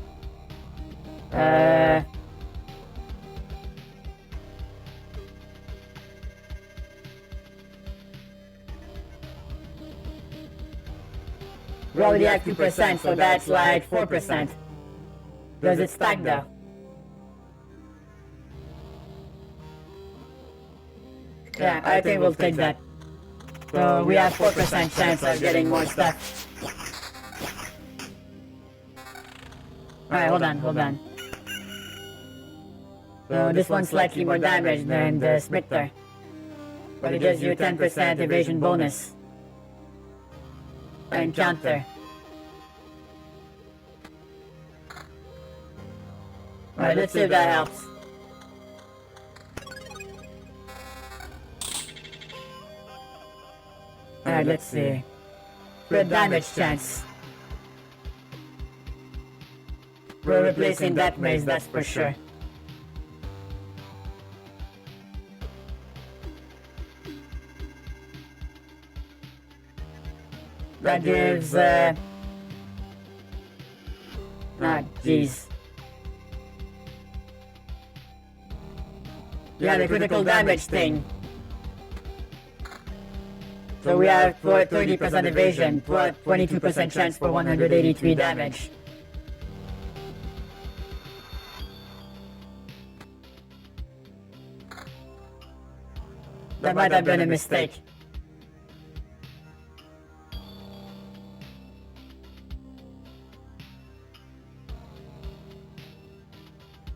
We already have 2%, so that's like 4%. Does it stack though? Yeah, I think we'll take that. So we have 4% chance of getting more stuff. Alright, hold on. So this one's slightly more damage than the Splitter. But it gives you a 10% evasion bonus. And counter. Alright, let's see if that helps. Alright, let's see. Good damage chance. We're replacing that maze, that's for sure. That gives, jeez. Yeah, the critical damage thing. So we have 30% evasion, 22% chance for 183 damage. That might have been a mistake.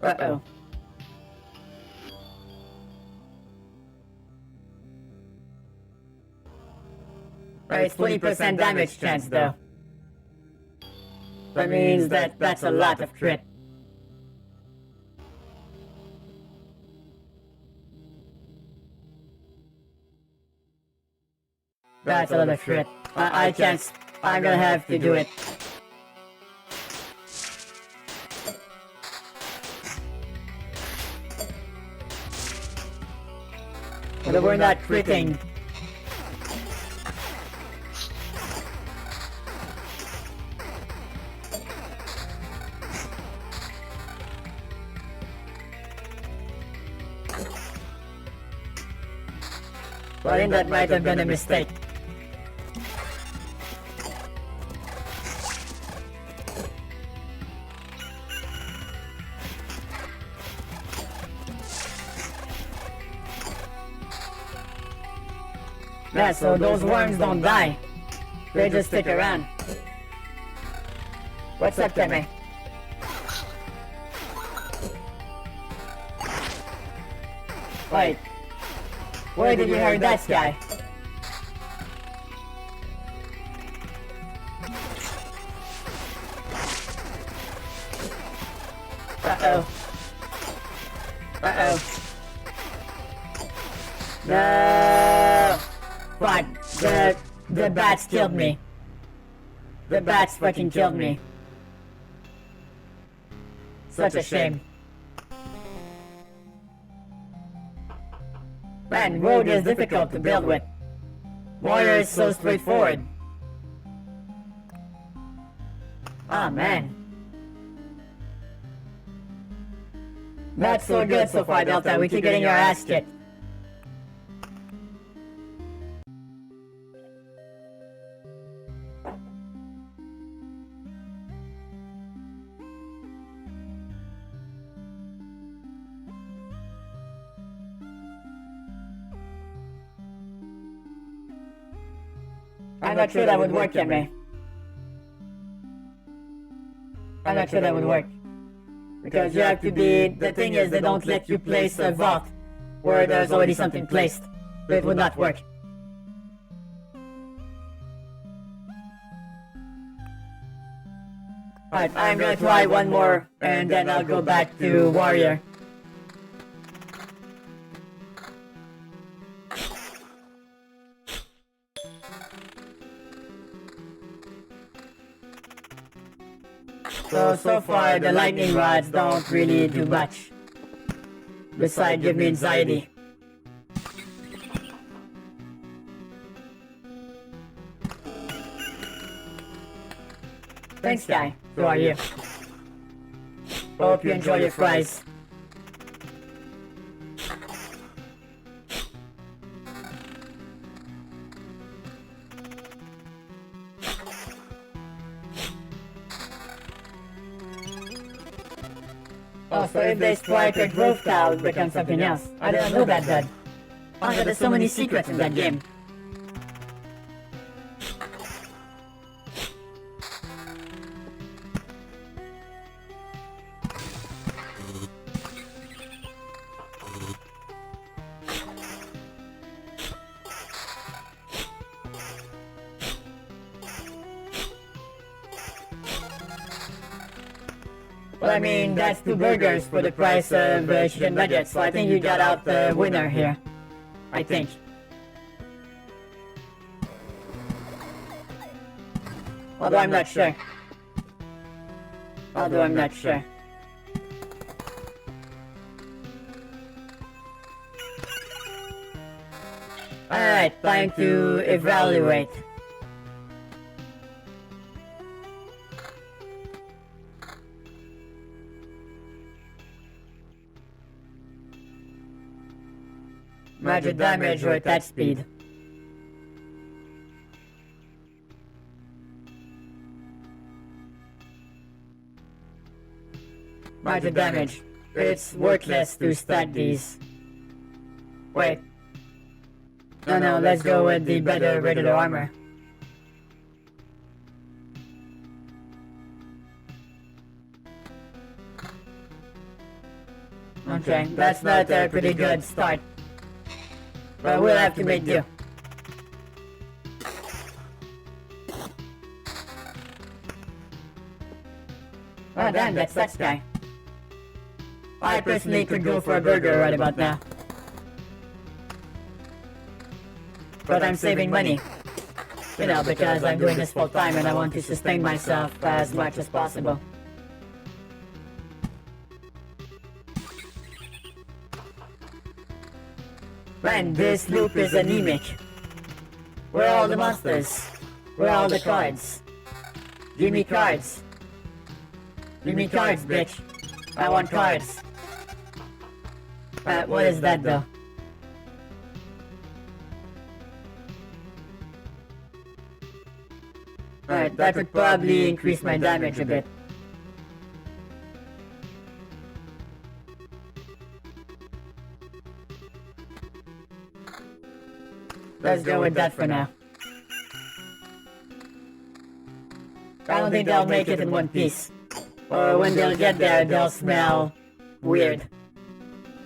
Uh-oh. Right, it's 20% damage chance though. That means that's a lot of crit. That's a lot of crit. I can't. I'm gonna have to do it. But we're not critting. I think that might have been a mistake. Yeah, so those worms don't die. They just stick around. What's up, Kemi? Wait. Where did you hear that guy? Uh-oh. Uh-oh. No! Fuck. The bats killed me. The bats fucking killed me. Such a shame. Man, road is difficult to build with. Warrior is so straightforward. Ah, man. Not so good so far, Delta. We keep getting our ass kicked. I'm not sure that would work, Henry. I'm not sure that would work. Because you have to be... The thing is, they don't let you place a vault where there's already something placed. So it would not work. Alright, I'm gonna try one more, and then I'll go back to Warrior. So far, the lightning rods don't really do much. Besides, give me anxiety. Thanks, guy. Who are you? Hope you enjoy your fries. Oh, so if they strike a growth cow, it becomes something else. I didn't know that, Dad. Oh, there's so many secrets in that game. Well, I mean, that's 2 burgers for the price of chicken nuggets, so I think you got out the winner here. I think. Although I'm not sure. Alright, time to evaluate. Magic damage or attack speed. Magic damage. It's worthless to stack these. Wait. No, let's go with the better regular armor. Okay, that's not a pretty good start. But we'll have to make do. Oh damn, that sucks guy. I personally could go for a burger right about now. But I'm saving money. You know, because I'm doing this full time and I want to sustain myself as much as possible. Man, this loop is anemic. Where are all the monsters? Where are all the cards? Give me cards. Give me cards, bitch. I want cards. What is that though? Alright, that would probably increase my damage a bit. Let's go with that for now. I don't think they'll make it in one piece. Or when they'll get there, they'll smell weird.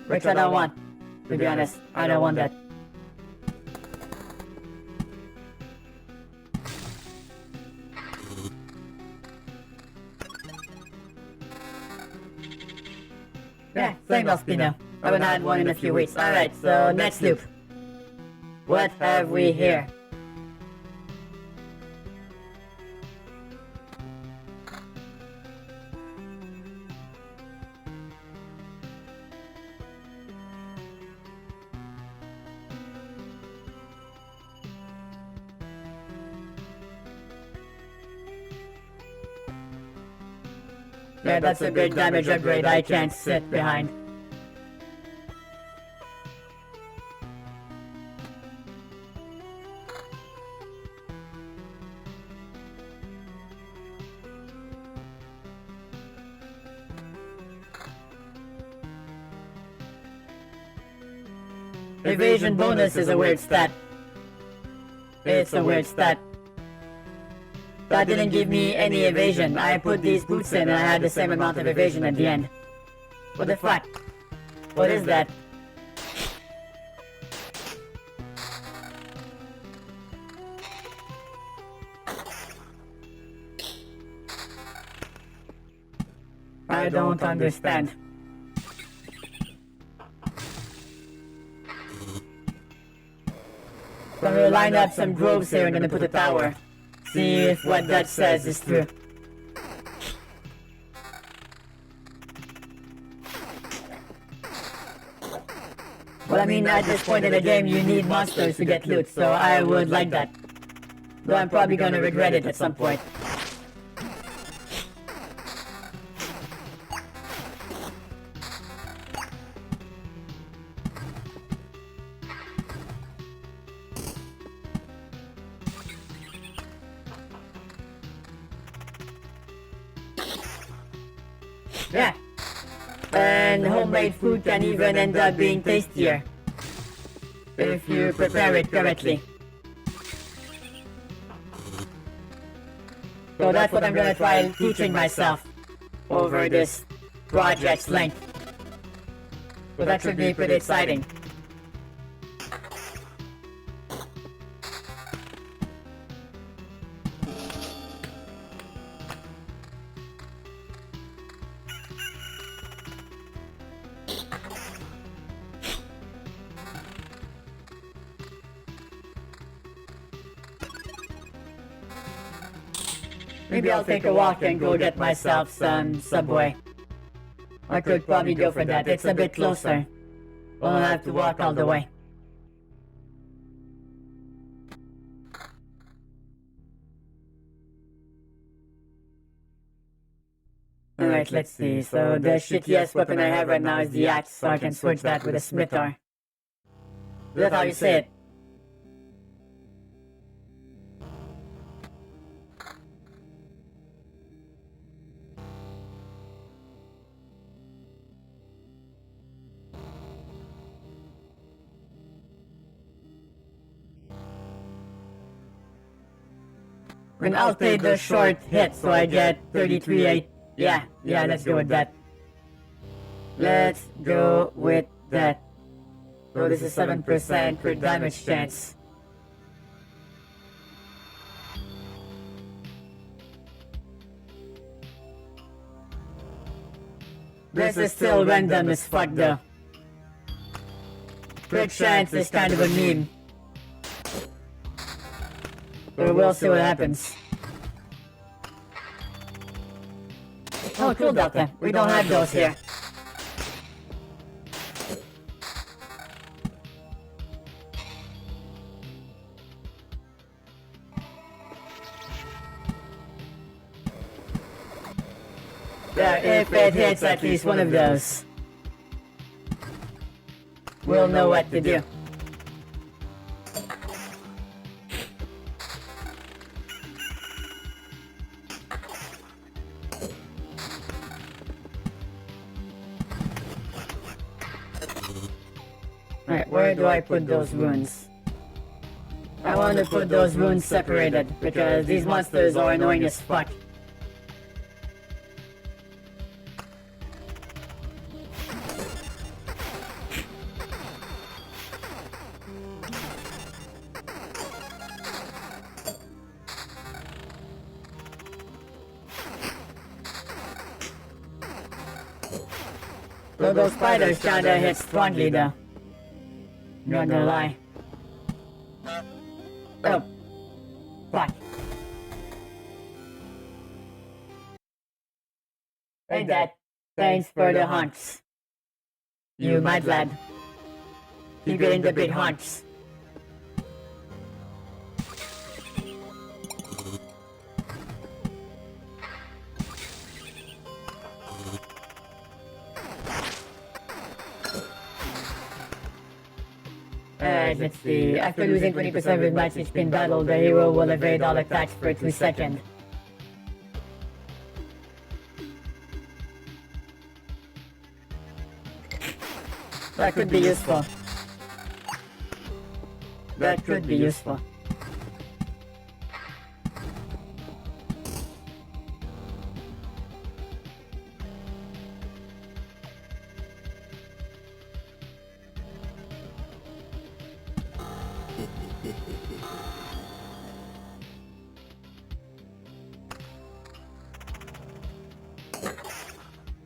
Which I don't want. To be honest, I don't want that. Yeah, same old Spino. I haven't had one in a few weeks. Alright, so next loop. What have we here? Yeah, that's a big damage upgrade I can't sit behind. Evasion bonus is a weird stat. It's a weird stat. That didn't give me any evasion. I put these boots in and I had the same amount of evasion at the end. What the fuck? What is that? I don't understand. So I'm gonna line up some groves here and gonna put a tower. See if what that says is true. Well, I mean, at this point in the game, you need monsters to get loot, so I would like that. Though I'm probably gonna regret it at some point. Yeah. And homemade food can even end up being tastier if you prepare it correctly. So that's what I'm gonna try teaching myself over this project's length. So that should be pretty exciting. Maybe I'll take a walk and go get myself some Subway. I could probably go for that. It's a bit closer. I'll have to walk all the way. Alright, let's see. So the shittiest weapon I have right now is the axe, so I can switch that with a scimitar. Is that how you say it? And I'll take the short hit so I get 33-8. Yeah, let's go with that. Let's go with that. So this is 7% crit damage chance. This is still random as fuck though. Crit chance is kind of a meme. But we'll see what happens. Oh, cool, Delta. We don't have those here. Yeah, if it hits at least one of those, we'll know what to do. Alright, where do I put those runes? I want to put those runes separated, because these monsters are annoying as fuck. So those spiders kinda hit strongly though. Not gonna lie. Oh. Fuck. Hey Dad. Thanks for the hunts. You mad lad. Keep getting the big hunts. Let's see. After losing 20% with max HP in battle, the hero will evade all attacks for 2 seconds. That could be useful. That could be useful.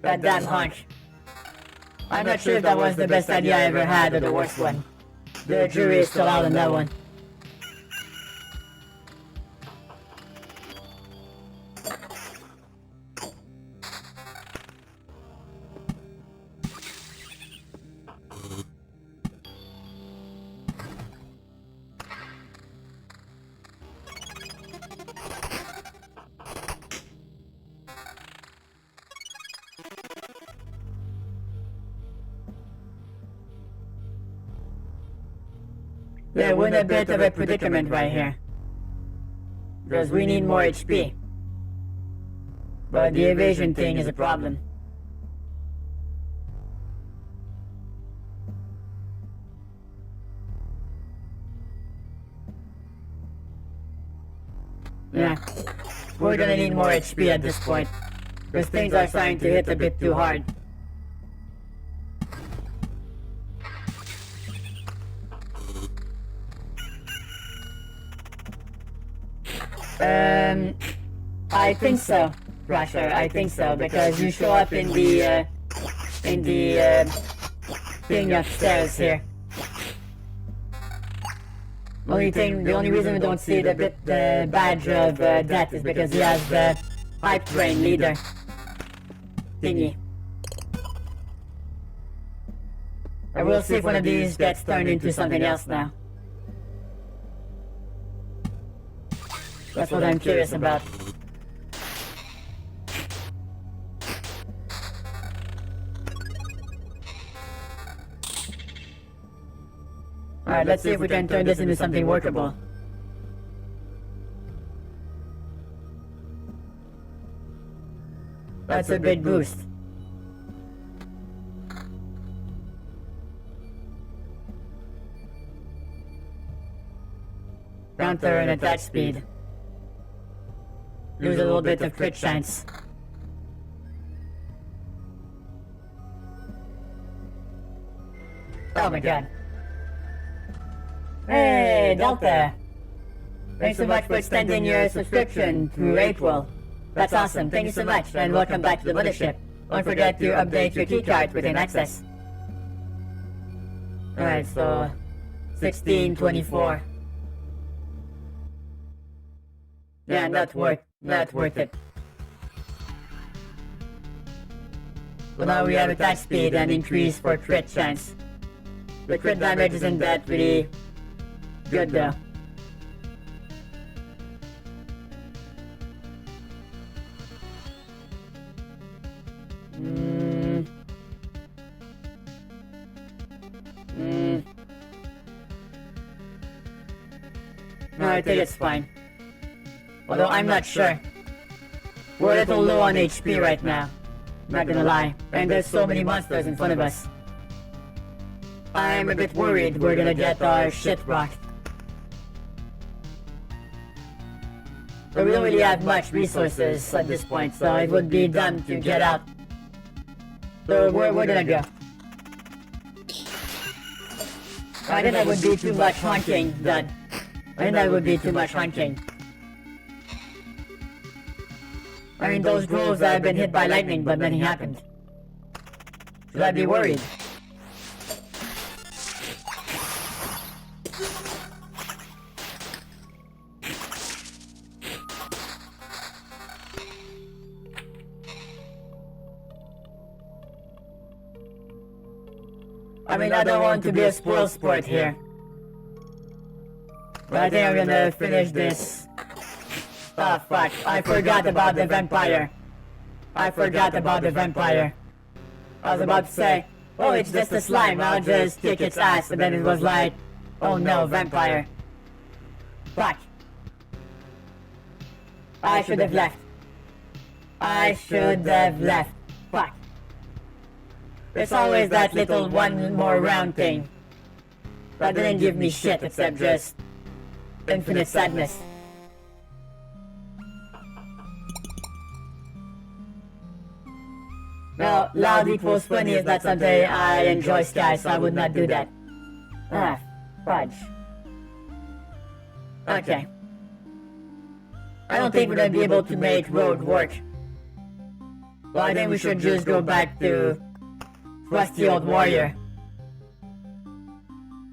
That damn hunch. I'm not sure if that was the best idea I ever had or the worst one. The jury is still out on that one. Yeah, we're in a bit of a predicament right here. Because we need more HP. But the evasion thing is a problem. Yeah. We're gonna need more HP at this point. Because things are starting to hit a bit too hard. I think so, Crusher. I think so, because you show up in the thing upstairs here. The only reason we don't see the badge of death is because he has the hype train leader thingy. I will see if one of these gets turned into something else now. That's what I'm curious about. Alright, let's see if we can turn this into something workable. That's a big boost. Counter and attack speed. Lose a little bit of crit chance. Oh my god. Hey, Delta! Thanks so much for extending your subscription through April. That's awesome, thank you so much, and welcome back to the mothership. Don't forget to update your keycard within access. Alright, so 1624. Yeah, not worth it. So now we have attack speed and increase for crit chance. The crit damage isn't that pretty good though. No, I think it's fine. Although I'm not sure. We're a little low on HP right now. Not gonna lie. And there's so many monsters in front of us. I'm a bit worried we're gonna get our shit rocked. But we don't really have much resources at this point, so it would be dumb to get out. So we're gonna go. I think that would be too much honking, Dad. I think that would be too much honking. I mean, those groves have been hit by lightning, but nothing happened. Should I be worried? I mean, I don't want to be a spoil sport here. But I think I'm gonna finish this. Oh fuck, I forgot about the vampire. I forgot about the vampire. I was about to say, oh, it's just a slime, I'll just kick its ass, and then it was like, oh no, vampire. Fuck. I should have left. I should have left. Fuck. There's always that little one more round thing. That didn't give me shit except just infinite sadness. Well, loud equals funny is not something I enjoy, Sky, so I would not do that. Ah, fudge. Okay. I don't think we're gonna be able to make road work. Well, I think we should just go back to Rusty Old Warrior.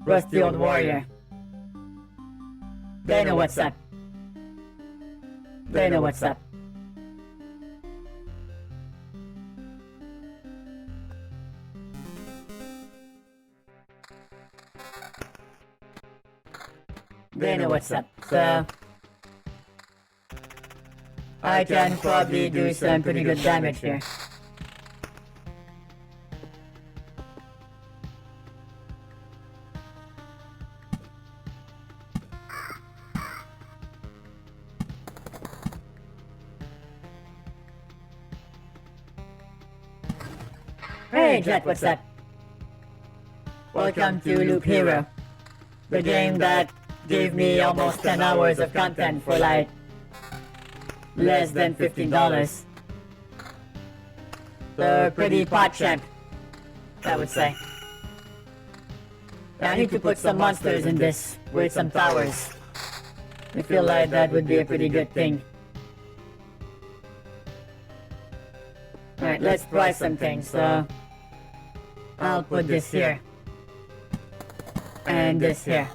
Rusty Old Warrior. They know what's up. They know what's up. They know what's up, so I can probably do some pretty good damage here. Hey Jet, what's up? Welcome to Loop Hero, the game that gave me almost 10 hours of content for like less than $15. So pretty pot champ, I would say. I need to put some monsters in this with some towers. I feel like that would be a pretty good thing. Alright, let's try some things. So I'll put this here. And this here.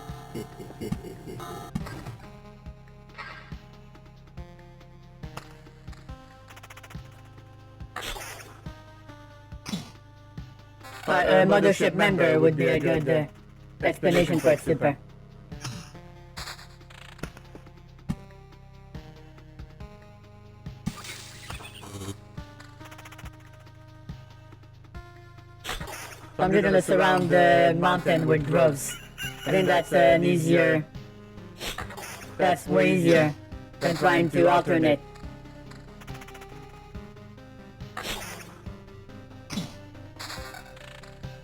A mothership member would be a good explanation for it, super. So I'm just gonna surround the mountain with groves. I think that's an easier... That's way easier than trying to alternate.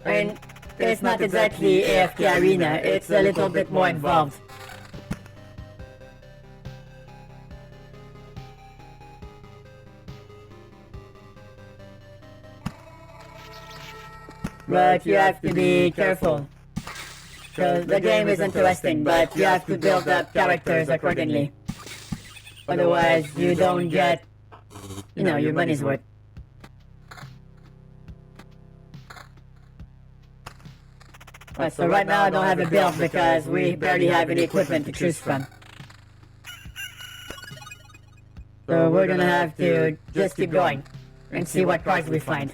I mean, it's not exactly AFK Arena, it's a little bit more involved. But you have to be careful. So the game is interesting, but you have to build up characters accordingly. Otherwise, you don't get, you know, your money's worth. Alright, so right now I don't have a build because we barely have any equipment to choose from. So we're gonna have to just keep going and see what cards we find.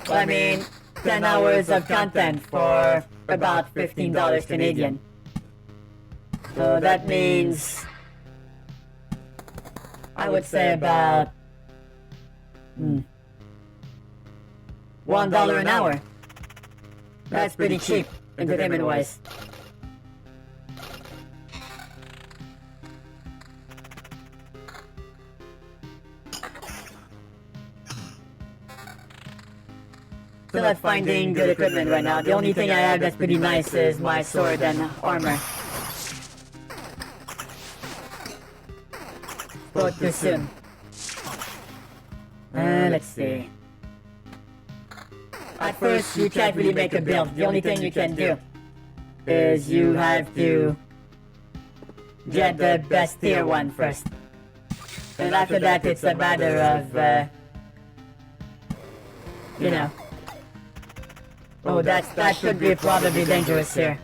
Well, I mean, 10 hours of content for about $15 Canadian. So that means, I would say about $1 an hour. That's pretty cheap, entertainment-wise. Still not finding good equipment right now. The only thing I have that's pretty nice is my sword and armor. Spoke too soon. Let's see. At first, you can't really make a build. The only thing you can do is you have to get the best tier one first. And after that, it's a matter of, you know. Oh, that could be probably dangerous here.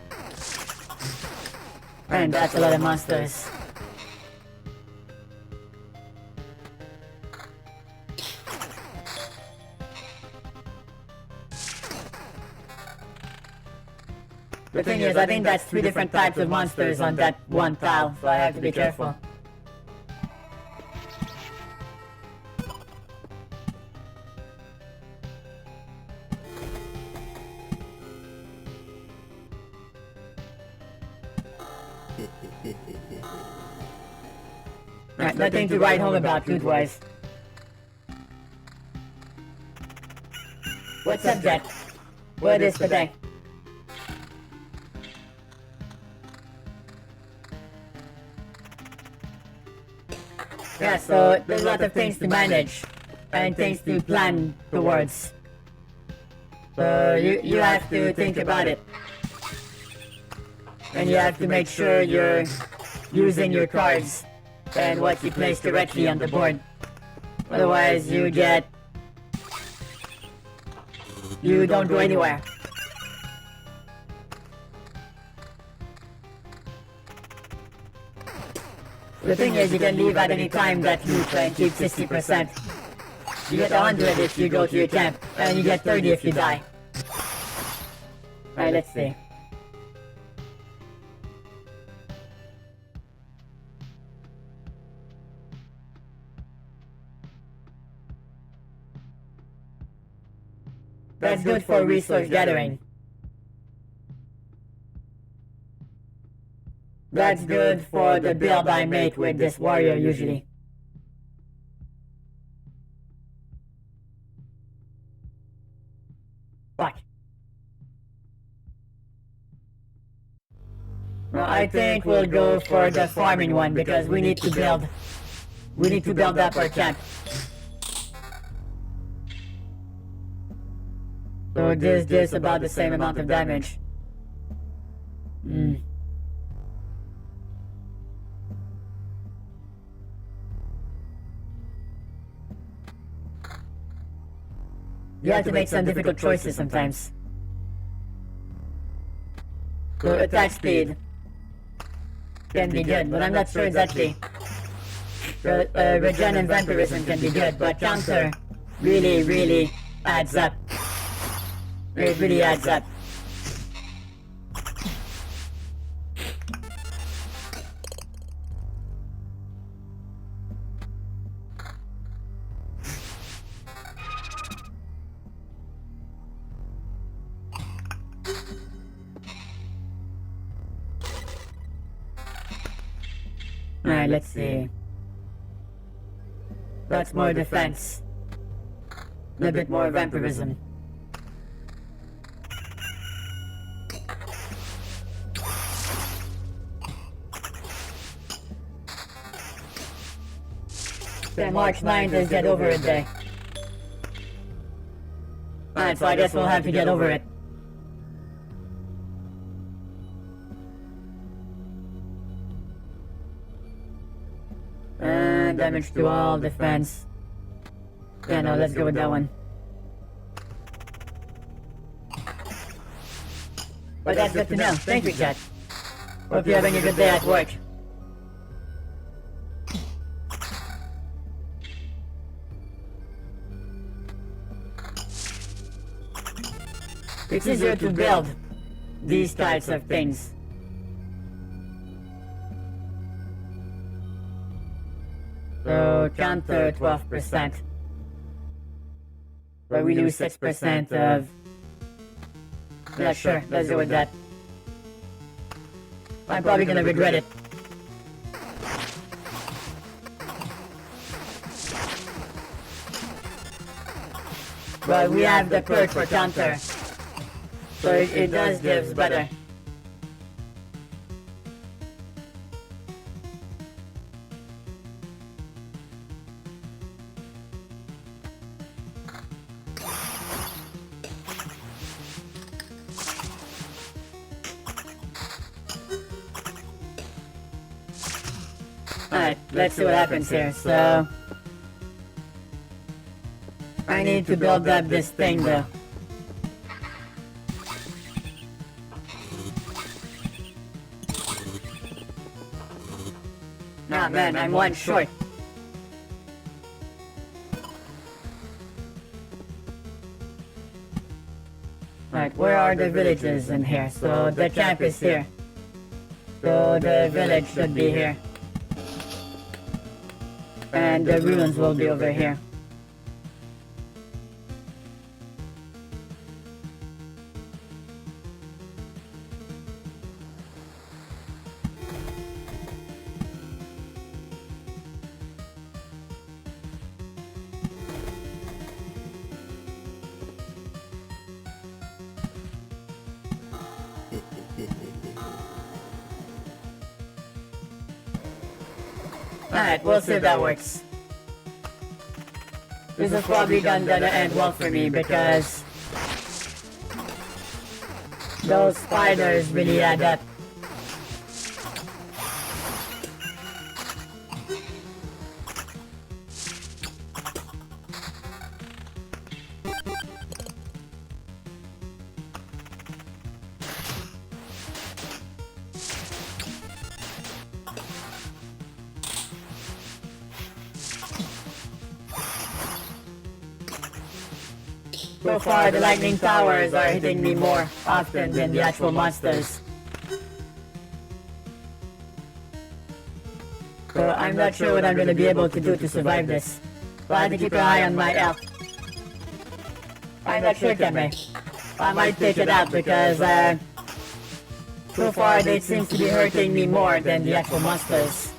And that's a lot of monsters. The thing is, I think that's 3 different types of monsters on that one tile, so I have to be careful. Alright, nothing to write home about, loot-wise. What's up, Jet? What is today? Yeah, so there's a lot of things to manage and things to plan towards. So you have to think about it. And you have to make sure you're using your cards and what you place correctly on the board. Otherwise you don't go anywhere. The thing is, you can leave at any time that loot and keep 60%. You get 100 if you go to your camp, and you get 30 if you die. Alright, let's see. That's good for resource gathering. That's good for the build I make with this warrior usually. Fuck. No, I think we'll go for the farming one because we need to build. We need to build up our camp. So this does about the same amount of damage. You have to make some difficult choices sometimes. So attack speed can be good, but I'm not sure exactly. Regen and vampirism can be good, but counter really adds up. It really adds up. Alright, let's see. That's more defense. A bit more vampirism. Then March 9th is Get Over It Day. Alright, so I guess we'll have to get over it. And damage to all, defense. Yeah, no, let's go with that one. But that's good to know. Thank you, chat. Hope you're having a good day at work. It's easier to build these types of things. So counter 12%. But we lose 6% of... Yeah, sure, let's go with that. I'm probably gonna regret it. But we have the perk for counter. So it does gives better. Alright, let's see what happens here. So I need to build up this thing though. Nah, man, I'm one short. Right, where are the villages in here? So the camp is here. So the village should be here. And the ruins will be over here. Alright, we'll see if that works. This is probably gonna end well for me because those spiders really add up. So far, the lightning towers are hitting me more often than the actual monsters. So I'm not sure what I'm gonna be able to do to survive this. But I have to keep an eye on my health. I'm not sure, Kenmei. I might take it out because so far they seem to be hurting me more than the actual monsters.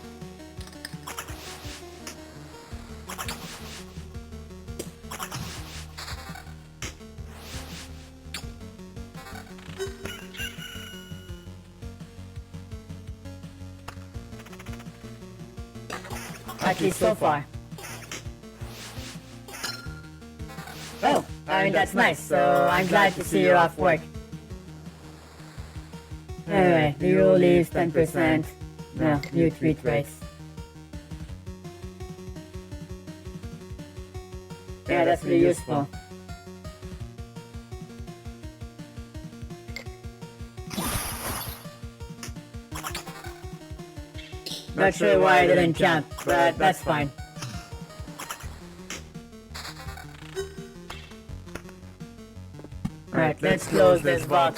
At least so far. Oh, I mean that's nice, so I'm glad to see you off work. Anyway, you leaves 10%. No, new tweet rates. Yeah, that's really useful. Not sure why I didn't jump, but that's fine. Alright, let's close this vault.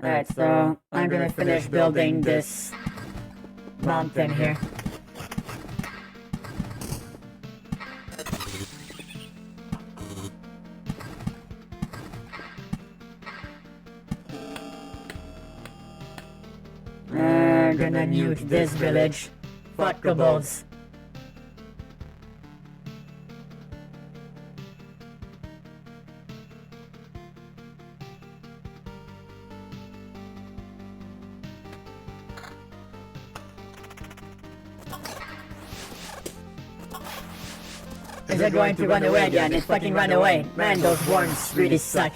Alright, so I'm gonna finish building this mountain here. I'm gonna nuke this village. Fuck kobolds. Is it going to run away again? It fucking ran away. Man, those worms really suck.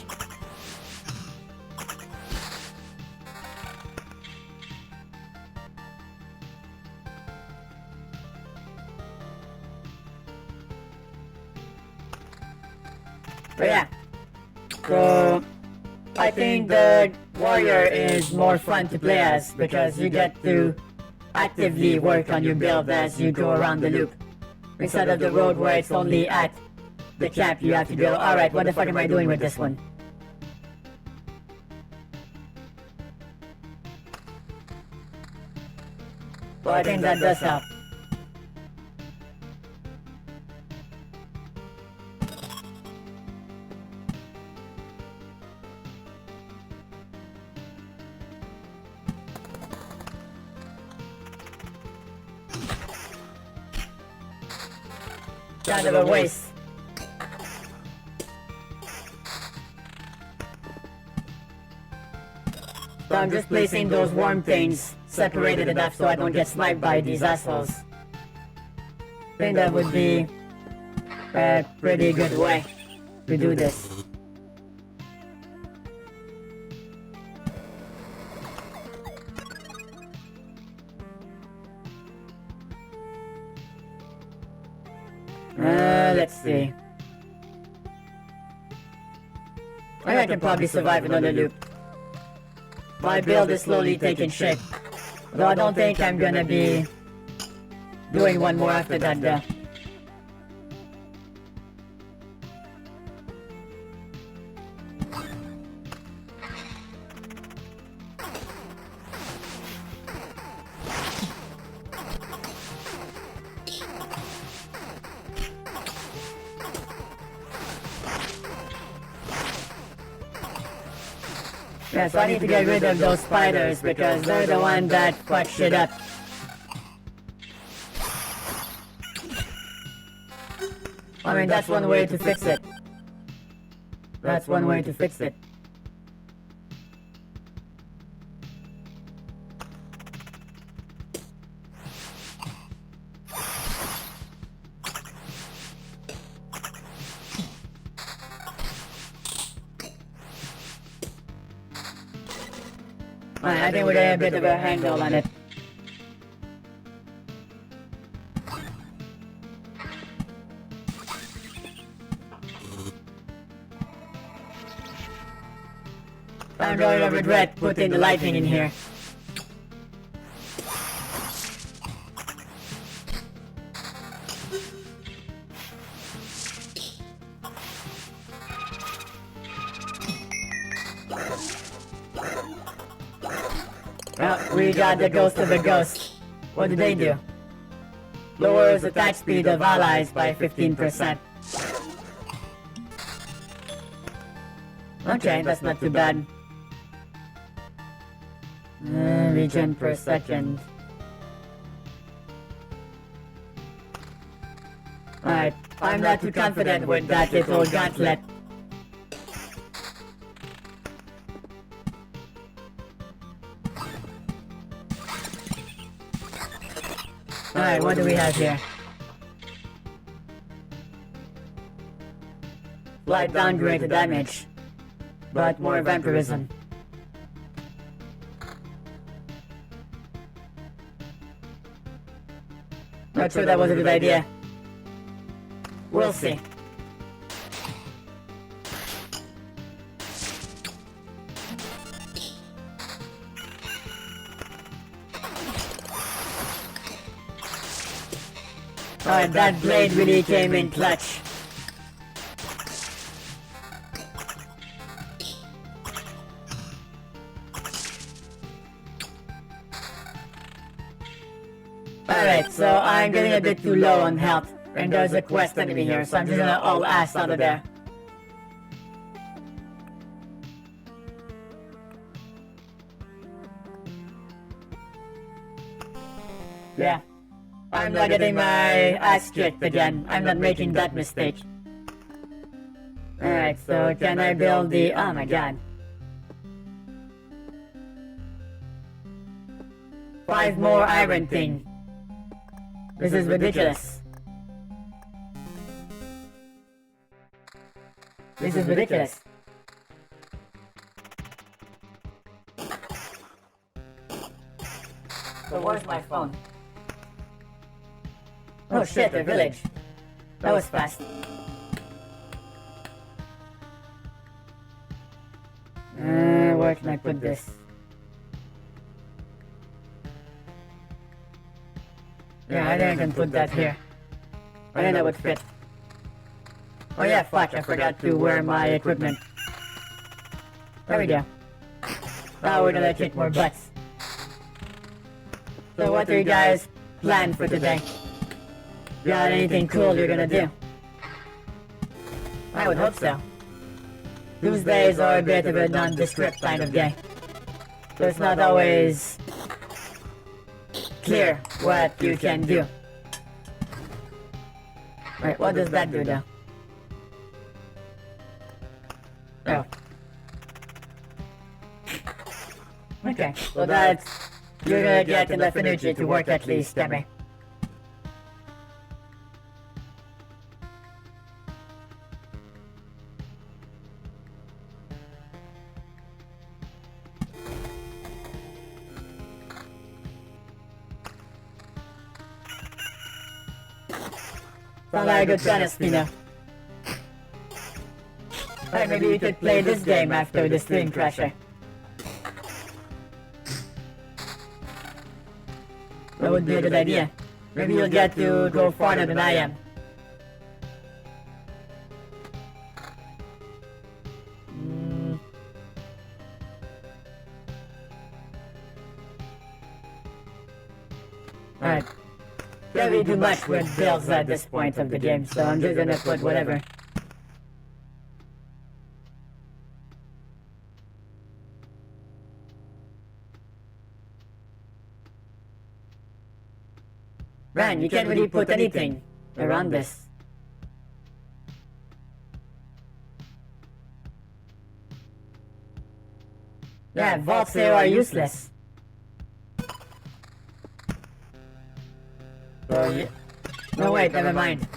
But yeah. So I think the warrior is more fun to play as because you get to actively work on your build as you go around the loop. Instead of the road where it's only at the camp you have to go, alright, what the fuck am I doing with this one? Well, I think that does help. Kind of a waste. So I'm just placing those worm things separated enough so I don't get sniped by these assholes. I think that would be a pretty good way to do this. Let's see. I think I can probably survive another loop. My build is slowly taking shape. Though I don't think I'm gonna be doing one more after that though. Yeah, so I need to get rid of those spiders because they're the one that fuck shit up. I mean, that's one way to fix it. That's one way to fix it. I think we got a bit of a handle on it. I don't really regret putting the lighting in here. Well, we got the ghost of the ghost. What did they do? Lowers attack speed of allies by 15%. Okay, that's not too bad. Regen per second. Alright, I'm not too confident with that little gauntlet. Alright, what do we have here? Slight downgrade to damage, but more vampirism. Not sure that was a good idea. We'll see. Alright, that blade really came in clutch. Alright, so I'm getting a bit too low on health, and there's a quest enemy here, so I'm just gonna all ass out of there. Yeah. I'm not getting my ass kicked again. I'm not making that mistake. Alright, so can I build the... Oh my god. 5 more iron thing. This is ridiculous. This is ridiculous. So where's my phone? Oh shit, a village. That was fast. Where can I put this? Yeah, I think I can put that here. I think that would fit. Oh yeah, fuck, I forgot to wear my equipment. There we go. Now we're gonna kick more butts. So what do you guys plan for today? Got anything cool you're gonna do? I would hope so. Tuesdays are a bit of a nondescript kind of day. So it's not always clear what you can do. Right, what does that do though? Oh. Okay, so that's... You're gonna get enough energy to work at least, Demi. Sound like a good tennis, Pino. Alright, maybe we could play this game after the stream crasher. That would be a good idea. Maybe you'll get to go farther than I am. Alright. Can't really do much with builds at this point of the game, so I'm just gonna put whatever. Man, you can't really put anything around this. Yeah, vaults here are useless. Oh, yeah. No, wait, never mind.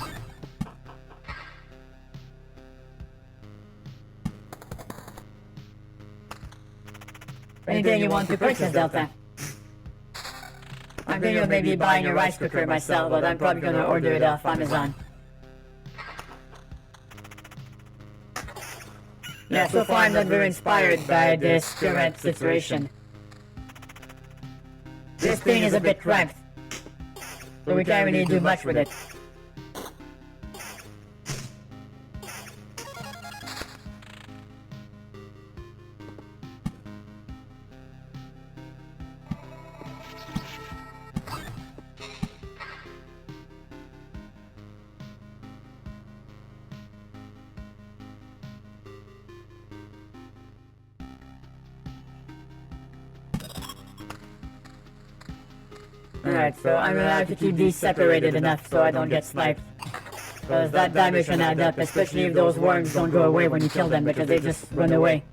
Anything you want to purchase, Delta? I'm thinking of maybe buying a rice cooker myself, but I'm probably gonna order it off Amazon. Yeah, so far I'm not very inspired by this current situation. This thing is a bit cramped, so we can't really do much with it. Alright, so I'm gonna have to keep these separated enough so I don't get sniped. Because that damage can add up, especially if those worms don't go away when you kill them, because they just run away.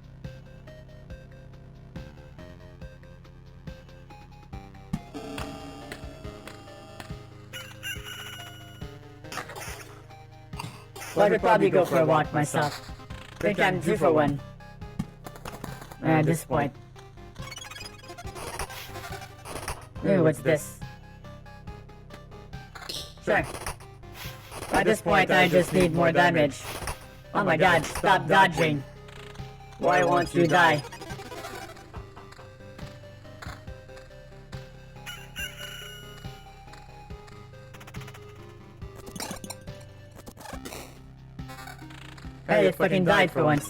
But I'd probably go for a walk myself. Think I'm due for one. At this point. Ooh, what's this? Sure. At this point, I just need more damage. Oh my god, stop dodging. Why won't you die? Hey, it fucking died for once.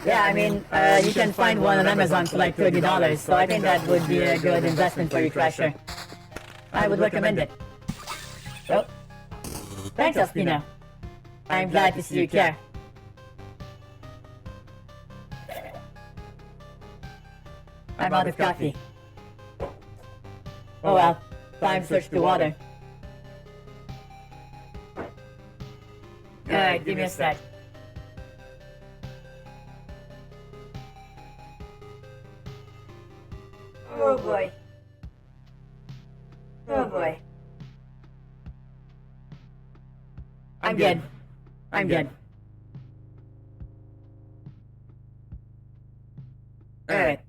Yeah, I mean, you can find one on Amazon for like $30, so I think that would be a good investment for you, Crasher. I would recommend it. Oh. Thanks, Alspino. I'm glad to see you care. I'm out of coffee. Oh well, time to switch to water. Alright, give me a sec. Oh boy. Oh boy. I'm good. I'm good. Alright.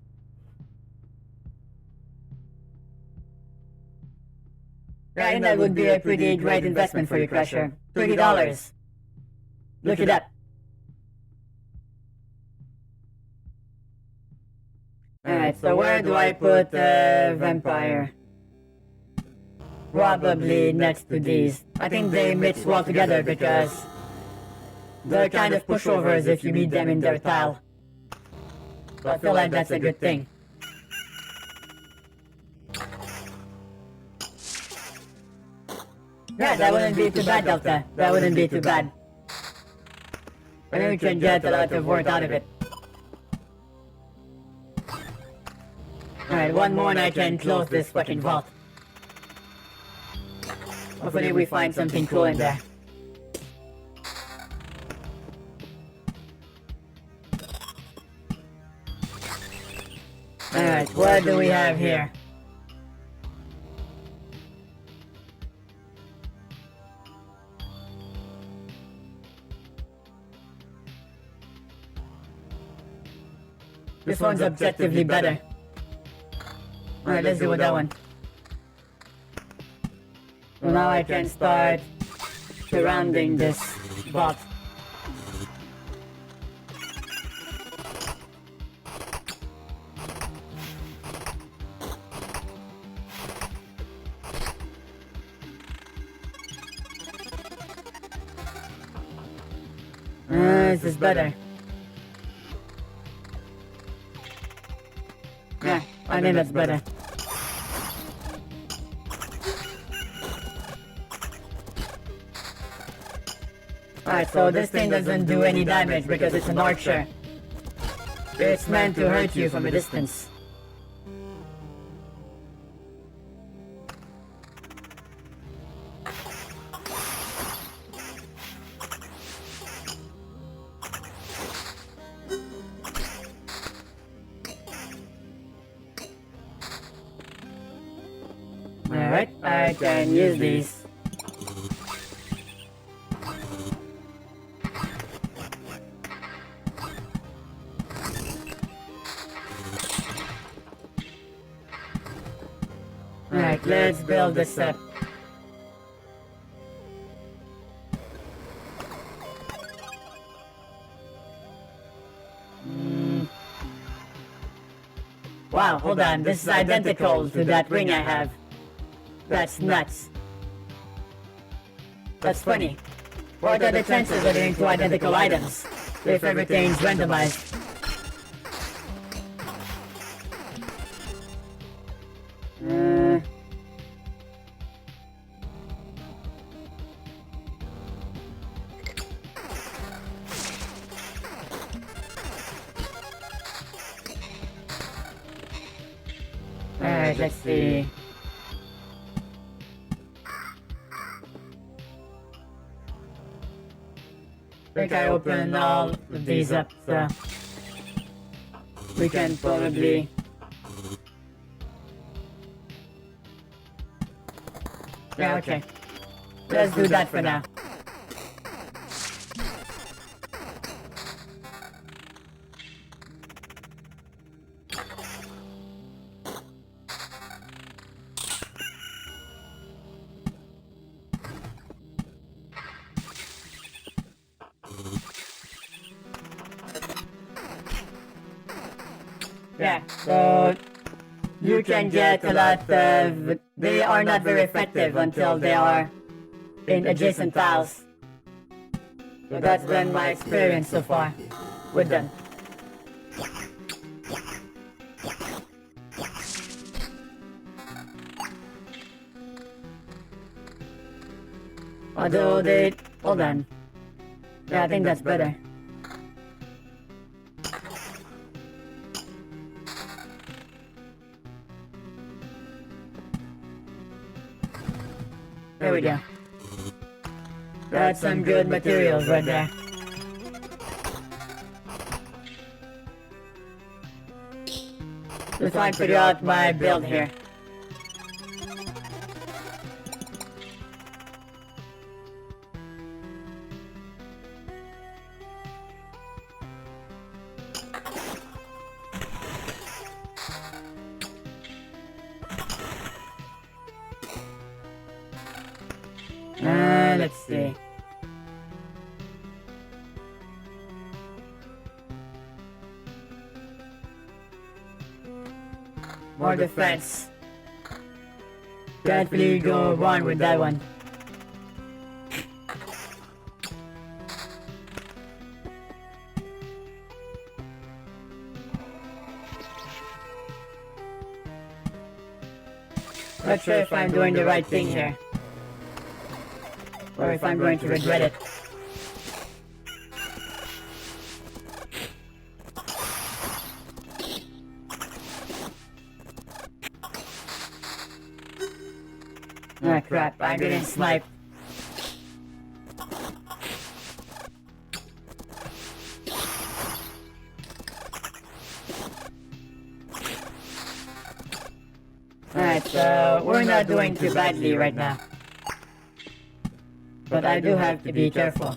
I think that would be a pretty great investment for you, Crusher. $30. Look it up. Alright, so where do I put the vampire? Probably next to these. I think they mix well together because they're kind of pushovers if you meet them in their tile. So I feel like that's a good thing. Yeah, that wouldn't be too bad, Delta. That wouldn't be too bad. I think we can get a lot of work out of it. Alright, one more and I can close this fucking vault. Hopefully we find something cool in there. Alright, what do we have here? This one's objectively better. Alright, let's deal with that one. So now I can start surrounding this vault. This is better. Yeah, I think that's better. Alright, so this thing doesn't do any damage because it's an archer. It's meant to hurt you from a distance. Alright, I can use these. Alright, let's build this up. Wow, hold on, this is identical to that ring I have. That's nuts. That's funny. What are the chances of getting two identical items if everything's randomized? Alright, let's see. think I opened all of these up, so we can probably... Yeah, okay. Let's do that for now. Yeah, so you can get a lot of... They are not very effective until they are in adjacent tiles. So that's been my experience so far with them. Although they... Hold on. Yeah, I think that's better. There we go. That's some good materials right there. Let's try and figure out my build here. Let's see. More defense. Definitely go wrong with that one. Not sure if I'm doing the right thing here, or if I'm going to regret it. Ah crap, I'm getting sniped. Alright, so we're not doing too badly right now. But I do have to be careful.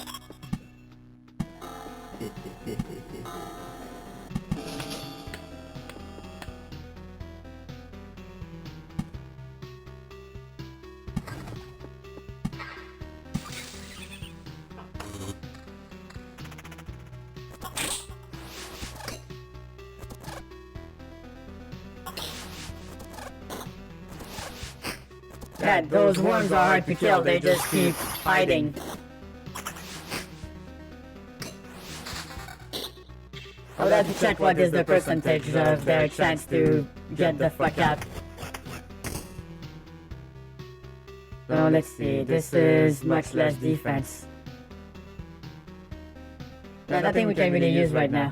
Yeah, those worms are hard to kill, they just keep hiding. I'll have to check what is the percentage of their chance to get the fuck out. So let's see, this is much less defense. Yeah, nothing we can really use right now.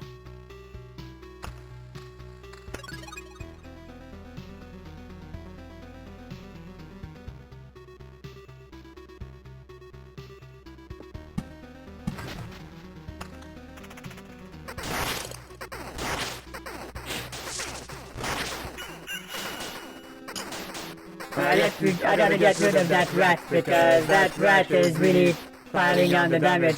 I gotta get rid of that rat, because that rat is really piling on the damage.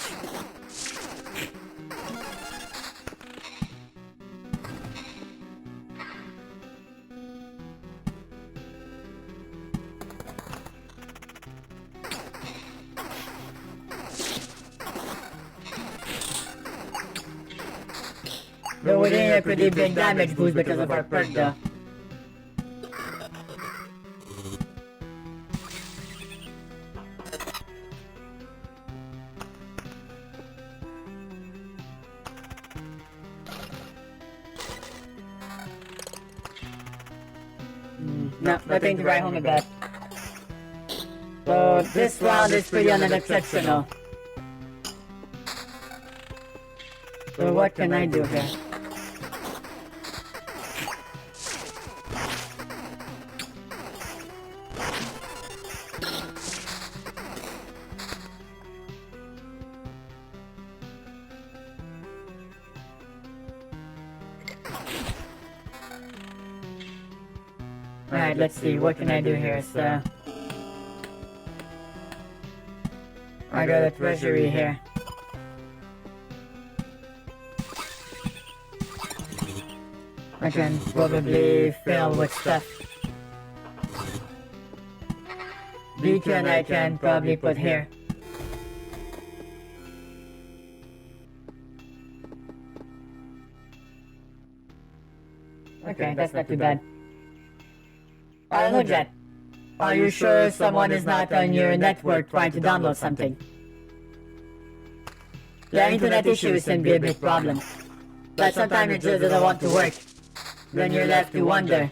Though we're getting a pretty big damage boost because of our perk though. No, nothing to write home about. So this round is pretty unexceptional. So what can I do here? Alright, let's see, what can I do here? So, I got a treasury here. I can probably fill with stuff. Beacon I can probably put here. Okay, that's not too bad. I don't know, Jet. Are you sure someone is not on your network trying to download something? Yeah, internet issues can be a big problem. But sometimes it just doesn't want to work. Then you're left to wonder.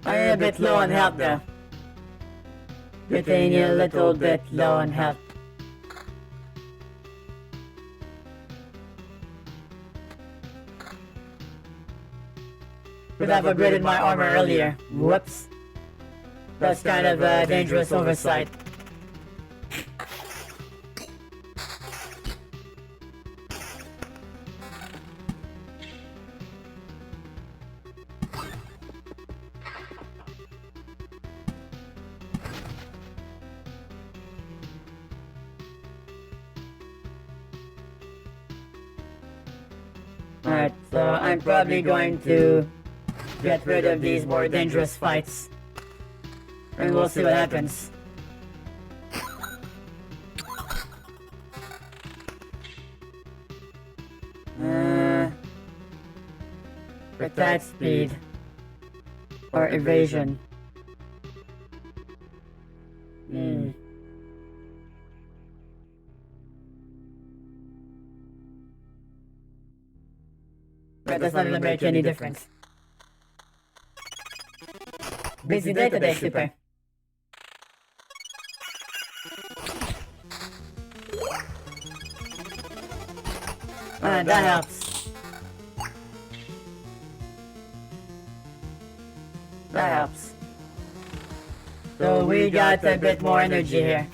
I'm a bit low on health though. Getting a little bit low on health. Could have upgraded my armor earlier. Whoops. That's kind of a dangerous oversight. Alright, so I'm probably going to get rid of these more dangerous fights. And we'll see what happens. Attack speed. Or evasion. That does not really make any difference. Busy day today, Super. That helps. That helps. So we got a bit more energy here.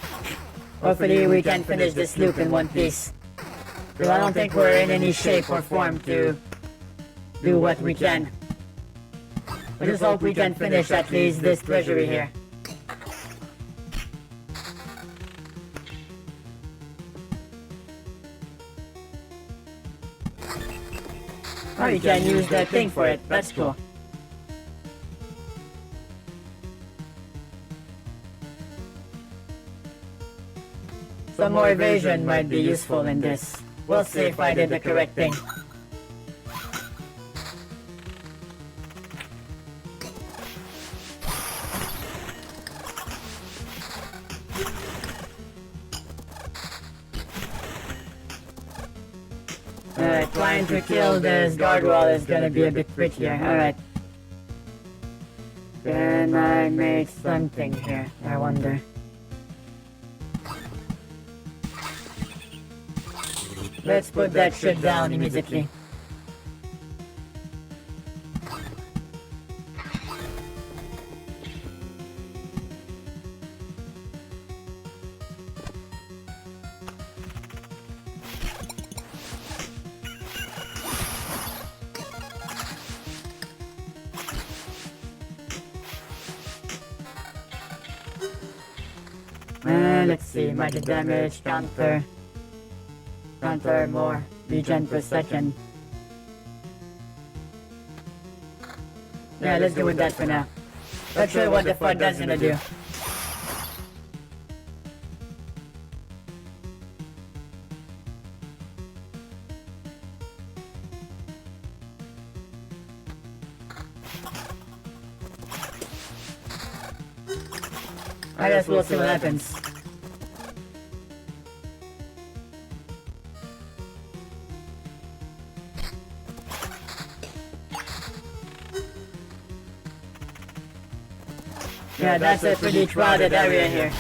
Hopefully we can finish this loop in one piece. So I don't think we're in any shape or form to do what we can. I just hope we can finish at least this treasury here. Oh, you can use that thing for it. That's cool. Some more evasion might be useful in this. We'll see if I did the correct thing. Alright, trying to kill this guardrail is gonna be a bit trickier. Alright. Can I make something here? I wonder. Let's put that shit down immediately. Let's see, magic damage, counter more, regen per second. Yeah, let's go with that for now. Not sure what the fuck that's gonna do. I guess we'll see what happens. Yeah, that's a pretty crowded area here.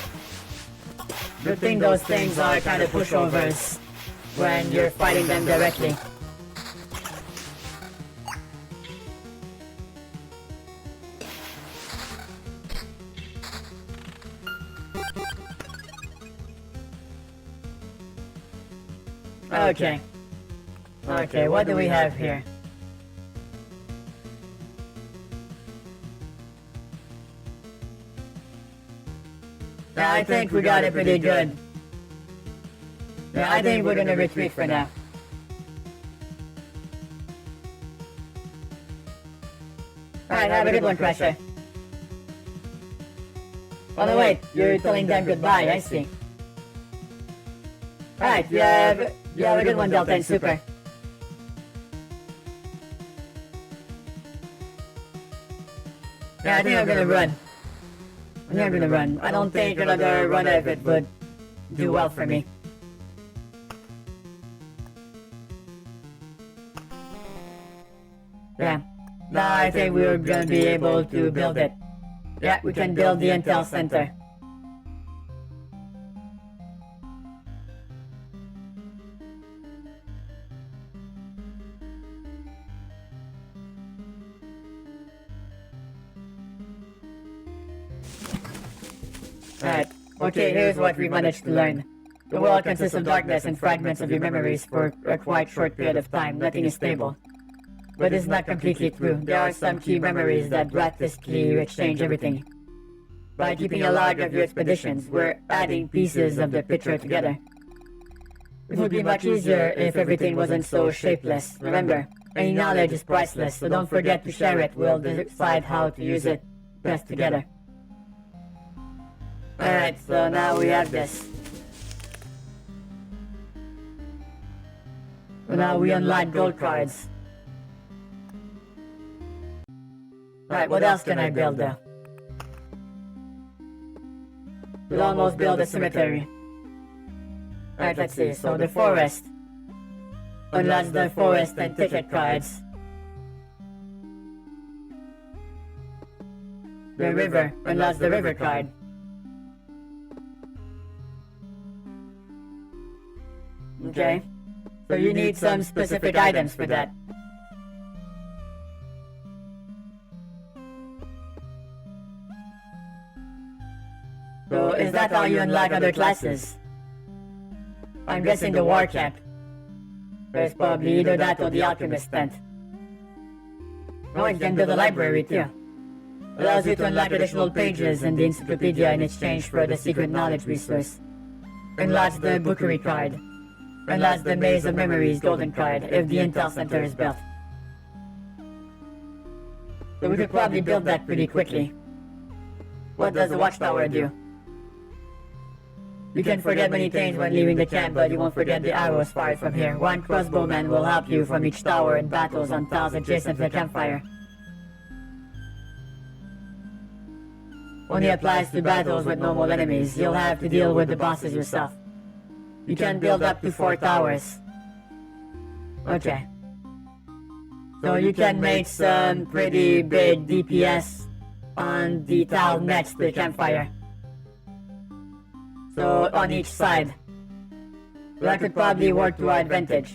Good thing those things are kind of pushovers when you're fighting them directly. Okay. Okay, what do we have here? Yeah, I think we got it pretty good. Yeah, I think we're gonna retreat for now. Alright, have a good one, Crusher. Oh no, wait, you're telling them goodbye, I see. Alright, you have a good one, Delta and Super. Yeah, I think I'm gonna run. I don't think another run of it would do well for me. Yeah. Now I think we're gonna be able to build it. Yeah, we can build the Intel Center. Alright, okay, here's what we managed to learn. The world consists of darkness and fragments of your memories for a quite short period of time. Nothing is stable. But it's not completely true. There are some key memories that drastically exchange everything. By keeping a log of your expeditions, we're adding pieces of the picture together. It would be much easier if everything wasn't so shapeless. Remember, any knowledge is priceless, so don't forget to share it. We'll decide how to use it best together. Alright, so now we have this. So now we unlock gold cards. Alright, what else can I build though? We'll almost build a cemetery. Alright, let's see. So the forest. Unlocks the forest and ticket cards. The river. Unlocks the river card. Okay. So you need some specific items for that. So is that how you unlock other classes? I'm guessing the war camp. There's probably either that or the alchemist tent. Oh, you can build a library too. Allows you to unlock additional pages in the encyclopedia in exchange for the secret knowledge resource. Unlocks the bookery card. Unlocks the Maze of Memories golden card if the Intel Center is built. So we could probably build that pretty quickly. What does the watchtower do? You can forget many things when leaving the camp, but you won't forget the arrows fired from here. One crossbowman will help you from each tower in battles on tiles adjacent to the campfire. Only applies to battles with normal enemies. You'll have to deal with the bosses yourself. You can build up to 4 towers. Okay. So you can make some pretty big DPS on the tile next to the campfire. So on each side. That could probably work to our advantage.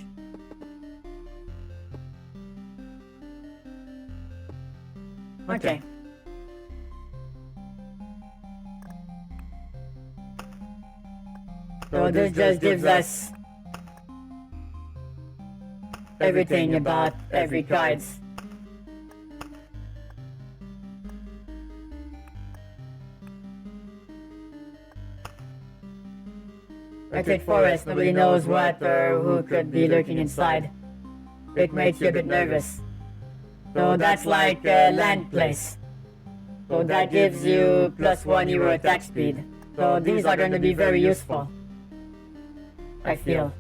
Okay. So this just gives us everything about every cards. Electric Forest, nobody knows what or who could be lurking inside. It makes you a bit nervous. So that's like a land place. So that gives you +1 your attack speed. So these are going to be very useful, I feel.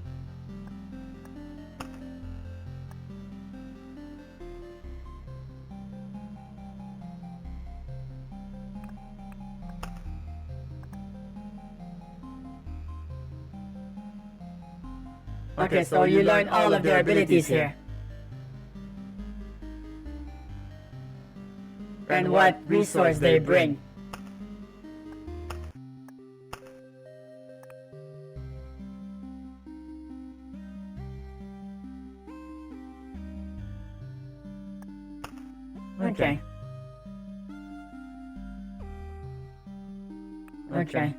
Okay, so you learn all of their abilities here. And what resource they bring. Okay. Okay.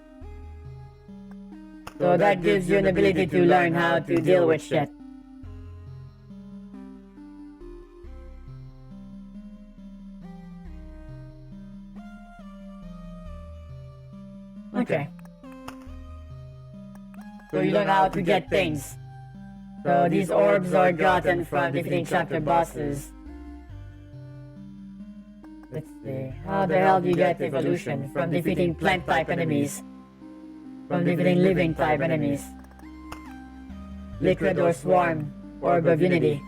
So So that gives you an ability to learn how to deal with shit. Okay. So you learn how to get things. So these orbs are gotten from defeating chapter bosses. Let's see. How the hell do you get evolution? From defeating plant type enemies. From defeating living type enemies. Liquid or swarm. Orb of unity.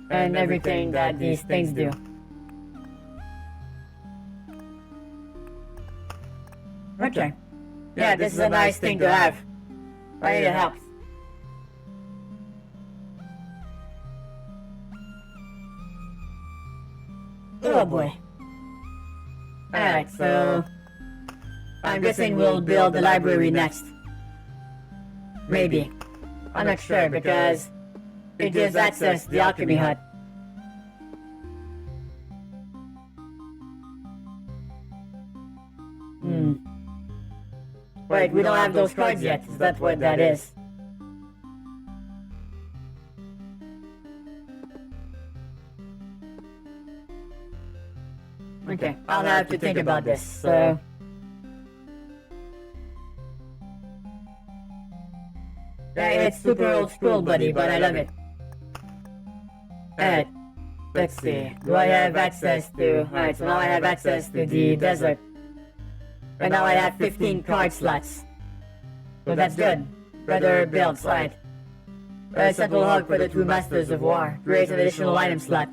And everything that these things do. Okay. Yeah, this is a nice thing to have. I think it helps. Oh boy. Alright, so... I'm guessing we'll build the library next. Maybe. I'm not sure because... it gives access to the alchemy hut. Wait, we don't have those cards yet. Is that what that is? Okay, I'll have to think about this, so... Yeah, it's super old school, buddy, but I love it. Alright, let's see. Do I have access to... Alright, so now I have access to the desert. And now I have 15 card slots. So that's good. Better builds, right? Central hug for the two Masters of War. Creates an additional item slot.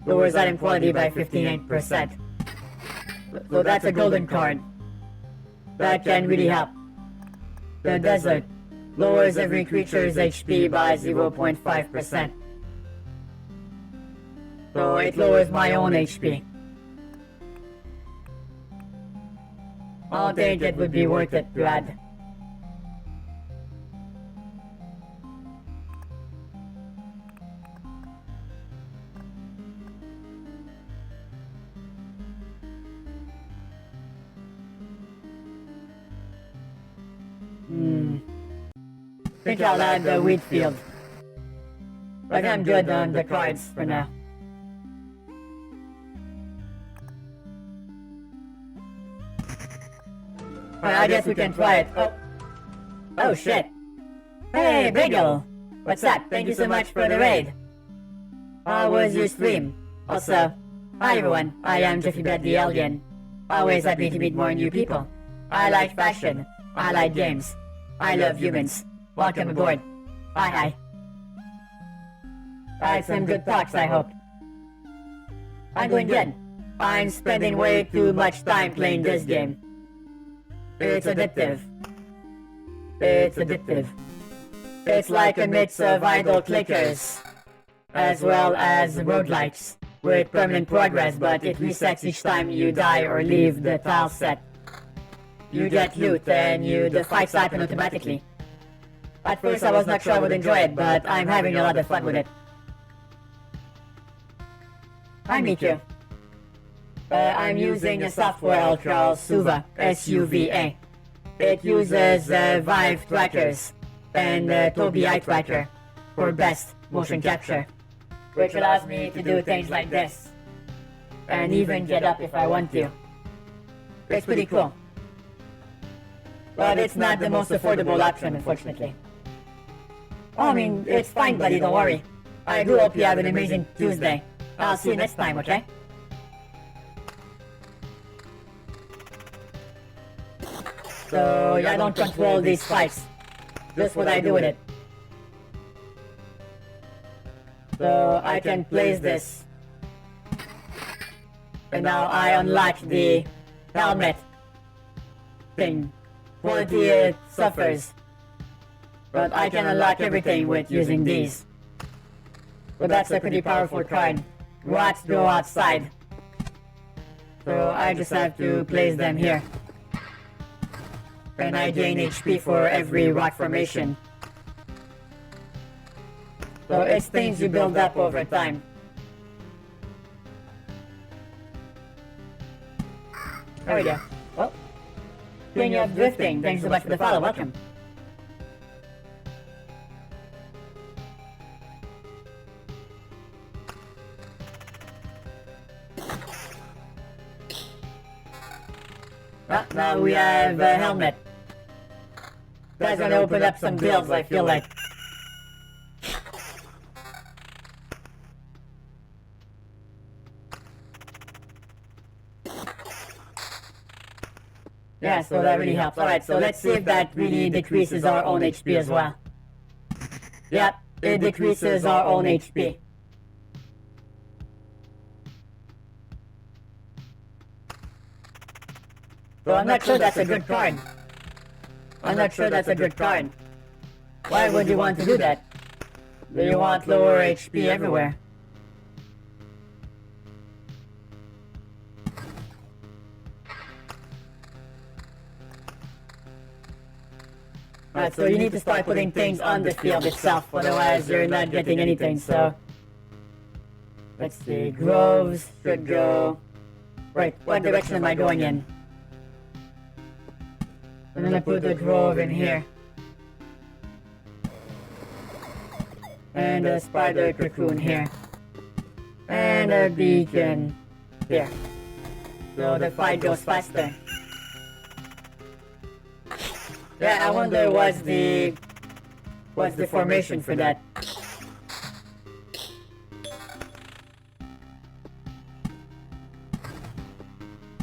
Lowers item quality by 58%. So that's a golden card. That can really help. The desert. Lowers every creature's HP by 0.5%. So it lowers my own HP. I don't think it would be worth it to add. I think I'll add the wheat field. But I'm good on the cards for now. Well, I guess we can try it. Oh shit. Hey, Bagel! What's up? Thank you so much for the raid. How was your stream? Also, hi everyone, I am JeffyBed the Alien. Always happy to meet more new people. I like fashion. I like games. I love humans. Welcome aboard. Hi. I had some good talks, I hope. I'm doing good. I'm spending way too much time playing this game. It's addictive. It's like a mix of idle clickers, as well as roguelikes, with permanent progress, but it resets each time you die or leave the tile set. You get loot and the fights happen automatically. At first I was not sure I would enjoy it, but I'm having a lot of fun with it. Hi Miku. I'm using a software called Suva, S-U-V-A. It uses Vive trackers and Tobii Eye Tracker for best motion capture, which allows me to do things like this, and even get up if I want to. It's pretty cool. But it's not the most affordable option, unfortunately. Oh, I mean, it's fine, buddy, don't worry. I do hope you have an amazing Tuesday. I'll see you next time, okay? So, I don't control these fights. Just what I do with it. So, I can place this. And now I unlock the helmet thing. Quality it suffers. But I can unlock everything with using these. So that's a pretty powerful card. Rats go outside. So I just have to place them here. And I gain HP for every rock formation. So it's things you build up over time. There we go. Well, King of Drifting, thanks so much for the follow, welcome. Well, now we have a helmet. That's gonna open up some deals, I feel like. Yeah, so that really helps. Alright, so let's see if that really decreases our own HP as well. Yep, it decreases our own HP. So I'm not sure that's a good card. I'm not sure that's a good card. Why would you want to do that? Do you want lower HP everywhere? Alright, so you need to start putting things on the field itself, otherwise you're not getting anything, so... Let's see, Groves should go... Right, what direction am I going in? I'm gonna put the Grove in here. And a Spider Cocoon here. And a Beacon here. So the fight goes faster. Yeah, I wonder what's the formation for that.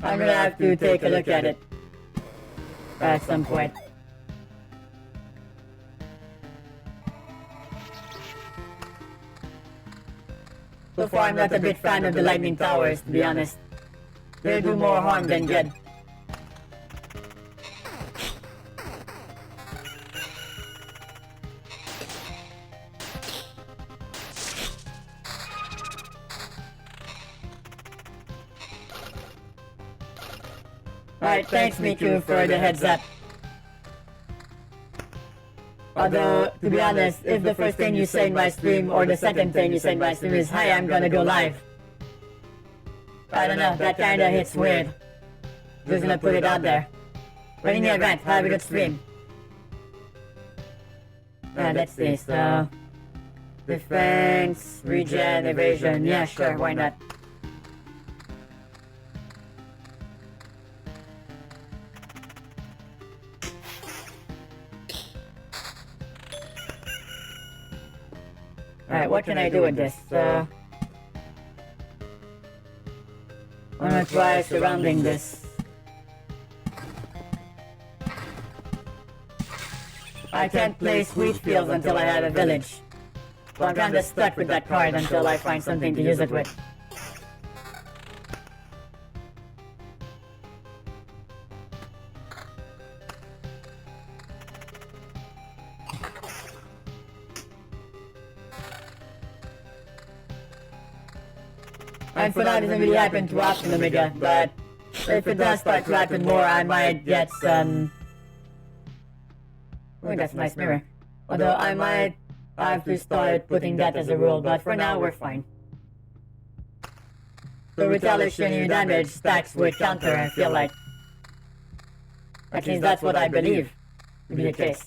I'm gonna have to take a look at it at some point. So far, I'm not a big fan of the lightning towers, to be honest. They do more harm than good. Alright, thanks Miku for the heads up. Although, to be honest, if the first thing you say in my stream or the second thing you say in my stream is, "Hi, I'm gonna go live," I don't know, that kinda hits weird. Just gonna put it out there. But in the event, have a good stream. Let's see, so... Defense, regen, evasion, yeah sure, why not? Alright, what can I do with this? I'm gonna try surrounding this. I can't place wheat fields until I have a village. So I'm kinda stuck with that card until I find something to use it with. And for now, it doesn't really happen too often, Omega, but if it does start to happen more, I might get some... Oh, that's a nice mirror. Although I might have to start putting that as a rule, but for now, we're fine. So retaliation damage stacks with counter, I feel like. At least that's what I believe to be the case.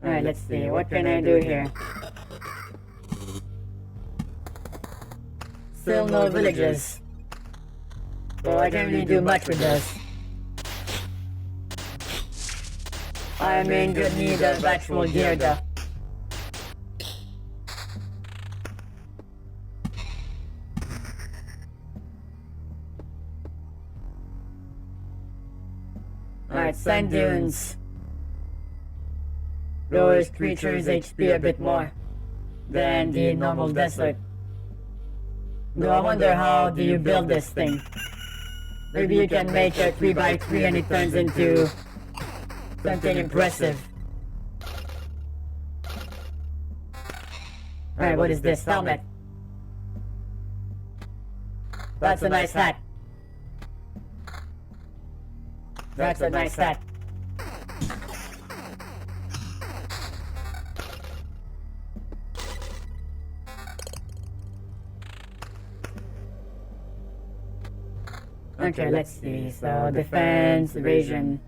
Alright, let's see, what can I do here? Still no villages. So I can't really do much with this. I'm in good need of actual gear though. Alright, sand dunes. Lowers creatures' HP a bit more than the normal desert. Though I wonder how do you build this thing? Maybe you can make a 3x3 and it turns into something impressive. Alright, what is this? Helmet. That's a nice hat. That's a nice hat. Okay, let's see. So defense, evasion.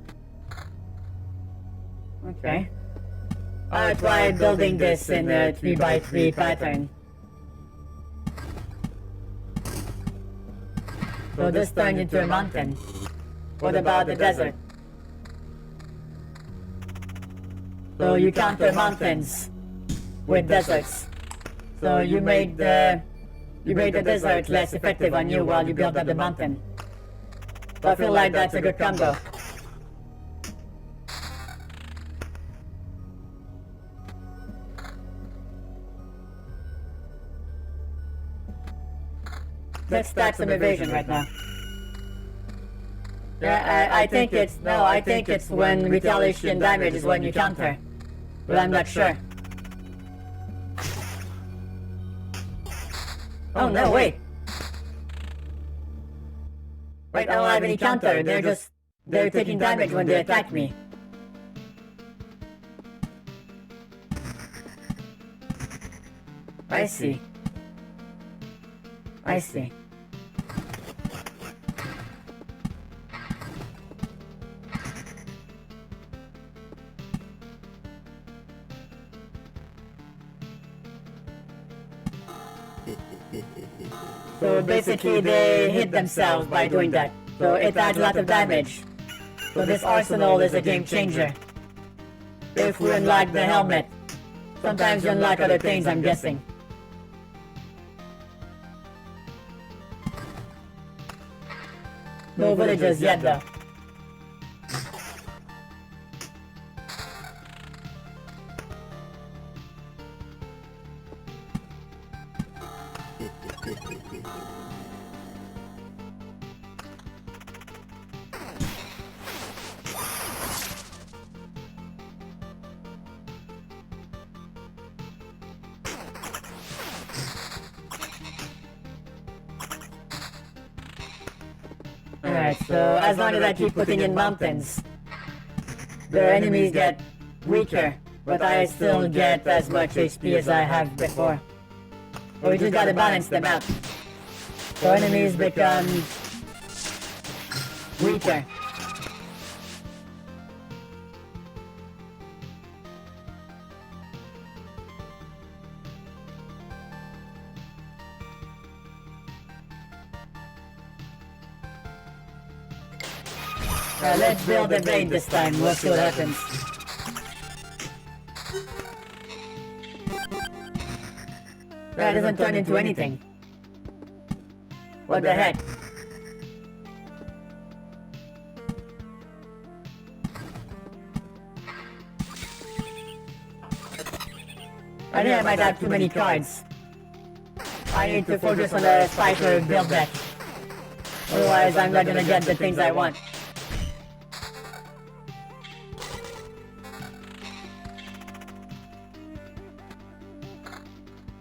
Okay. I'll try building this in a 3x3 pattern. So this turned into a mountain. What about the desert? So you counter mountains with deserts. So you made the desert less effective on you while you build up the mountain. So I feel like that's a good combo. Let's stack some evasion right now. Yeah, I think it's when retaliation damage is when you counter. But I'm not sure. Oh no, wait! Wait, I don't have any counter, they're taking damage when they attack me. I see. I see. So basically they hit themselves by doing that. So it adds a lot of damage. So this arsenal is a game changer. If we unlock the helmet, sometimes you unlock other things, I'm guessing. No villagers yet though. Alright, so as long as I keep putting in mountains, their enemies get weaker, but I still get as much HP as I have before. So we just gotta balance them out. So enemies become weaker. Let's build a vein this time, we'll see what happens. That doesn't turn into anything. What the heck? I think I might have too many cards. I need to focus on the fighter build deck. Otherwise I'm not gonna get the things I want.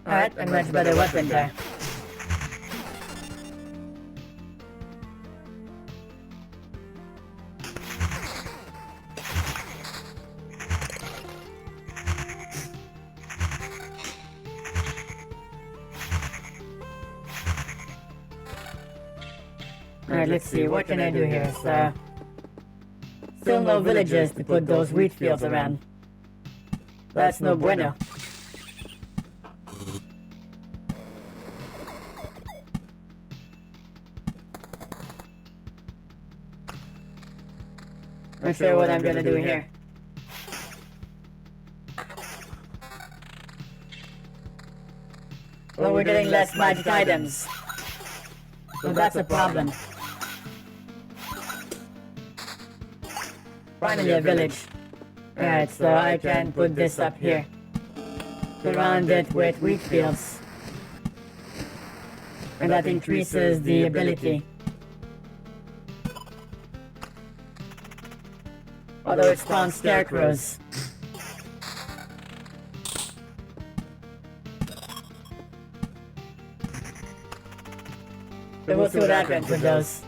Alright, a much better weapon there. Alright, let's see, what can I do here? So, still no villagers to put those wheat fields around. That's no bueno. Not sure what I'm gonna do here. Well, we're getting less magic items. So that's a problem. Finally a village. Alright, so I can put this up here. Surround it with wheat fields. And that increases the ability. Although it spawns scarecrows. So we'll see what happens with those.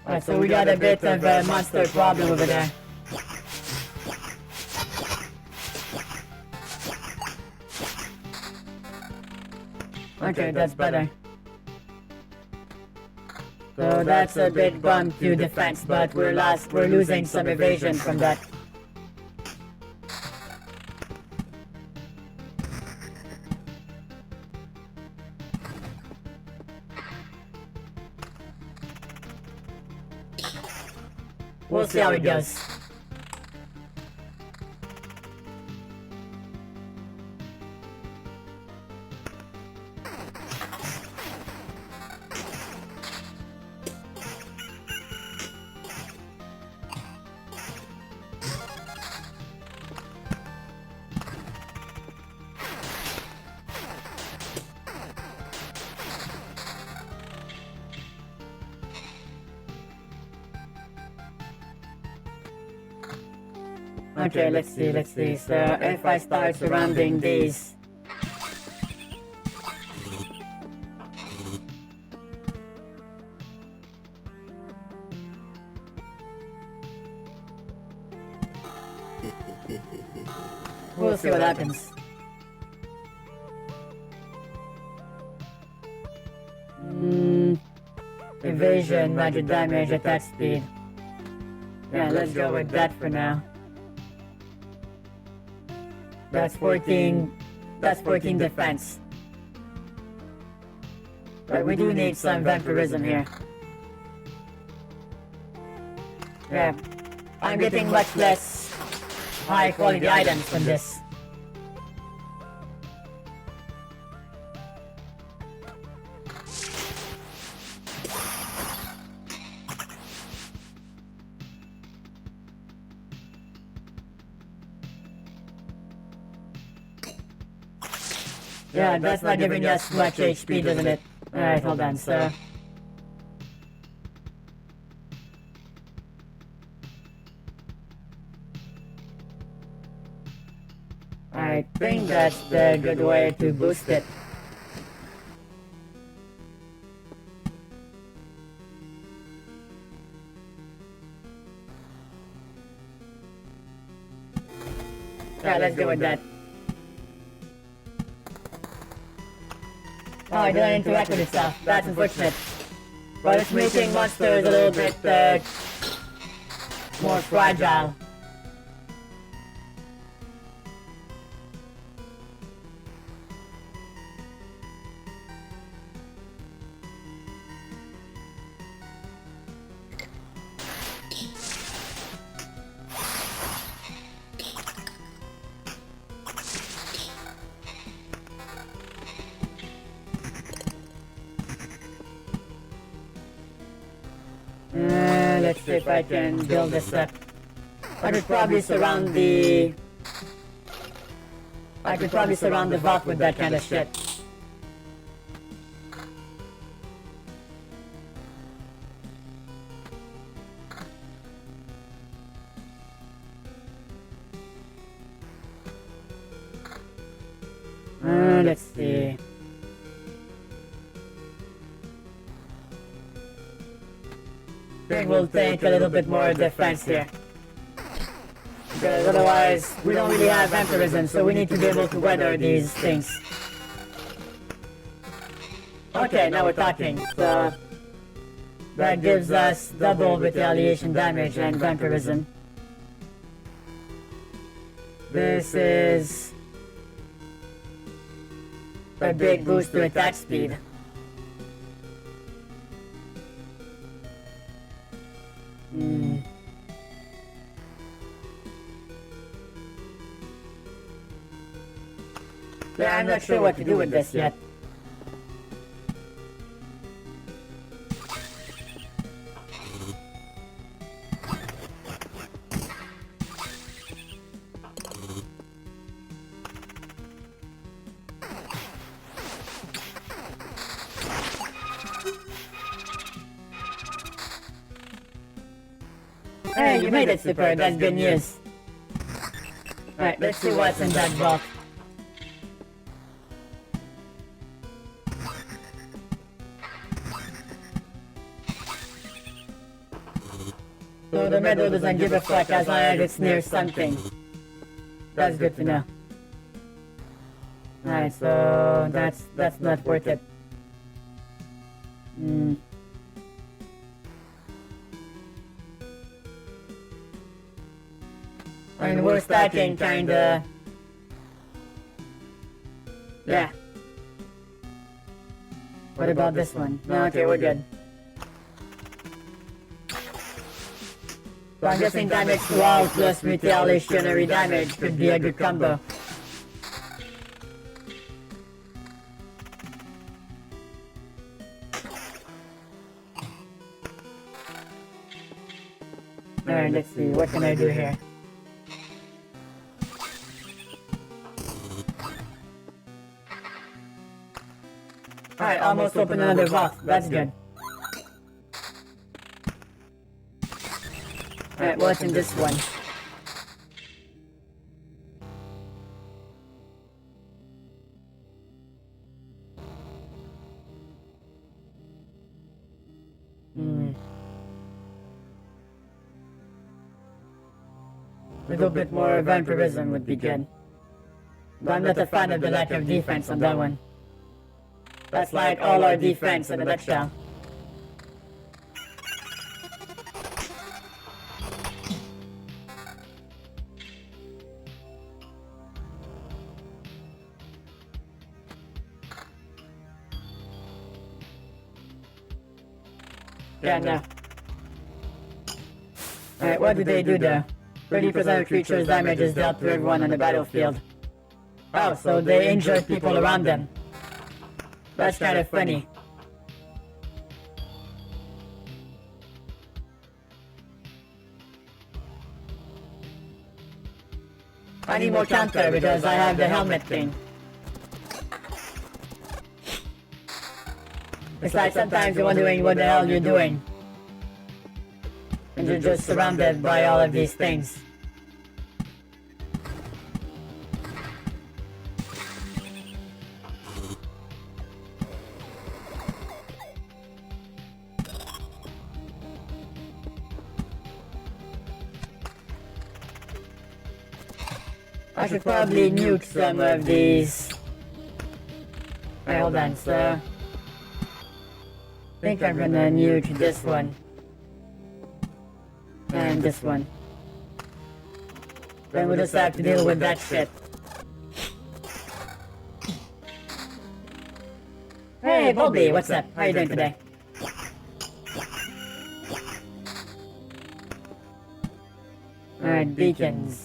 Alright, so we got a bit of a monster problem over there. Okay, that's better. So that's a big bump to defense, but we're losing some evasion from that. We'll see how it goes. Okay, let's see. So if I start surrounding these. We'll see what happens. Evasion, magic damage, attack speed. Yeah, let's go with that for now. That's 14 defense. But we do need some vampirism here. Yeah, I'm getting much less high quality items from this. Yeah, that's not giving us much HP, doesn't it? Alright, hold on, so... I think that's the good way to boost it. Yeah, let's go with that. Oh, I didn't interact with itself. That's unfortunate. But it's making monsters a little bit more fragile. Let's see if I can build this up. I could probably surround the vault with that kind of shit. Let's see. I think we'll take a little bit more defense here. Because otherwise, we don't really have vampirism, so we need to be able to weather these things. Okay, now we're talking. So, that gives us double retaliation damage and vampirism. This is a big boost to attack speed. Yeah, I'm not sure what to do with this yet. Hey, you made it, Super. That's good news. Alright, let's see what's in that vault. So the meadow doesn't give a fuck as long as it's near something. That's good to know. Alright, so that's not worth it. I mean, we're stacking kinda. Yeah. What about this one? No, okay, we're good. So I'm guessing damage to all plus retaliationary damage could be a good combo. Alright, let's see, what can I do here? Alright, almost open another box, that's good. Alright, what's in this one? Little bit more vampirism would be good. But I'm not a fan of the lack of defense on that one. That's like all our defense in a nutshell. Yeah, no. Alright, what do they do though? 30% of creatures' damage is dealt to everyone on the battlefield. Oh, so they injured people around them. That's kind of funny. I need more counter because I have the helmet thing. It's like sometimes you're wondering what the hell you're doing. And you're just surrounded by all of these things. I should probably nuke some of these. Wait, hold on, so... I think I'm gonna nuke this one. And this one. Then we'll just have to deal with that shit. Hey, Bobby, what's up? How you doing today? Alright, beacons.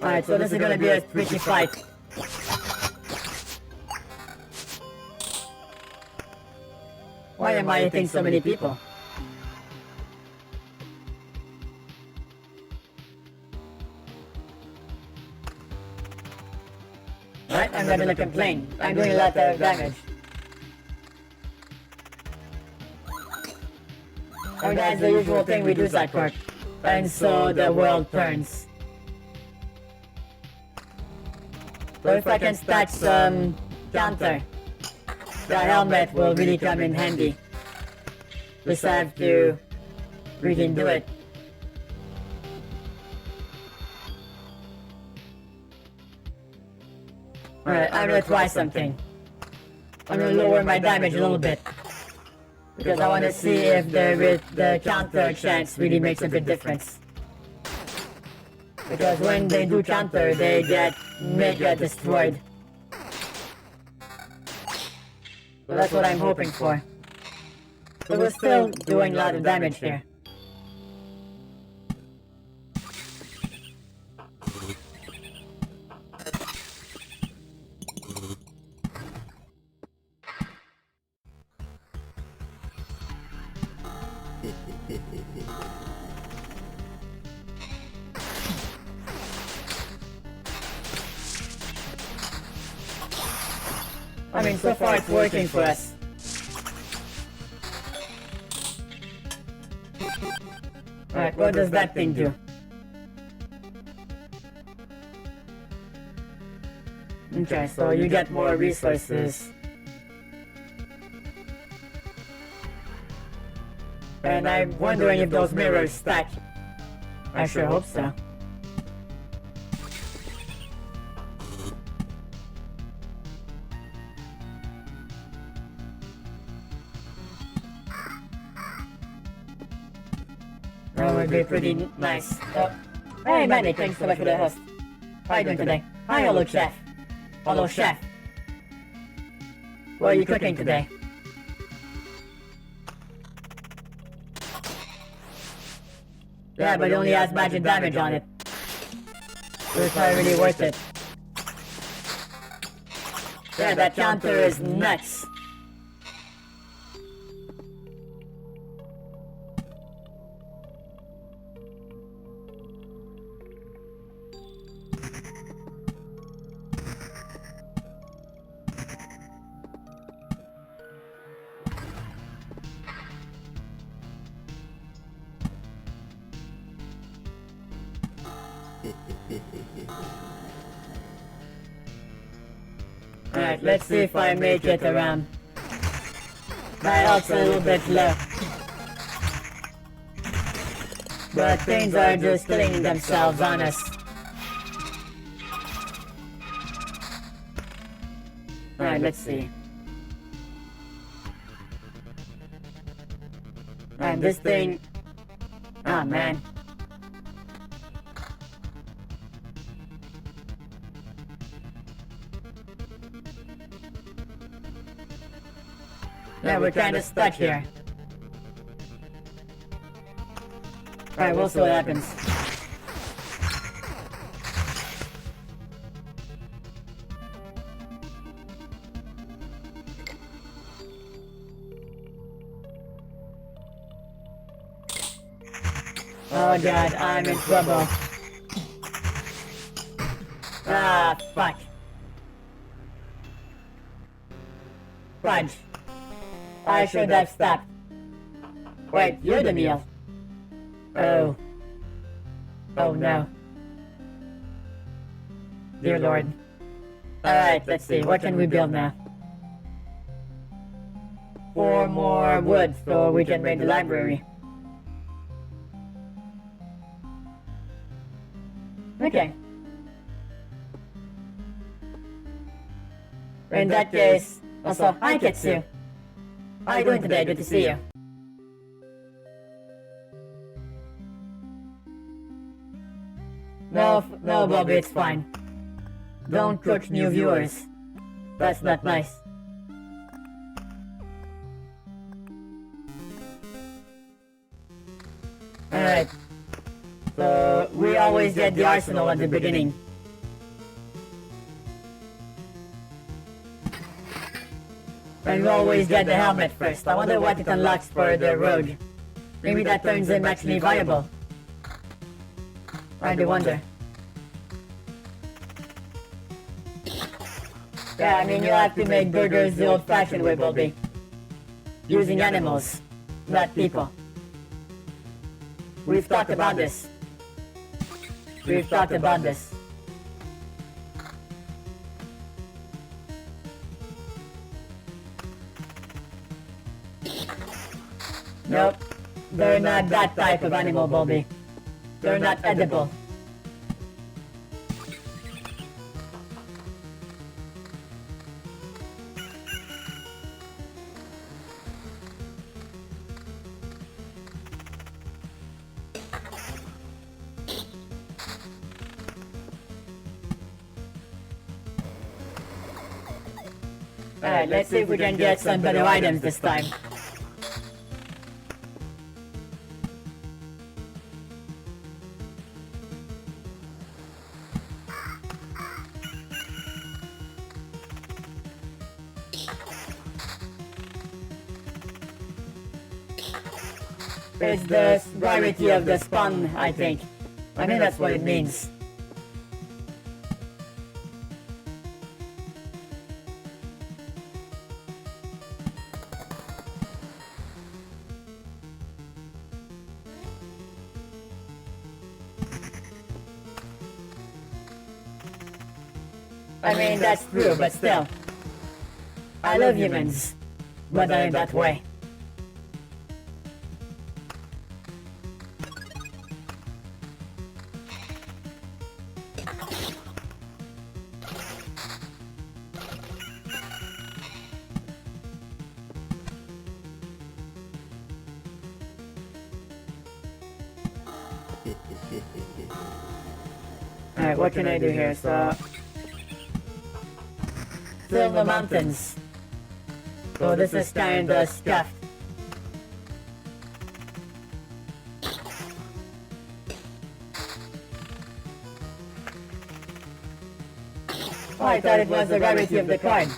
Alright, so this is gonna be a tricky fight. Why am I hitting so many people? Alright, I'm not gonna complain. I'm doing a lot of damage. I mean, that's the usual thing we do, Sidecourt. And so the world turns. So if I can stack some counter, the helmet will really come in handy. Just have to freaking do it. Alright, I'm gonna try something. I'm gonna lower my damage a little bit. Because I wanna see if the counter chance really makes a big difference. Because when they do counter, they get mega destroyed. So that's what I'm hoping for. So we're still doing a lot of damage here. I mean, so far it's working for us. Alright, what does that thing do? Okay, so you get more resources. And I'm wondering if those mirrors stack. I sure hope so. That would be pretty nice. Oh. Hey Manny, thanks so much for the host. How are you doing today? Hi, hello chef. Hello chef. What are you cooking today? Yeah, but it only has magic damage on it. So it's not really worth it. Yeah, that counter is nuts. Alright, let's see if I make it around. My health's a little bit low. But things are just killing themselves on us. Alright, let's see. Alright, this thing... Oh man. Yeah, we're kinda stuck here. Alright, we'll see what happens. Oh god, I'm in trouble. Ah, fuck. Fudge. I should have stopped. Wait, you're the meal. Oh. Oh no. Dear Lord. Alright, let's see, what can we build now? 4 more wood so we can make the library. Okay. In that case, also, hi Ketsu. How are you doing today? Good to see you. No, Bobby, it's fine. Don't cook new viewers. That's not nice. Alright. So, we always get the arsenal at the beginning. And we always get the helmet first. I wonder what it unlocks for the rogue. Maybe that turns him actually viable. I do wonder. Yeah, I mean, you have to make burgers the old-fashioned way, Bulby. Using animals, not people. We've talked about this. We've talked about this. Nope. They're not that type of animal, Bulby. They're not edible. Alright, let's see if we can get some better items this time. It's the rarity of the spawn, I think. I think that's what it means. I mean, that's true, but still. I love humans, but not in that way. Alright, what can I do here? So, fill the mountains. So this is kinda scuffed. Oh, I thought it was the rarity of the card.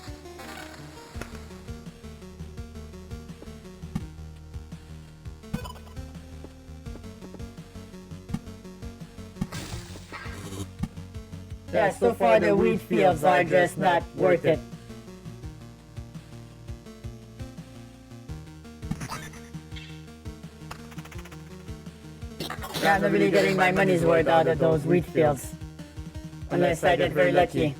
Yeah, so far the wheat fields are just not worth it. Yeah, I'm not really getting my money's worth out of those wheat fields. Unless I get very lucky.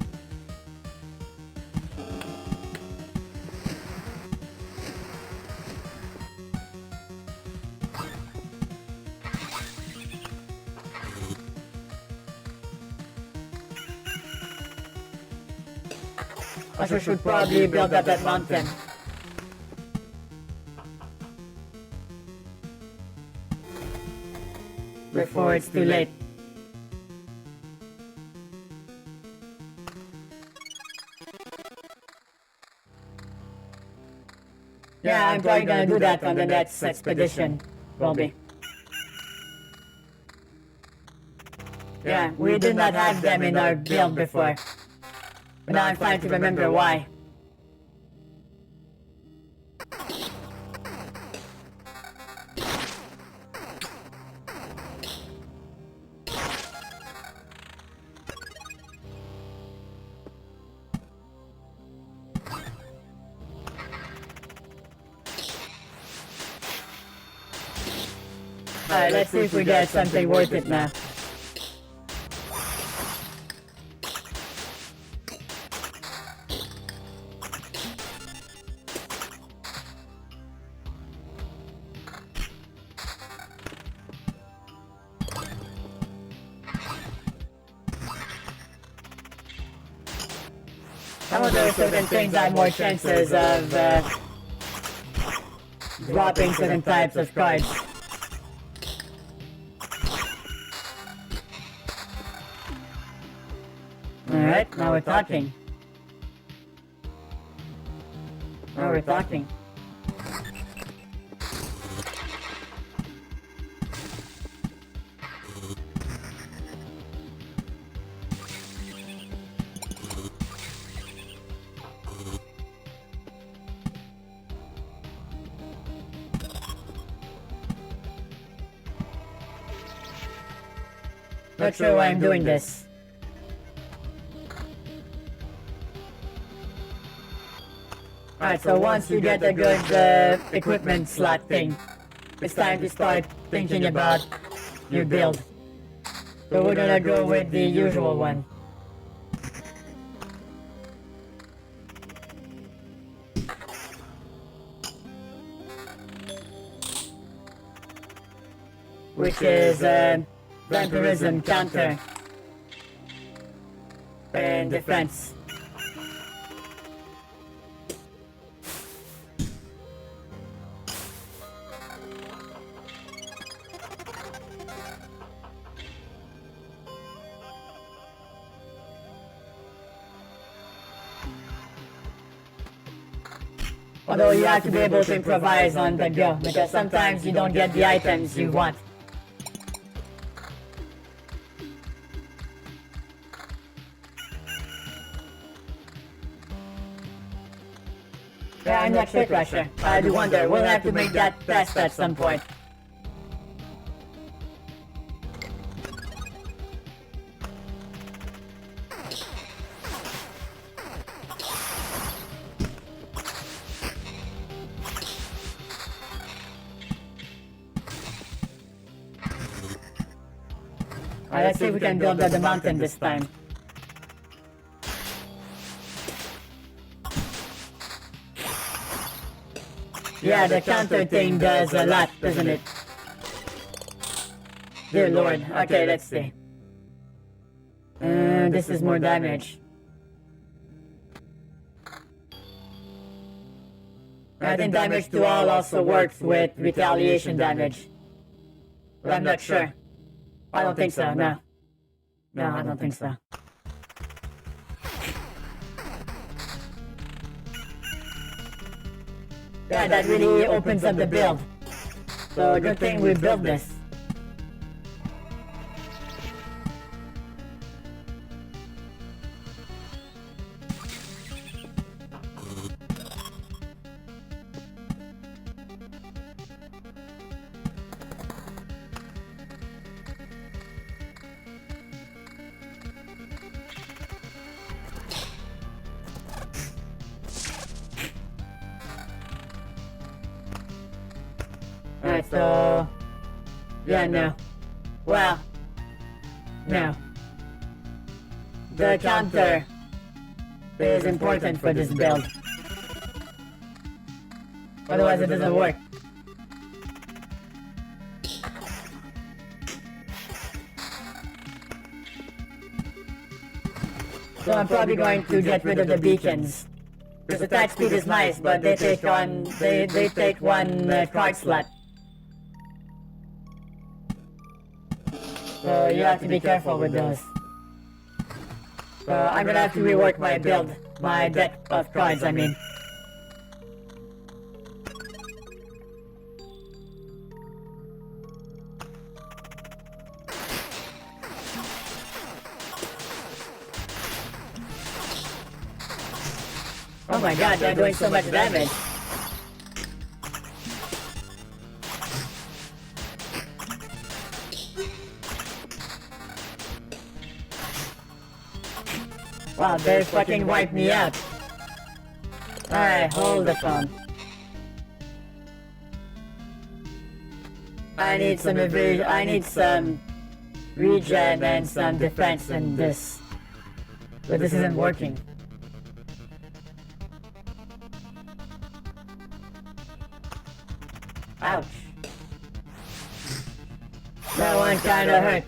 I should probably build up that mountain. Before it's too late. Yeah, I'm probably gonna do that on the next expedition, probably. Yeah, we did not have them in our build before. But now I'm trying to remember why. Alright, let's see if we get something worth it now. Some of those certain things have more chances of dropping certain types of cards. Alright, now we're talking. Now we're talking. Not sure why I'm doing this. Alright, so once you get a good equipment slot thing, it's time to start thinking about your build. So we're gonna go with the usual one. Which is vampirism counter and defense. Although you have to be able to improvise on the go, because sometimes you don't get the items you want. Yeah, I'm not Trick Rusher. I do wonder, we'll have to make that test at some point. Alright, let's see if we can build up the mountain this time. Yeah, the counter thing does a lot, doesn't it? Dear lord. Okay, let's see. This is more damage. I think damage to all also works with retaliation damage. But I'm not sure. I don't think so, no. No, I don't think so. Yeah, that really opens up the build. So good thing we built this. Alright, so... Yeah, no. Well... No. The counter is important for this build. Otherwise it doesn't work. So I'm probably going to get rid of the beacons. Because attack speed is nice, but they take one card slot. So you have to be careful with those. So I'm gonna have to rework my build, my deck of cards, I mean. Oh my god, they're doing so much damage. Wow, they fucking wiped me out. Alright, hold the phone. I need some regen and some defense in this. But this isn't working. Ouch. That one kinda hurt.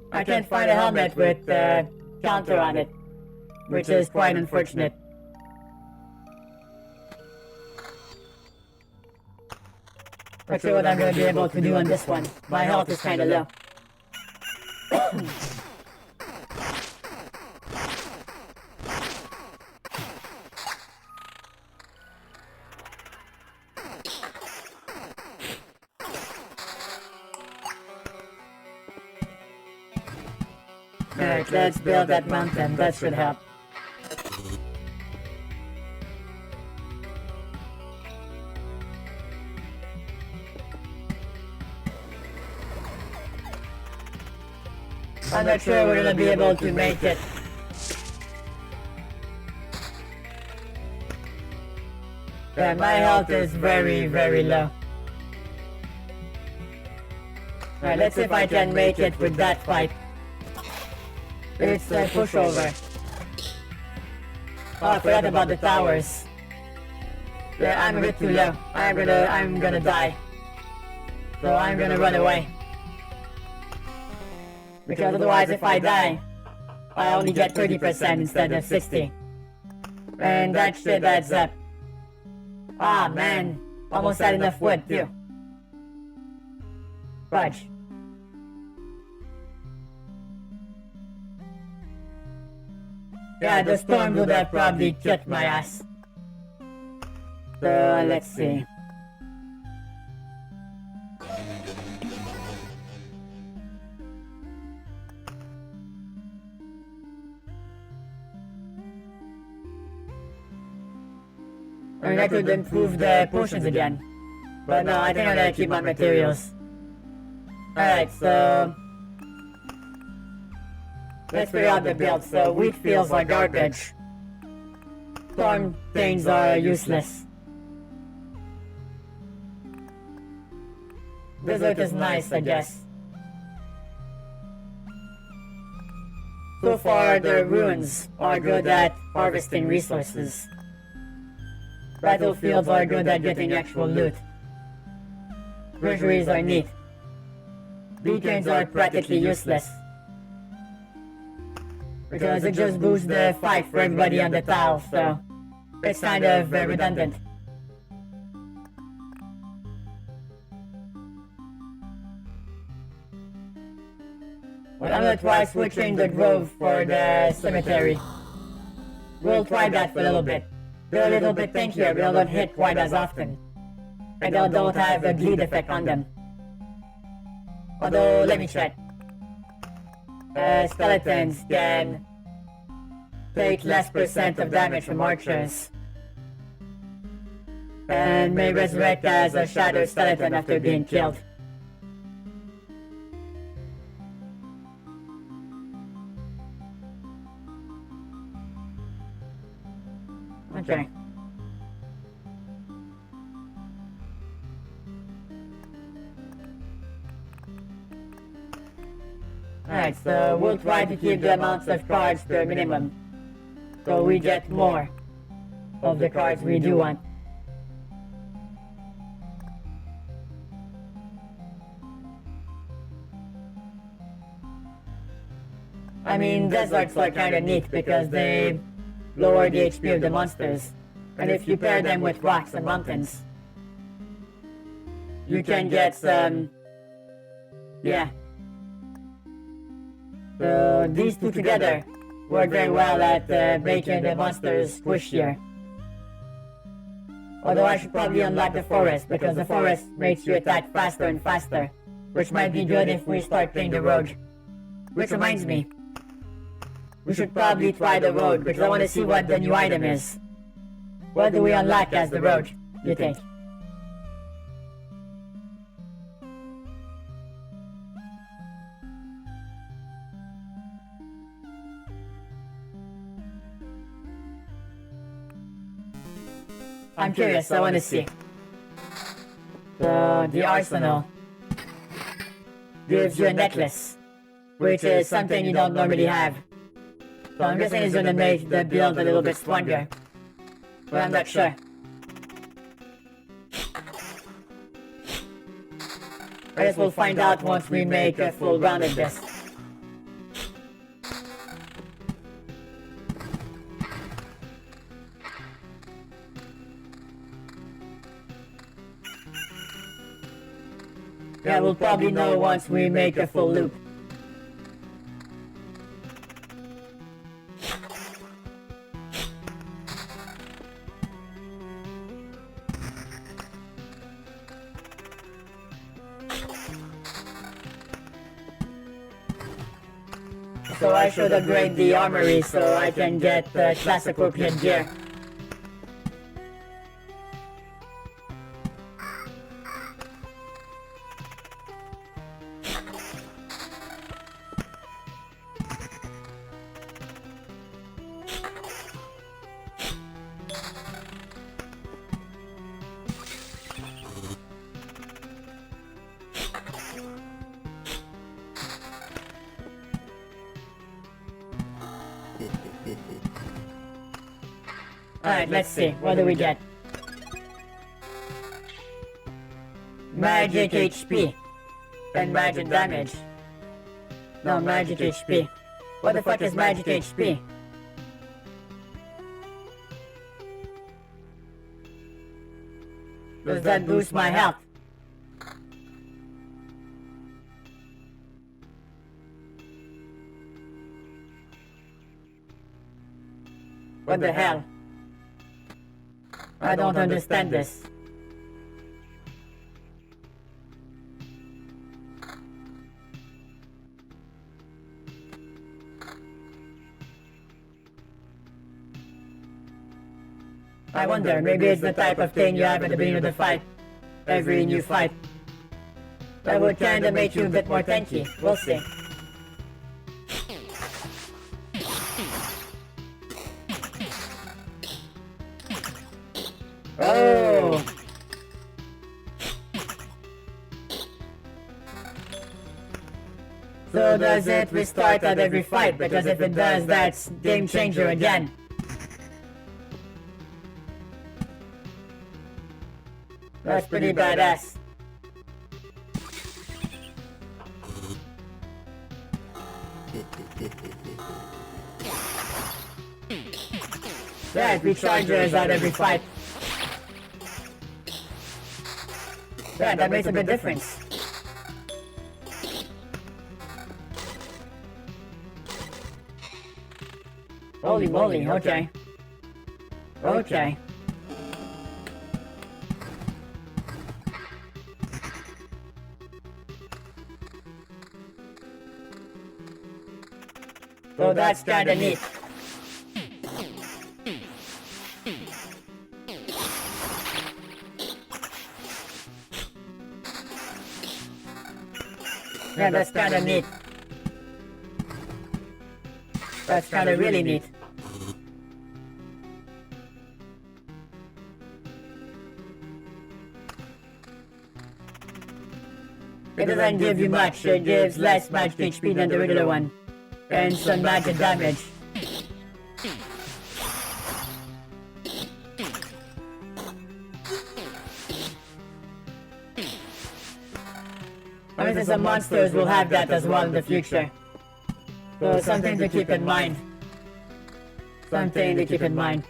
I can't find a helmet with counter on it, which is quite unfortunate. Not sure what I'm going to be able to do on this one. My health is kind of low. Alright, let's build that mountain. That should help. I'm not sure we're gonna be able to make it. Yeah, my health is very, very low. Alright, let's see if I can make it with that fight. It's a pushover. Oh, I forgot about the towers. Yeah, I'm a bit too low. I'm gonna die. So I'm gonna run away. Because otherwise if I die, I only get 30% instead of 60. And that shit adds up. Ah man, almost had enough wood too. Fudge. Yeah, the storm would have probably kicked my ass. So, let's see. I mean, I could improve the potions again. But no, I think I'm gonna keep my materials. Alright, so... Let's figure out the build. So wheat fields are garbage. Storm things are useless. Desert is nice, I guess. So far, the ruins are good at harvesting resources. Battlefields are good at getting actual loot. Treasuries are neat. Beacons are practically useless, because it just boosts the fight for everybody on the tile, so it's kind of redundant. Well, I'm gonna try switching the grove for the cemetery. We'll try that for a little bit. They're a little bit tankier, but they don't hit quite as often. And they don't have a bleed effect on them. Although, let me check. Skeletons can take less % of damage from archers. And may resurrect as a shadow skeleton after being killed. Okay. Alright, so we'll try to keep the amounts of cards to a minimum, so we get more of the cards we do want. I mean, deserts are kinda neat because they lower the HP of the monsters, and if you pair them with rocks and mountains, you can get some... yeah. So these two together work very well at making the monsters squishier. Although I should probably unlock the forest, because the forest makes you attack faster and faster, which might be good if we start playing the road. Which reminds me, we should probably try the road, because I want to see what the new item is. What do we unlock as the road, you think? I'm curious, I want to see. So, the arsenal gives you a necklace, which is something you don't normally have. So I'm guessing it's gonna make the build a little bit stronger, but I'm not sure. I guess we'll find out once we make a full round of this. Yeah, we'll probably know once we make a full loop. So I should upgrade the armory so I can get class appropriate gear. Alright, let's see. What do we get? Magic HP. And magic damage. No, magic HP. What the fuck is magic HP? Does that boost my health? What the hell? I don't understand this. I wonder, maybe it's the type of thing you have at the beginning of the fight. Every new fight. That would kinda make you a bit more tanky. We'll see. Oh! So does it restart at every fight? Because if it does, that's game changer again. That's pretty badass. Yeah, it recharges at every fight. Yeah, that makes a big difference. Holy moly, okay. Okay. So that's kinda neat. Yeah, that's kinda neat. That's kinda really neat. It doesn't give you much, it gives less magic HP than the regular one. And some magic damage. I mean, some monsters will have that as well in the future. So something to keep in mind. Something to keep in mind.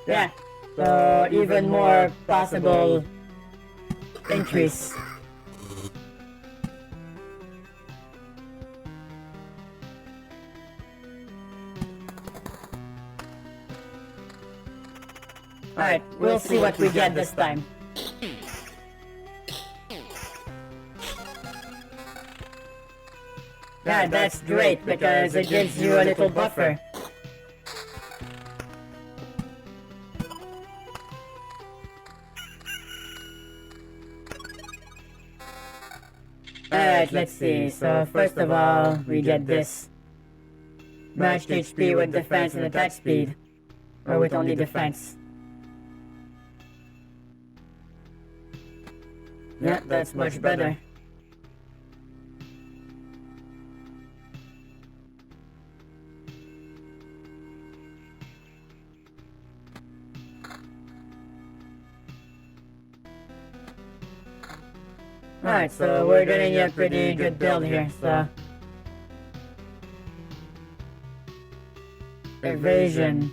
Yeah, so even more possible increase. Alright, we'll see what we get this time. Yeah, that's great because it gives you a little buffer. Alright, let's see. So first of all, we get this. Matched HP with defense and attack speed. Or with only defense. Yeah, that's much better. Alright, so we're getting a pretty good build here, so... Evasion.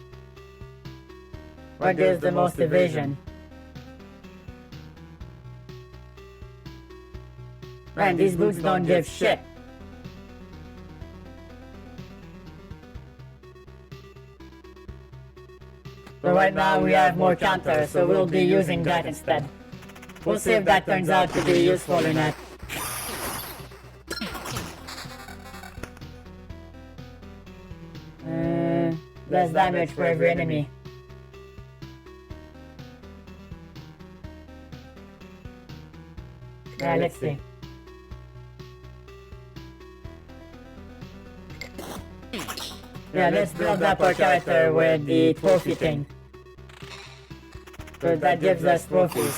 What gives the most evasion? Man, these boots don't give shit. So right now we have more counter, so we'll be using that instead. We'll see if that turns out to be useful or not. Less damage for every enemy. Yeah, let's see. Yeah, let's build up our character with the trophy thing. So that gives us trophies.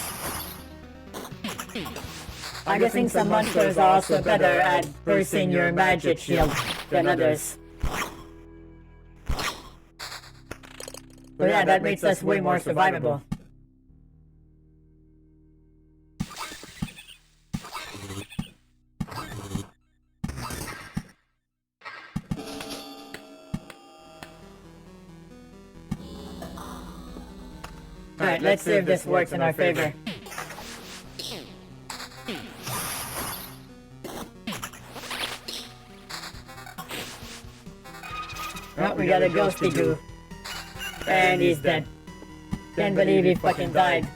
I'm guessing some monsters are also better at bursting your magic shield than others. So yeah, that makes us way more survivable. Alright, let's see if this works in our favor. Well, we got a ghosty goo. And he's dead. Can't believe he fucking died.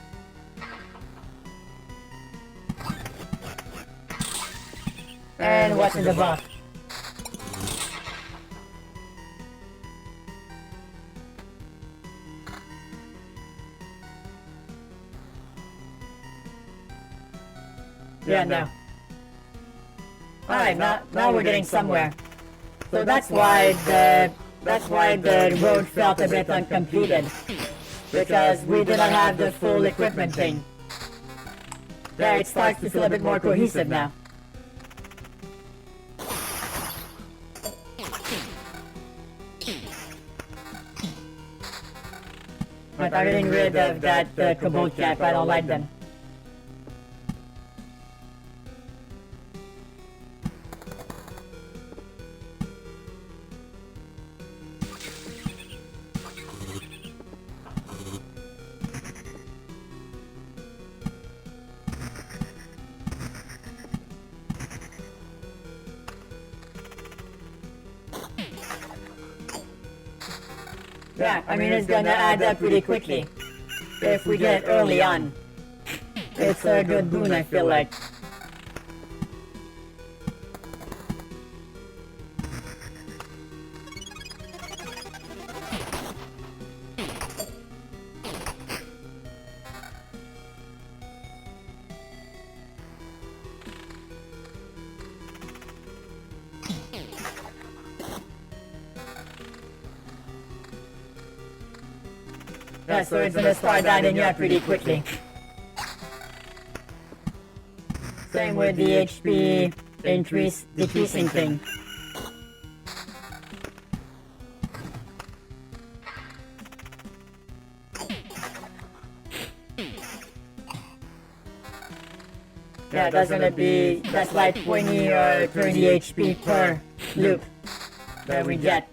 And what's in the box? Yeah, no. Alright, now we're getting somewhere. So that's why the road felt a bit uncompleted. Because we did not have the full equipment thing. Yeah, it starts to feel a bit more cohesive now. But I'm getting rid of that Kobold cap, I don't like them. Yeah, I mean it's gonna add up pretty quickly. If we get it early on. It's a good boon, I feel like. Yeah, so it's gonna start adding up pretty quickly. Same with the HP decreasing thing. Yeah, that's like 20 or 30 HP per loop that we get.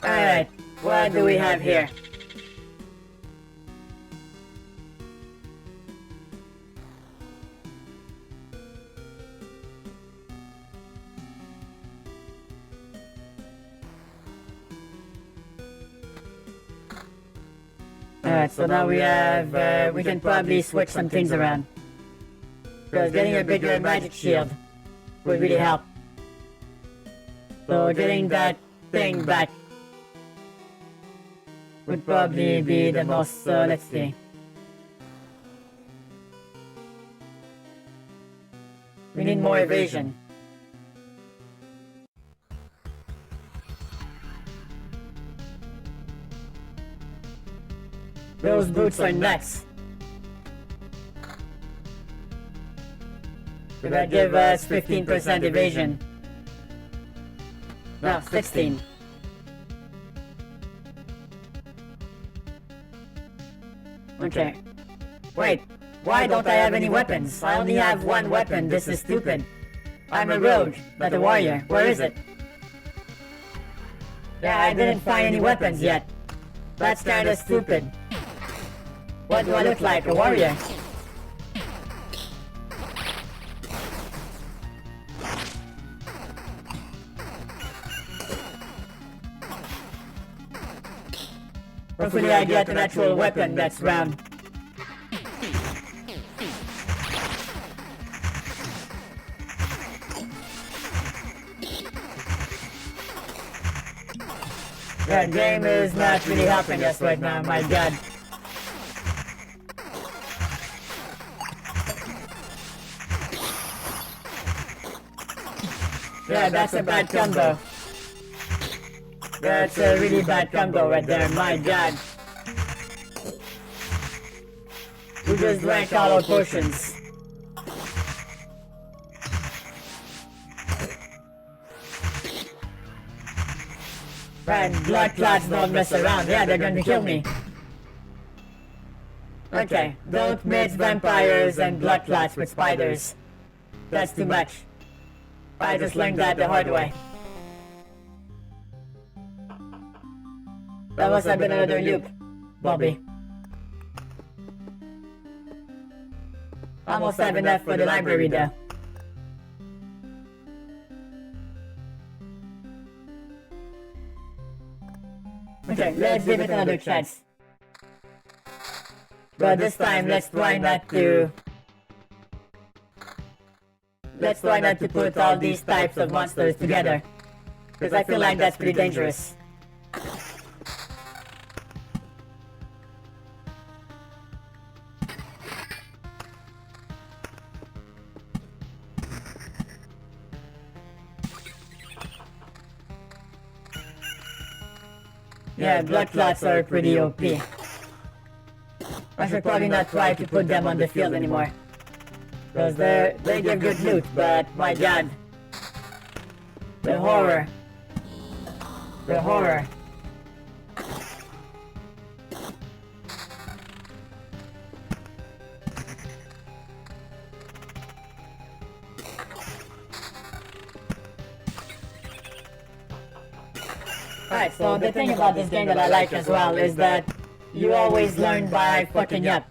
Alright, what do we have here? Alright, so now we have, we can probably switch some things around. Because getting a bigger magic shield would really help. So getting that thing back would probably be the most, let's see. We need more evasion. Those boots are nuts. Will that give us 15% evasion? No, 16. Okay. Wait, why don't I have any weapons? I only have one weapon, this is stupid. I'm a rogue, not a warrior. Where is it? Yeah, I didn't find any weapons yet. That's kinda stupid. What do I look like, a warrior? Hopefully I get an actual weapon next round. That game is not really helping us right now, my god. Yeah, that's a bad combo. That's a really bad combo right there, my god. We just drank all our potions. And blood clots don't mess around. Yeah, they're gonna kill me. Okay, don't mix vampires and blood clots with spiders. That's too much. I just learned that the hard way. That must have been another loop, Bobby. Almost have enough for the library though. Okay, let's give it another chance. But this time, let's try not to put all these types of monsters together. Because I feel like that's pretty dangerous. Yeah, blood clots are pretty OP. I should probably not try to put them on the field anymore. Because they give good loot, but my god. The horror. The horror. Alright, so the thing about this game that I like as well is that you always learn by fucking up.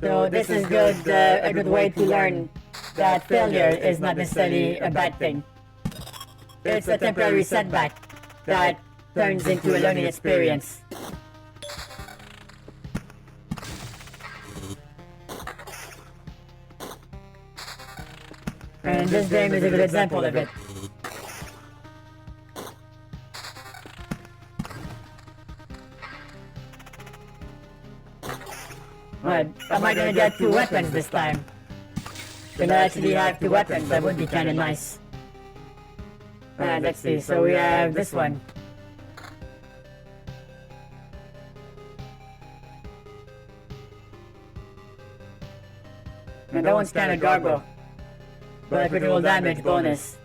So this is good, a good way to learn that failure is not necessarily a bad thing. It's a temporary setback that turns into a learning experience. And this game is a good example of it. Right, am I gonna get 2 weapons this time? Can I actually have 2 weapons? That would be kinda nice. Alright, let's see, so we have this one. And that one's kinda garbo. But critical damage bonus.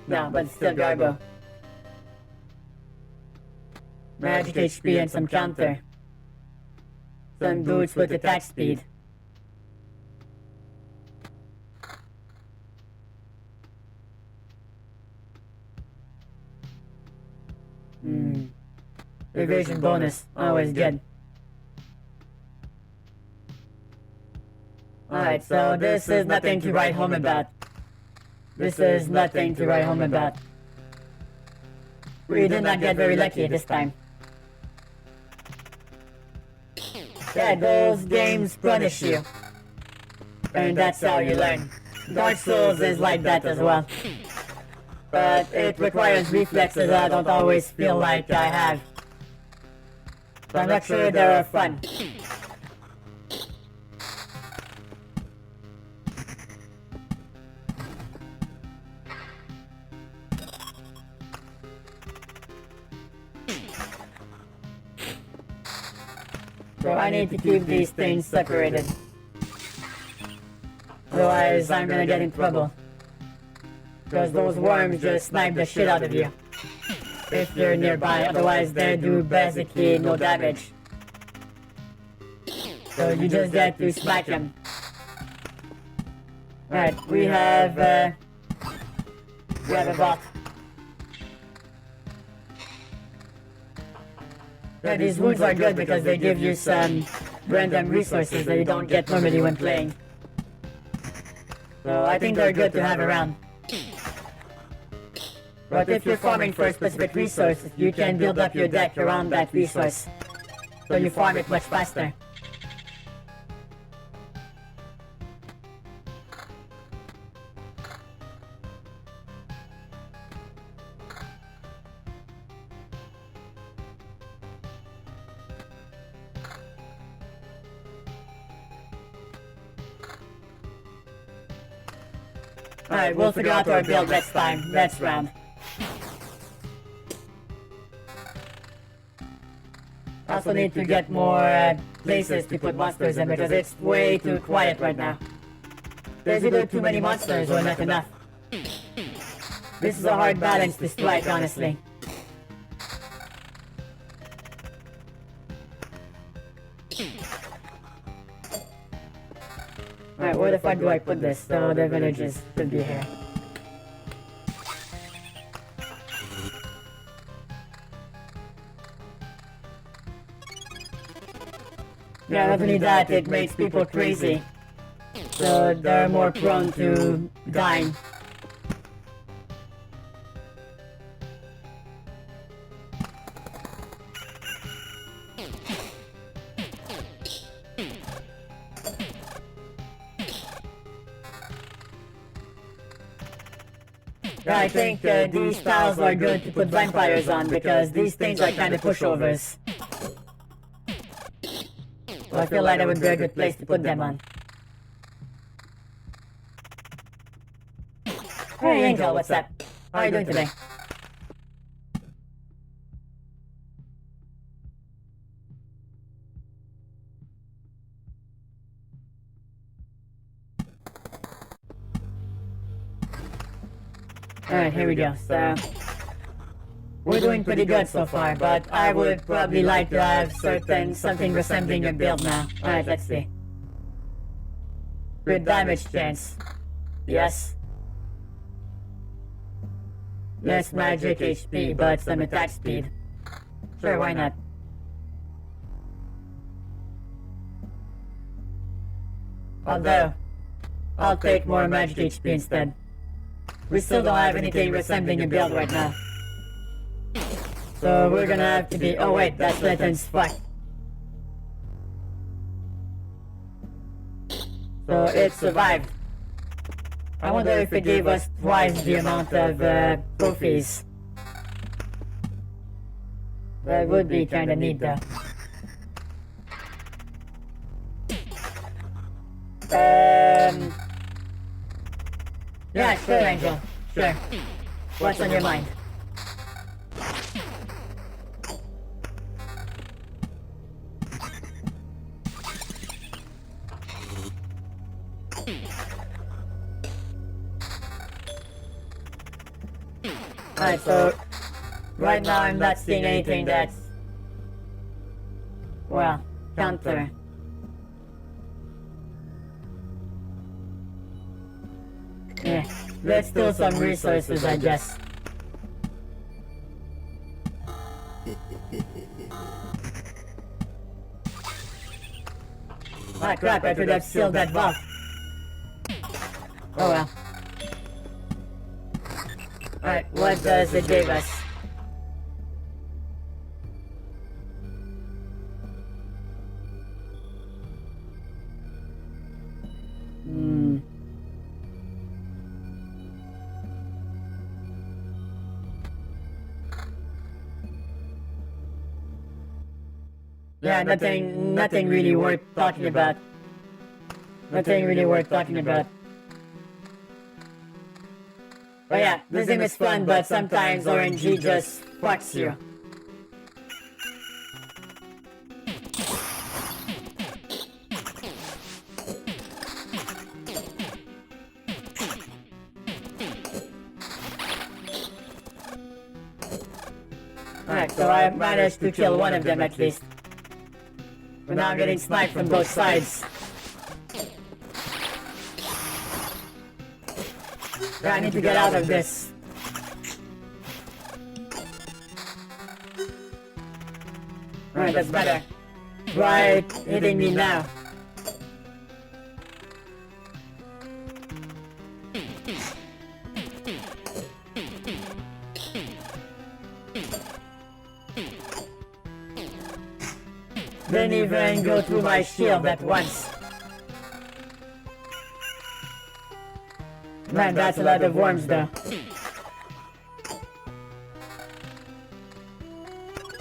No, but still garbo. Magic HP and some counter. Some boots with attack speed. Evasion bonus, always good. Alright, so this is nothing to write home about. This is nothing to write home about. We did not get very lucky this time. Yeah, those games punish you. And that's how you learn. Dark Souls is like that as well. But it requires reflexes I don't always feel like I have. So I'm not sure they are fun. So I need to keep these things separated. Otherwise I'm gonna get in trouble. Because those worms just snipe the shit out of you. If you're nearby, otherwise they do basically no damage. So you just get to smack them. Alright, we have a bot. Yeah, these wounds are good because they give you some random resources that you don't get normally when playing. So I think they're good to have around. But if you're farming for a specific resource, you can build up your deck around that resource. So you farm it much faster. Alright, we'll figure out our build next time, next round. I also need to get more places to put monsters in because it's way too quiet right now. There's either too many monsters or not enough. This is a hard balance to strike, honestly. Alright, where the fuck do I put this? So the villagers should be here. Yeah, not only that, it makes people crazy. So they're more prone to dying. I think these tiles are good to put vampires on because these things are kind of pushovers. So I feel like that would be a good place to put them on. Hey Angel, what's up? How are you doing today? Alright, here we go. So, we're doing pretty good so far, but I would probably like to have something resembling your build now. Alright, let's see. Good damage chance. Yes. Less magic HP, but some attack speed. Sure, why not? Although, I'll take more magic HP instead. We still don't have anything resembling a build right now. So we're gonna have to be... Oh wait, that's Letton's fuck. So it survived. I wonder if it gave us twice the amount of trophies. That would be kinda neat though. Yeah, sure, Angel. Sure. What's on your mind? Alright, so... Right now I'm not seeing anything that's... Well, counter. Yeah, let's do some resources, I guess. Ah crap, I could have sealed that valve. Oh well. Alright, what does it give us? Yeah, nothing really worth talking about. Nothing really worth talking about. But yeah, this game is fun, but sometimes RNG just fucks you. Alright, so I managed to kill one of them at least. But now I'm getting sniped from both sides. Yeah, I need to get out of this. Alright, that's better. Right, hitting me now. Didn't even go through my shield at once. Man, that's a lot of worms though.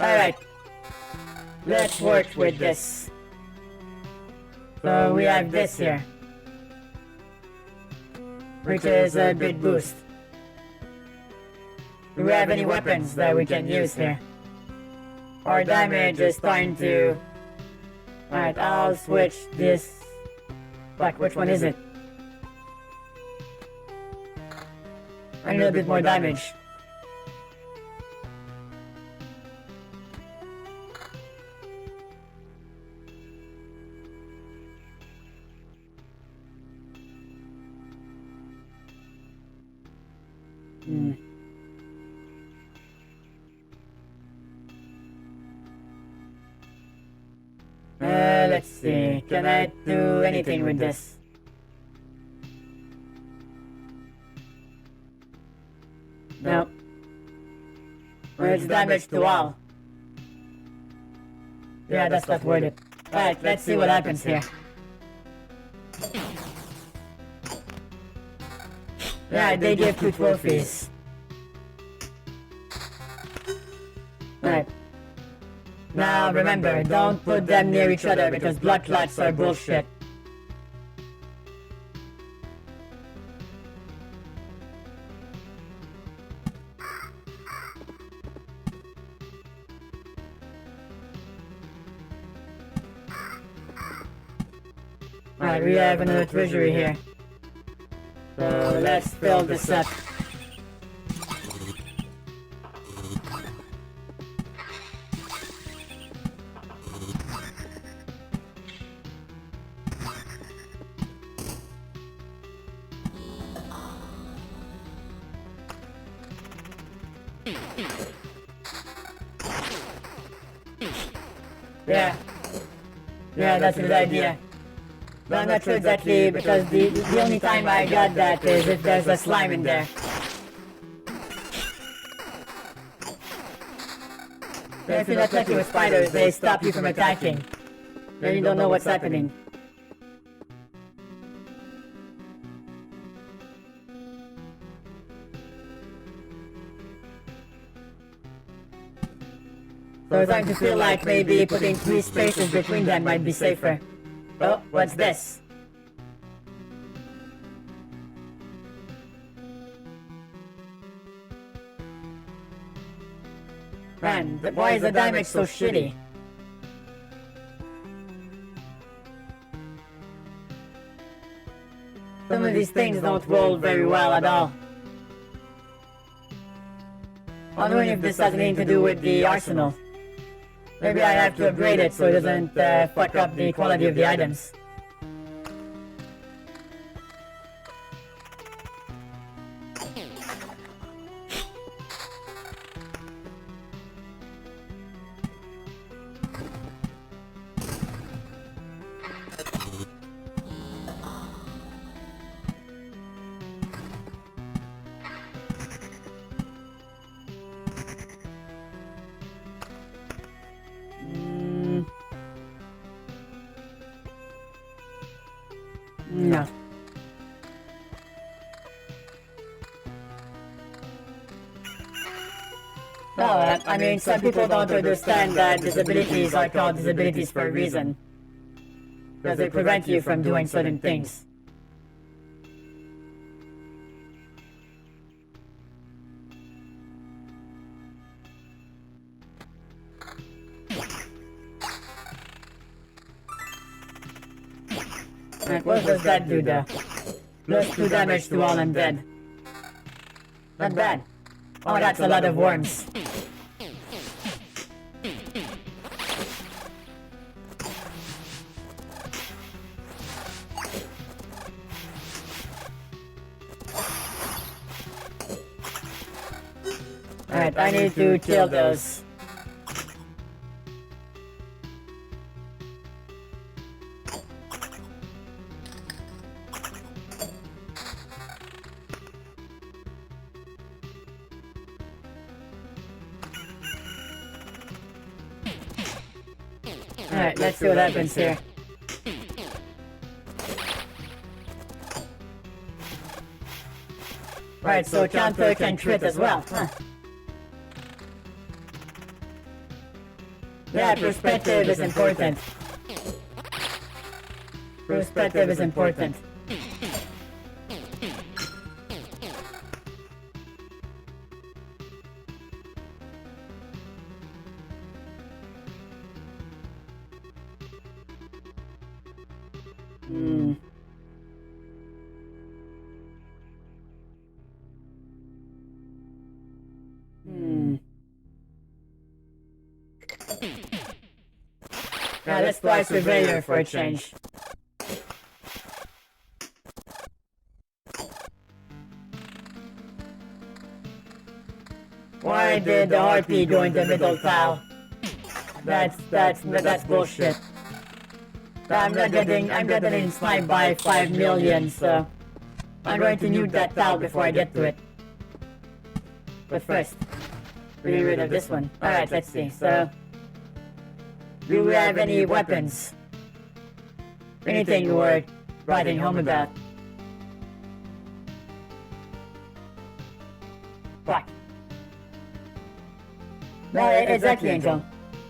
Alright. Let's work with this. So we have this here. Which is a big boost. Do we have any weapons that we can use here? Our damage is starting to... Alright, I'll switch this... Fuck, which one is it? I need a bit more damage. Let's see. Can I do anything with this? No. Well, it's damage to all. Yeah, that's not worth it. Alright, let's see what happens here. Yeah, they give 2 trophies. Right. Now remember, don't put them near each other because blood clots are bullshit. Alright, we have another treasury here. So let's fill this up. Yeah, that's a good idea. But I'm not sure exactly because the only time I got that is if there's a slime in there. So if you're not lucky with spiders, they stop you from attacking. Then you don't know what's happening. So I'm starting to feel like maybe putting 3 spaces between them might be safer. Oh, what's this? Man, why is the damage so shitty? Some of these things don't roll very well at all. Wondering if this has anything to do with the arsenal. Maybe I have to upgrade it so it doesn't fuck up the quality of the items. No. Well, I mean, some people don't understand that disabilities are called disabilities for a reason. Because they prevent you from doing certain things. Right, what does that do though? +2 damage to all undead. Not bad. Oh, that's a lot of worms. Alright, I need to kill those. Alright, let's see what happens here. Right, so counter can crit as well, huh? Yeah, perspective is important. Perspective is important. Now let's try Surveyor for a change. Why did the RP go into middle tile? That's bullshit. I'm getting sniped by 5 million, so I'm going to nuke that tile before I get to it. But first, get rid of this one. Alright, let's see. So, do we have any weapons? Anything worth writing home about? Fuck. No, exactly, Angel.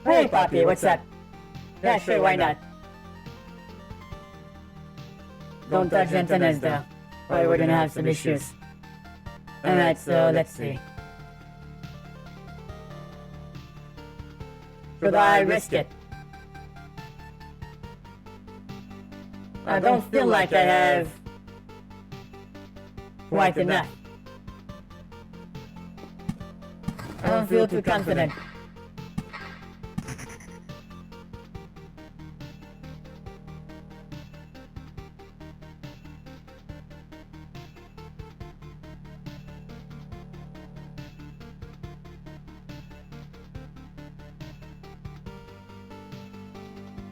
Hey, Poppy, what's up? Yeah, sure, why not? Don't touch the antennas, though, or we're gonna have some issues. Alright, so let's see. Should I risk it? I don't feel like I have quite enough. I don't feel too confident.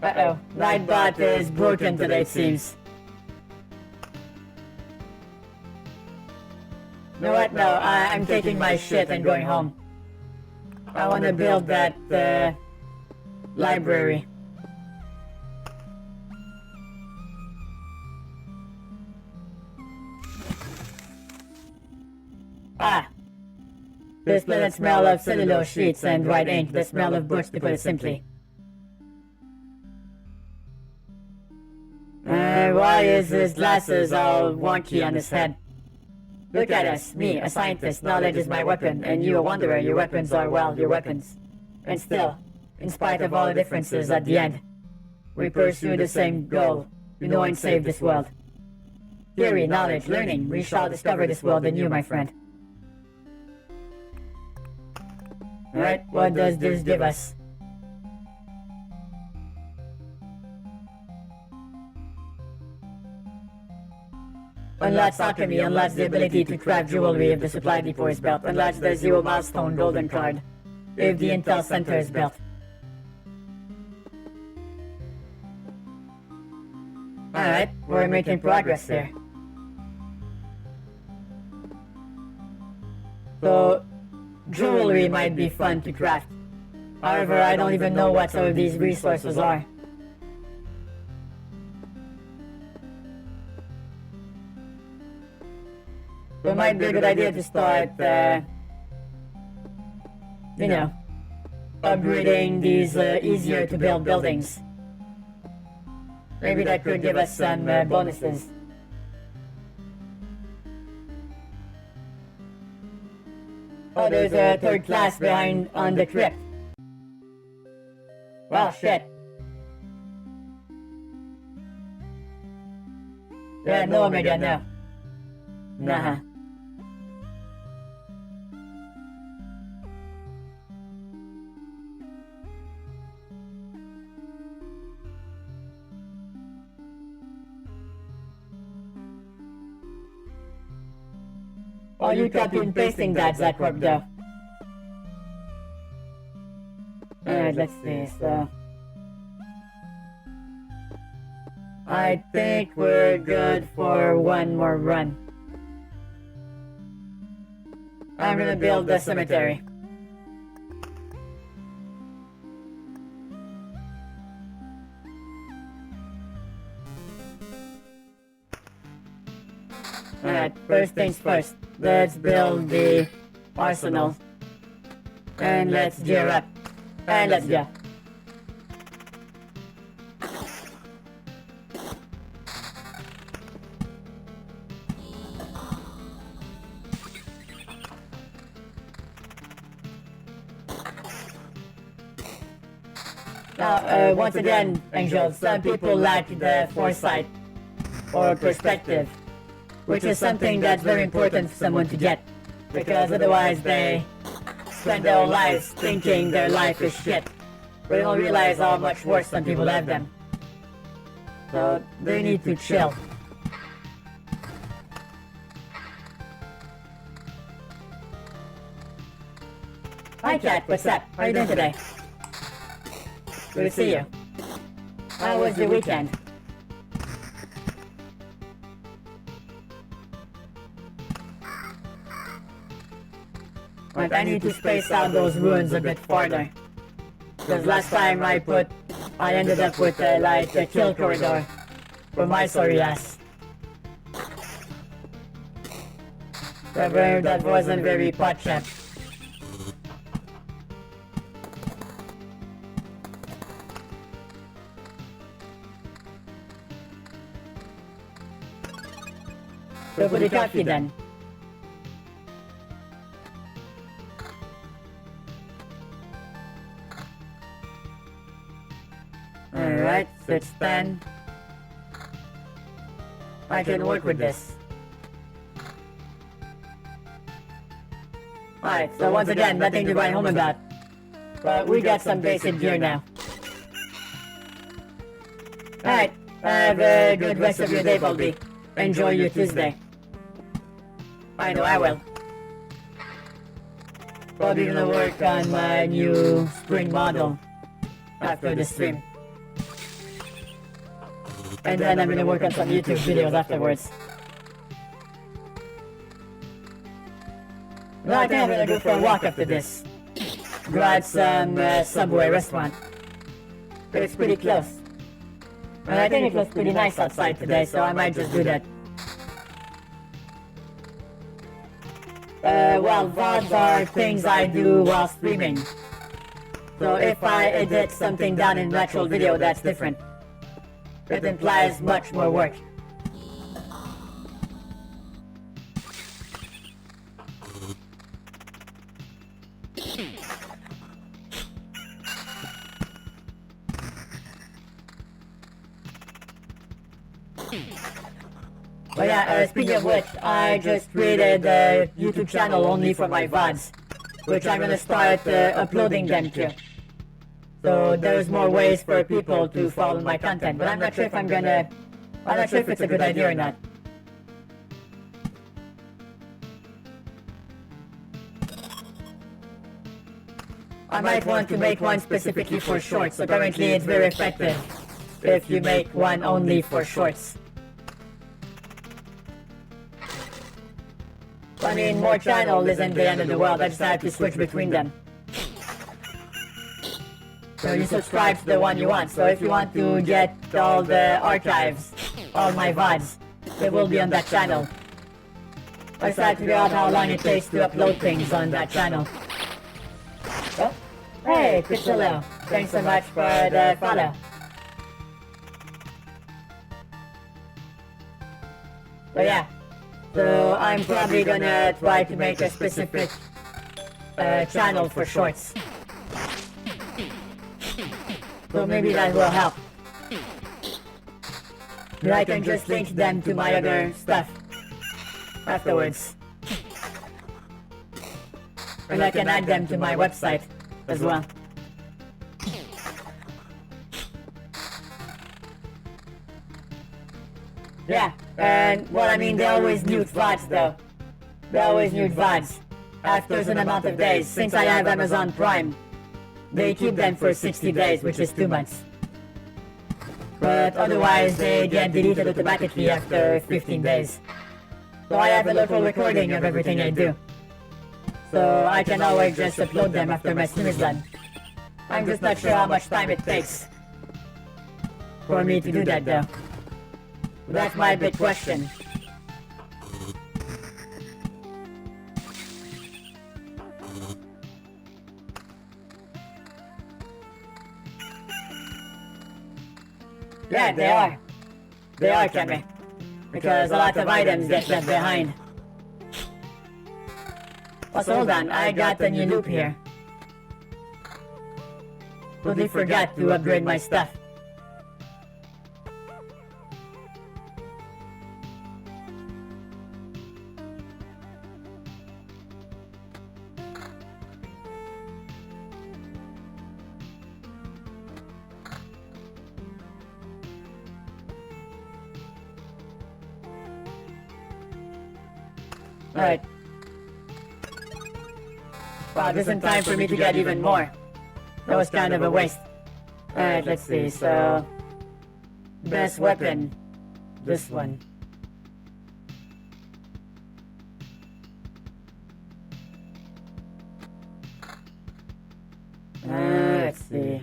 Uh-oh, Lightbot is broken today, it seems. You know what? No, I'm taking my shit and going home. I want to build that, library. Ah! This pleasant smell of cellulose sheets and white ink, the smell of books, to put it simply. Why is his glasses all wonky on his head? Look at us, me, a scientist, knowledge is my weapon, and you a wanderer, your weapons are, well, your weapons. And still, in spite of all the differences at the end, we pursue the same goal, to know and save this world. Theory, knowledge, learning, we shall discover this world anew, my friend. Alright, what does this give us? Unlocks alchemy, unlocks the ability to craft jewelry if the supply depot is built, unlocks the 0 milestone golden card if the intel center is built. Alright, we're making progress here. So, jewelry might be fun to craft. However, I don't even know what some of these resources are. So it might be a good idea to start, you know, upgrading these easier to build buildings. Maybe that could give us some bonuses. Oh, there's a third class behind on the crypt. Well, shit. Yeah, no, Omega, no. Nah. Oh, you copy and pasting that, Zacorp, though. Alright, let's see, so... I think we're good for one more run. I'm gonna build a cemetery. Alright, first things first. Let's build the arsenal. And let's gear up. And let's go. Now, once again, Angel, some people lack the foresight or perspective, which is something that's very important for someone to get, because otherwise they spend their whole lives thinking their life is shit, but they don't realize how much worse some people have them. So they need to chill. Hi Cat, what's up? How are you doing today? Good to see you. How was your weekend? Right, I need to space out those ruins a bit farther. Because last time I ended up with like a kill corridor for my sorry ass. That wasn't very pot-shot. So put the coffee then. Alright, so it's 10. I can work with this. Alright, so once again, nothing to write home about. But we got some basic gear now. Alright, have a good rest of your day, Bulby. Enjoy your Tuesday. I know I will. Probably gonna work on my new spring model after the stream. And then I'm gonna work on some YouTube videos afterwards. No, I think I'm gonna go for a walk after this. Grab some Subway restaurant. But it's pretty close. And I think it looks pretty nice outside today, so I might just do that. Well, VODs are things I do while streaming. So if I edit something down in an actual video, that's different. It implies much more work. But yeah, speaking of which, I just created a YouTube channel only for my VODs, which I'm gonna start uploading them to. So there's more ways for people to follow my content, but I'm not sure if I'm not sure if it's a good idea or not. I might want to make one specifically for shorts. Apparently it's very effective if you make one only for shorts. I mean, more channel isn't the end of the world, I just have to switch between them. So you subscribe to the one you want, so if you want to get all the archives, all my VODs, it will be on that channel. I just have to figure out how long it takes to upload things on that channel. Oh, hey, Priscilla, thanks so much for the follow. But yeah. So I'm probably gonna try to make a specific channel for shorts. So maybe that will help. But I can just link them to my other stuff afterwards. And I can add them to my website as well. Yeah, and well, I mean, they always mute VODs though. They always mute VODs after a certain amount of days. Since I have Amazon Prime, they keep them for 60 days, which is 2 months. But otherwise, they get deleted automatically after 15 days. So I have a local recording of everything I do. So I can always just upload them after my stream is done. I'm just not sure how much time it takes for me to do that though. That's my big question. Yeah, they are. They are, Cammy. Because a lot of items get left behind. Also, hold on, I got a new loop here. Totally forgot to upgrade my stuff. Alright. Wow, this isn't time for me to get even more. That was kind of a waste. Alright, let's see, so... Best weapon. This one. Let's see.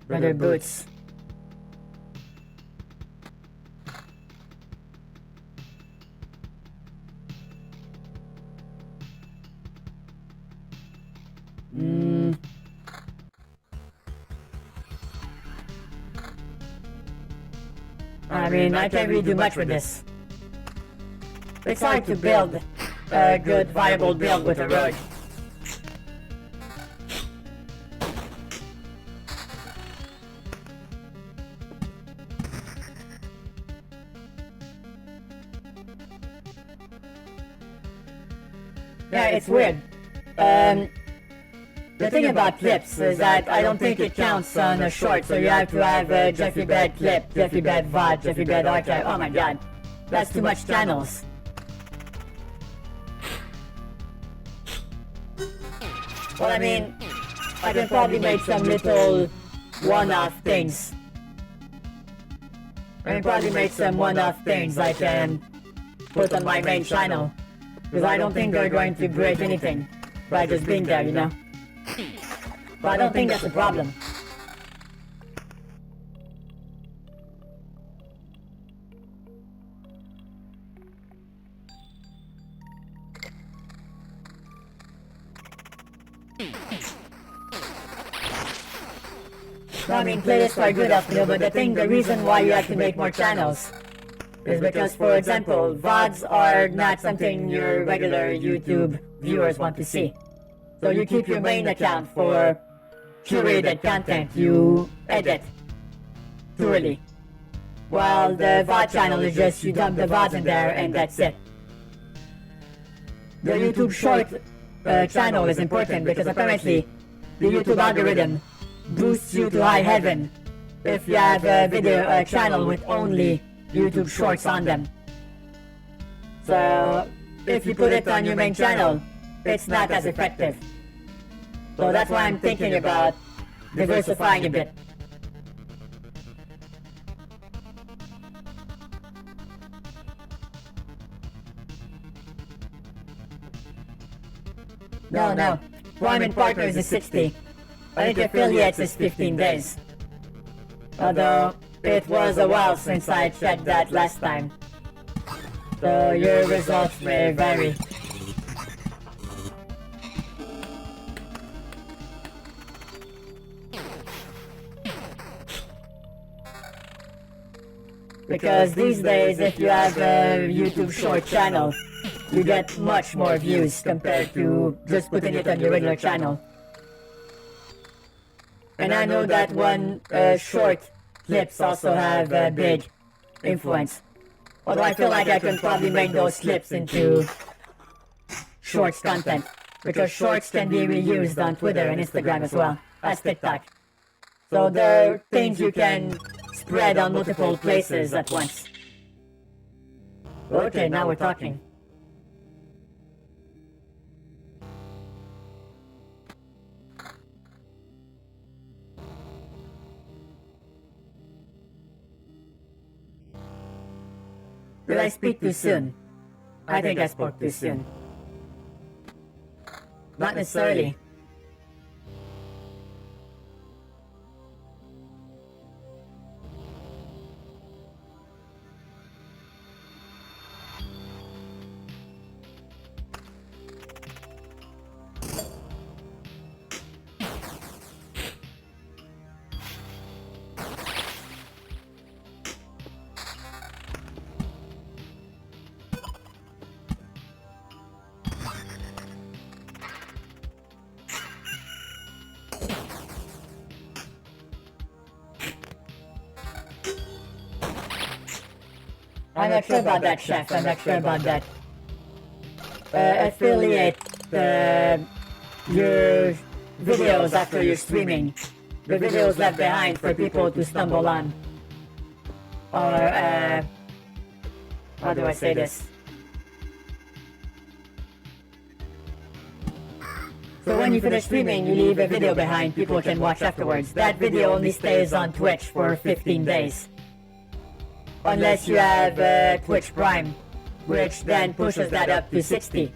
Leather boots. I mean, I can't really do much with this. It's hard to build a good viable build with a rogue. Yeah, it's weird. The thing about clips is that I don't think it counts on a short, so you have to have a JeffyBed clip, JeffyBed VOD, JeffyBed archive. Oh my god, that's too much channels. Well, I mean, I can probably make some little one-off things. I can probably make some one-off things I can put on my main channel. Because I don't think they're going to break anything by just being there, you know? But I don't think that's a problem. No, I mean, playlists are good after, but the reason why you have to make more channels is because, for example, VODs are not something your regular YouTube viewers want to see. So you keep your main account for curated content you edit thoroughly. While the VOD channel is just you dump the VODs in there and that's it. The YouTube short channel is important because apparently the YouTube algorithm boosts you to high heaven if you have a channel with only YouTube shorts on them. So if you put it on your main channel, it's not as effective. So that's why I'm thinking about diversifying a bit. No. Employment partners is 60. I think affiliates is 15 days. Although, it was a while since I checked that last time. So your results may vary. Because these days, if you have a YouTube short channel, you get much more views compared to just putting it on your regular channel. And I know that one short clips also have a big influence. Although I feel like I can probably make those clips into shorts content. Because shorts can be reused on Twitter and Instagram as well as TikTok. So they're things you can spread on multiple places at once. Okay, now we're talking. Did I speak too soon? I think I spoke too soon. Not necessarily. I'm not sure about that, Chef. I'm not sure about that. Affiliate your videos after you're streaming. The videos left behind for people to stumble on. Or, how do I say this? So when you finish streaming, you leave a video behind people can watch afterwards. That video only stays on Twitch for 15 days. Unless you have Twitch Prime, which then pushes that up to 60.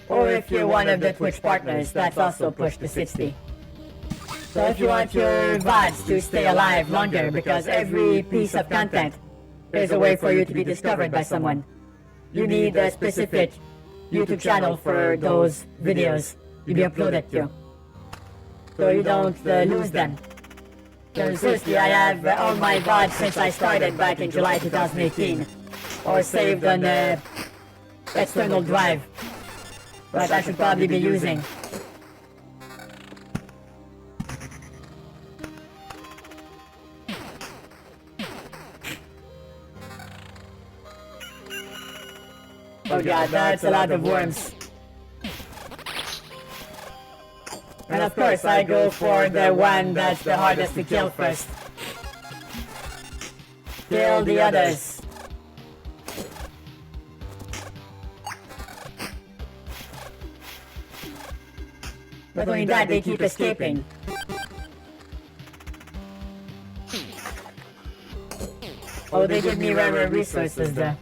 Or if you're one of the Twitch partners, that's also pushed to 60. So if you want your VODs to stay alive longer, because every piece of content is a way for you to be discovered by someone, you need a specific YouTube channel for those videos to be uploaded to. So you don't lose them. Because seriously, I have all my VODs since I started back in July 2018, or saved on external drive that I should probably be using. Oh god, that's a lot of worms. And of course I go for the one that's the hardest to kill first. Kill the others. But only that, they keep escaping. Oh, they give me rare resources there.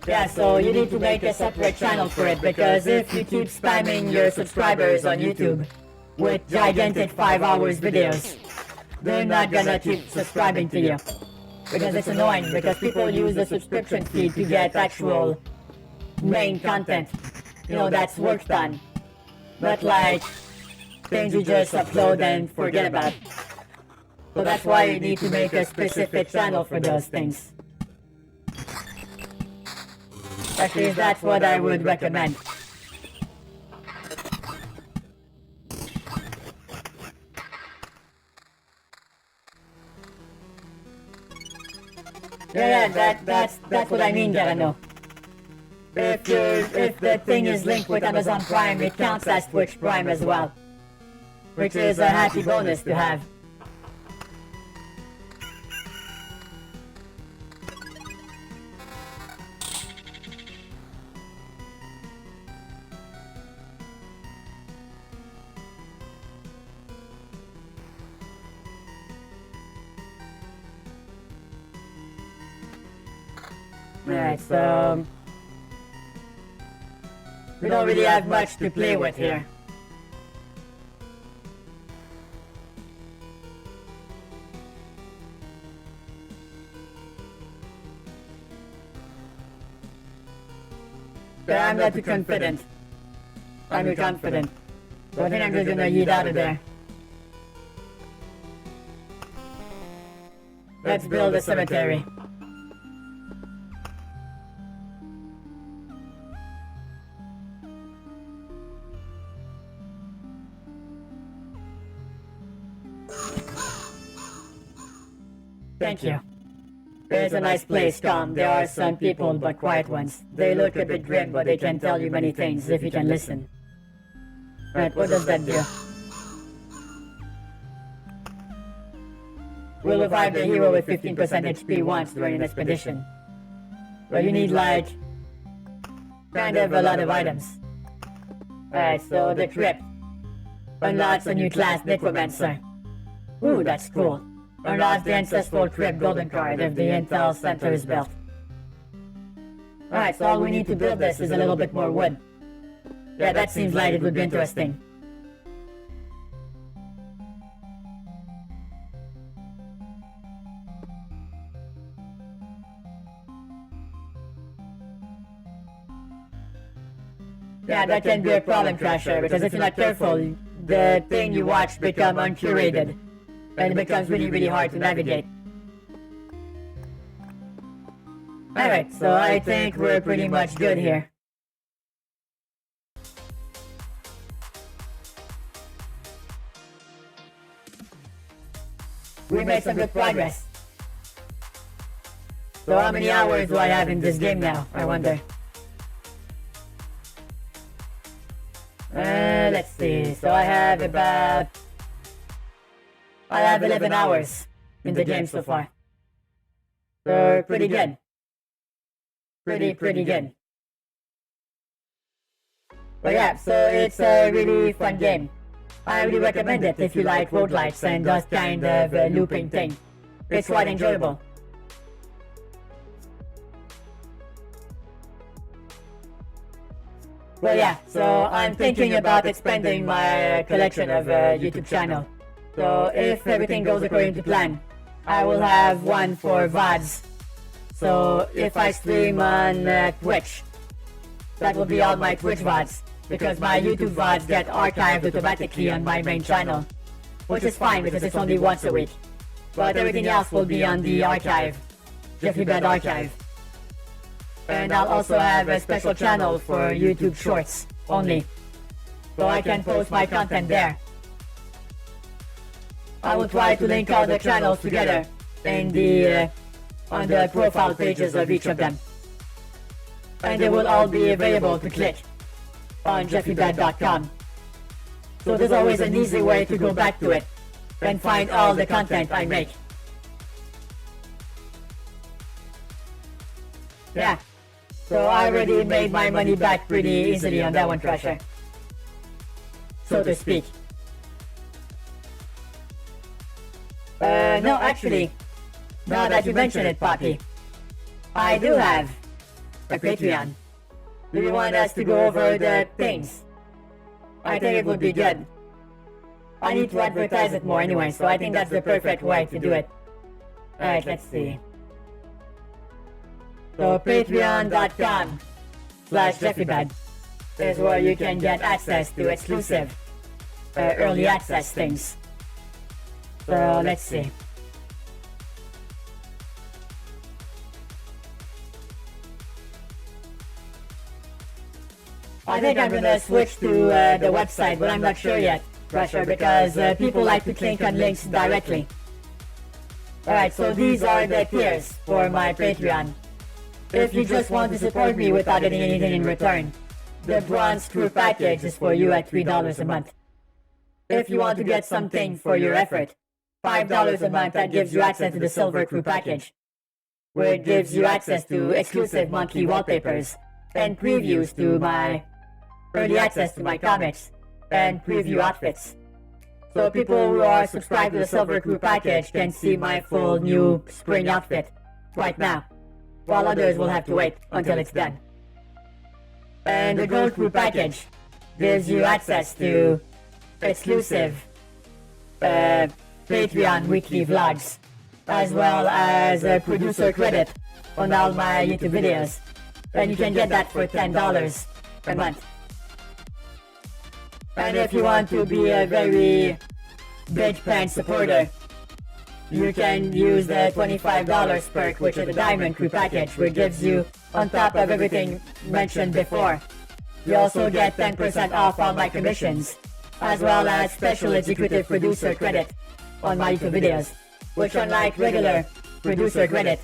Yeah, so you need to make a separate channel for it, because if you keep spamming your subscribers on YouTube with gigantic 5 hours videos, they're not gonna keep subscribing to you. Because it's annoying, because people use the subscription feed to get actual main content, you know, that's work done. But like, things you just upload and forget about. So that's why you need to make a specific channel for those things. At least that's what I would recommend. Yeah, that's what I mean, Garano. If the thing is linked with Amazon Prime, it counts as Twitch Prime as well. Which is a happy bonus to have. Alright, so we don't really have much to play with here. But I'm not too confident. I'm too confident. So I think I'm just gonna yeet out of there. Let's build a cemetery. Thank you. It's a nice place, calm. There are some people, but quiet ones. They look a bit grim, but they can tell you many things if you can listen. Right, what does that do? We'll revive the hero with 15% HP once during an expedition. But you need like, kind of a lot of items. Alright, so the crypt unlocks a new class, Necromancer. Ooh, that's cool. Unlocks the Ancestral Crypt Golden card if the Intel Center is built. Alright, so all we need to build this is a little bit more wood. Yeah, that seems like it would be interesting. Yeah, that can be a problem, Crasher, because if you're not careful, the thing you watch become uncurated. And it becomes really, really hard to navigate. Alright, so I think we're pretty much good here. We made some good progress. So how many hours do I have in this game now, I wonder? Let's see, so I have 11 hours in the game so far. So pretty good. Pretty good. But yeah, so it's a really fun game. I really recommend it if you like roguelikes and that kind of looping thing. It's quite enjoyable. Well yeah, so I'm thinking about expanding my collection of YouTube channel. So if everything goes according to plan, I will have one for VODs. So if I stream on Twitch, that will be all my Twitch VODs. because my YouTube VODs get archived automatically on my main channel, which is fine because it's only once a week. But everything else will be on the archive, JeffyBed archive. And I'll also have a special channel for YouTube Shorts only, so I can post my content there. I will try to link all the channels together in the on the profile pages of each of them, and they will all be available to click on JeffyBed.com. So there's always an easy way to go back to it and find all the content I make. Yeah, so I already made my money back pretty easily on that one, Treasure, so to speak. No, actually, now that you mention it, Poppy, I do have a Patreon. Do you want us to go over the things? I think it would be good. I need to advertise it more anyway, so I think that's the perfect way to do it. Alright, let's see. So patreon.com/JeffyBed is where you can get access to exclusive early access things. So let's see. I think I'm gonna switch to the website, but I'm not sure yet, Pressure, because people like to click on links directly. Alright, so these are the tiers for my Patreon. If you just want to support me without getting anything in return, the Bronze Crew package is for you at $3 a month. If you want to get something for your effort, $5 a month, that gives you access to the Silver Crew package, where it gives you access to exclusive monthly wallpapers and previews to my early access to my comics and preview outfits. So people who are subscribed to the Silver Crew package can see my full new spring outfit right now, while others will have to wait until it's done. And the Gold Crew package gives you access to exclusive Patreon weekly vlogs, as well as a producer credit on all my YouTube videos, and you can get that for $10 per month. And if you want to be a very big fan supporter, you can use the $25 perk, which is the Diamond Crew package, which gives you, on top of everything mentioned before, you also get 10% off all my commissions, as well as special executive producer credit on my YouTube videos, which, unlike regular producer credit,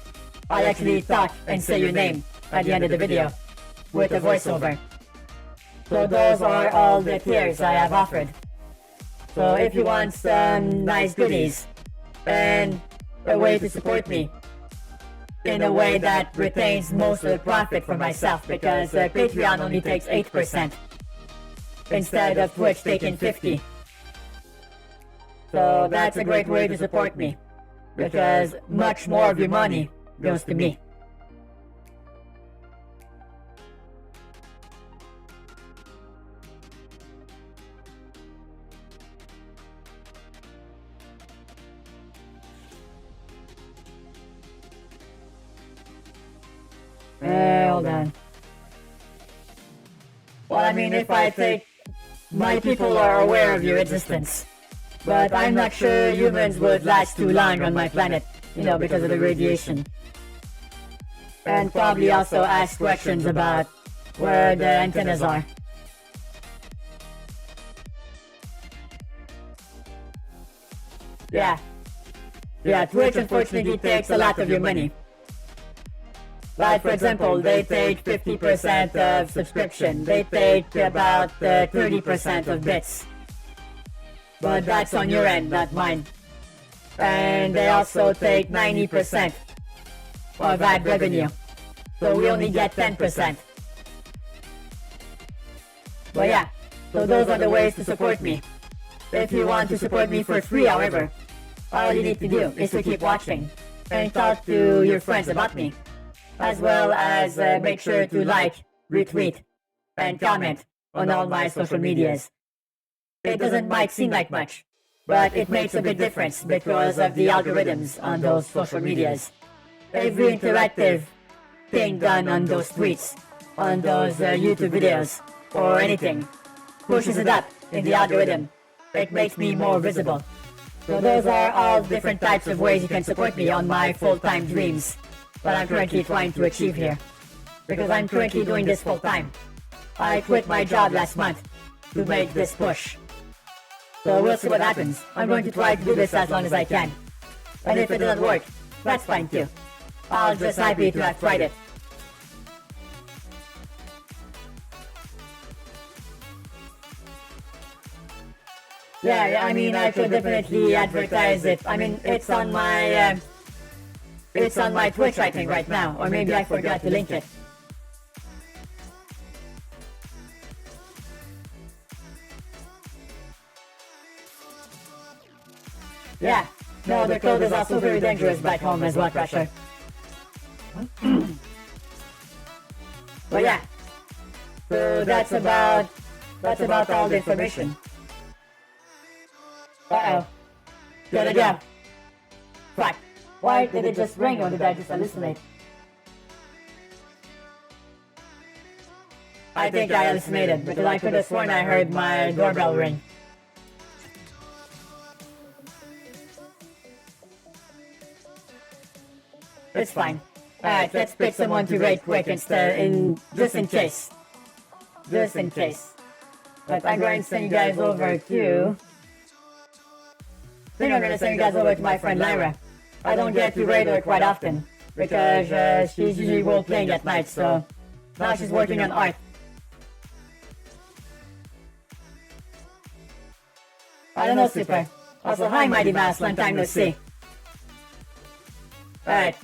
I actually talk and say your name at the end of the video with a voiceover. So those are all the tiers I have offered. So if you want some nice goodies and a way to support me in a way that retains most of the profit for myself, because Patreon only takes 8% instead of Twitch taking 50%. So that's a great way to support me, because much more of your money goes to me. Hold on. Well, I mean, if I think my people are aware of your existence, but I'm not sure humans would last too long on my planet, you know, because of the radiation. And probably also ask questions about where the antennas are. Yeah, Twitch unfortunately takes a lot of your money. Like, for example, they take 50% of subscription, they take about 30% of bits. But that's on your end, not mine. And they also take 90% of ad revenue, so we only get 10%. But yeah, so those are the ways to support me. If you want to support me for free, however, all you need to do is to keep watching and talk to your friends about me, as well as make sure to like, retweet, and comment on all my social medias. It might seem like much, but it makes a big difference because of the algorithms on those social medias. Every interactive thing done on those tweets, on those YouTube videos, or anything, pushes it up in the algorithm. It makes me more visible. So those are all different types of ways you can support me on my full-time dreams that I'm currently trying to achieve here. Because I'm currently doing this full-time. I quit my job last month to make this push. So we'll see what happens. I'm going to try to do this as long as I can. And if it doesn't work, that's fine too. I'll just happy to have tried it. Yeah, I mean, I could definitely advertise it. I mean, it's on my Twitch, I think, right now. Or maybe I forgot to link it. Yeah, no, the code is also very dangerous back home as well, Crusher. But yeah, so that's about all the information. Uh-oh. Good to go. Fuck. Why did it just ring or did I just hallucinate? I think I hallucinated because I could have sworn I heard my doorbell ring. It's fine. Alright, let's pick someone to rate quick instead, just in case. Just in case. But I'm going to send you guys over to... I think I'm going to send you guys over to my friend Lyra. I don't get to raid her quite often, because she's usually role-playing at night, so... Now she's working on art. I don't know, Super. Also, hi, Mighty Mouse, long time no see. Alright.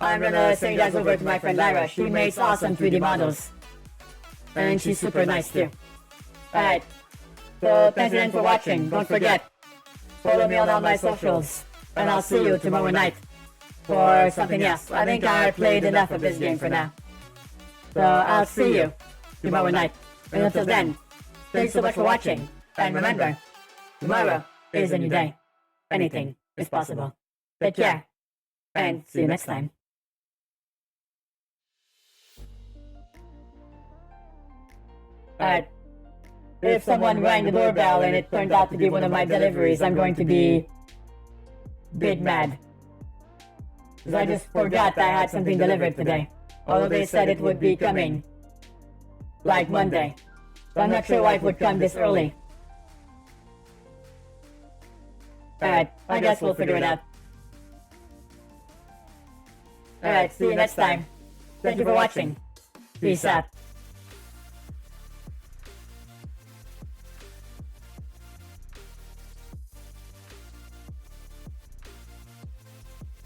I'm gonna send you guys over to my friend Lyra. She makes awesome 3D models. And she's super nice too. Alright. So thanks again for watching. Don't forget, follow me on all my socials. And I'll see you tomorrow night for something else. I think I played enough of this game for now. So I'll see you tomorrow night. And until then, thanks so much for watching. And remember, tomorrow is a new day. Anything is possible. Take care. And see you next time. Alright. If someone rang the doorbell and it turned out to be one of my deliveries, I'm going to be big mad. Because I just forgot I had something delivered today. Although they said it would be coming like Monday. So I'm not sure why it would come this early. Alright, I guess we'll figure it out. Alright, see you next time. Thank you for watching. Peace out.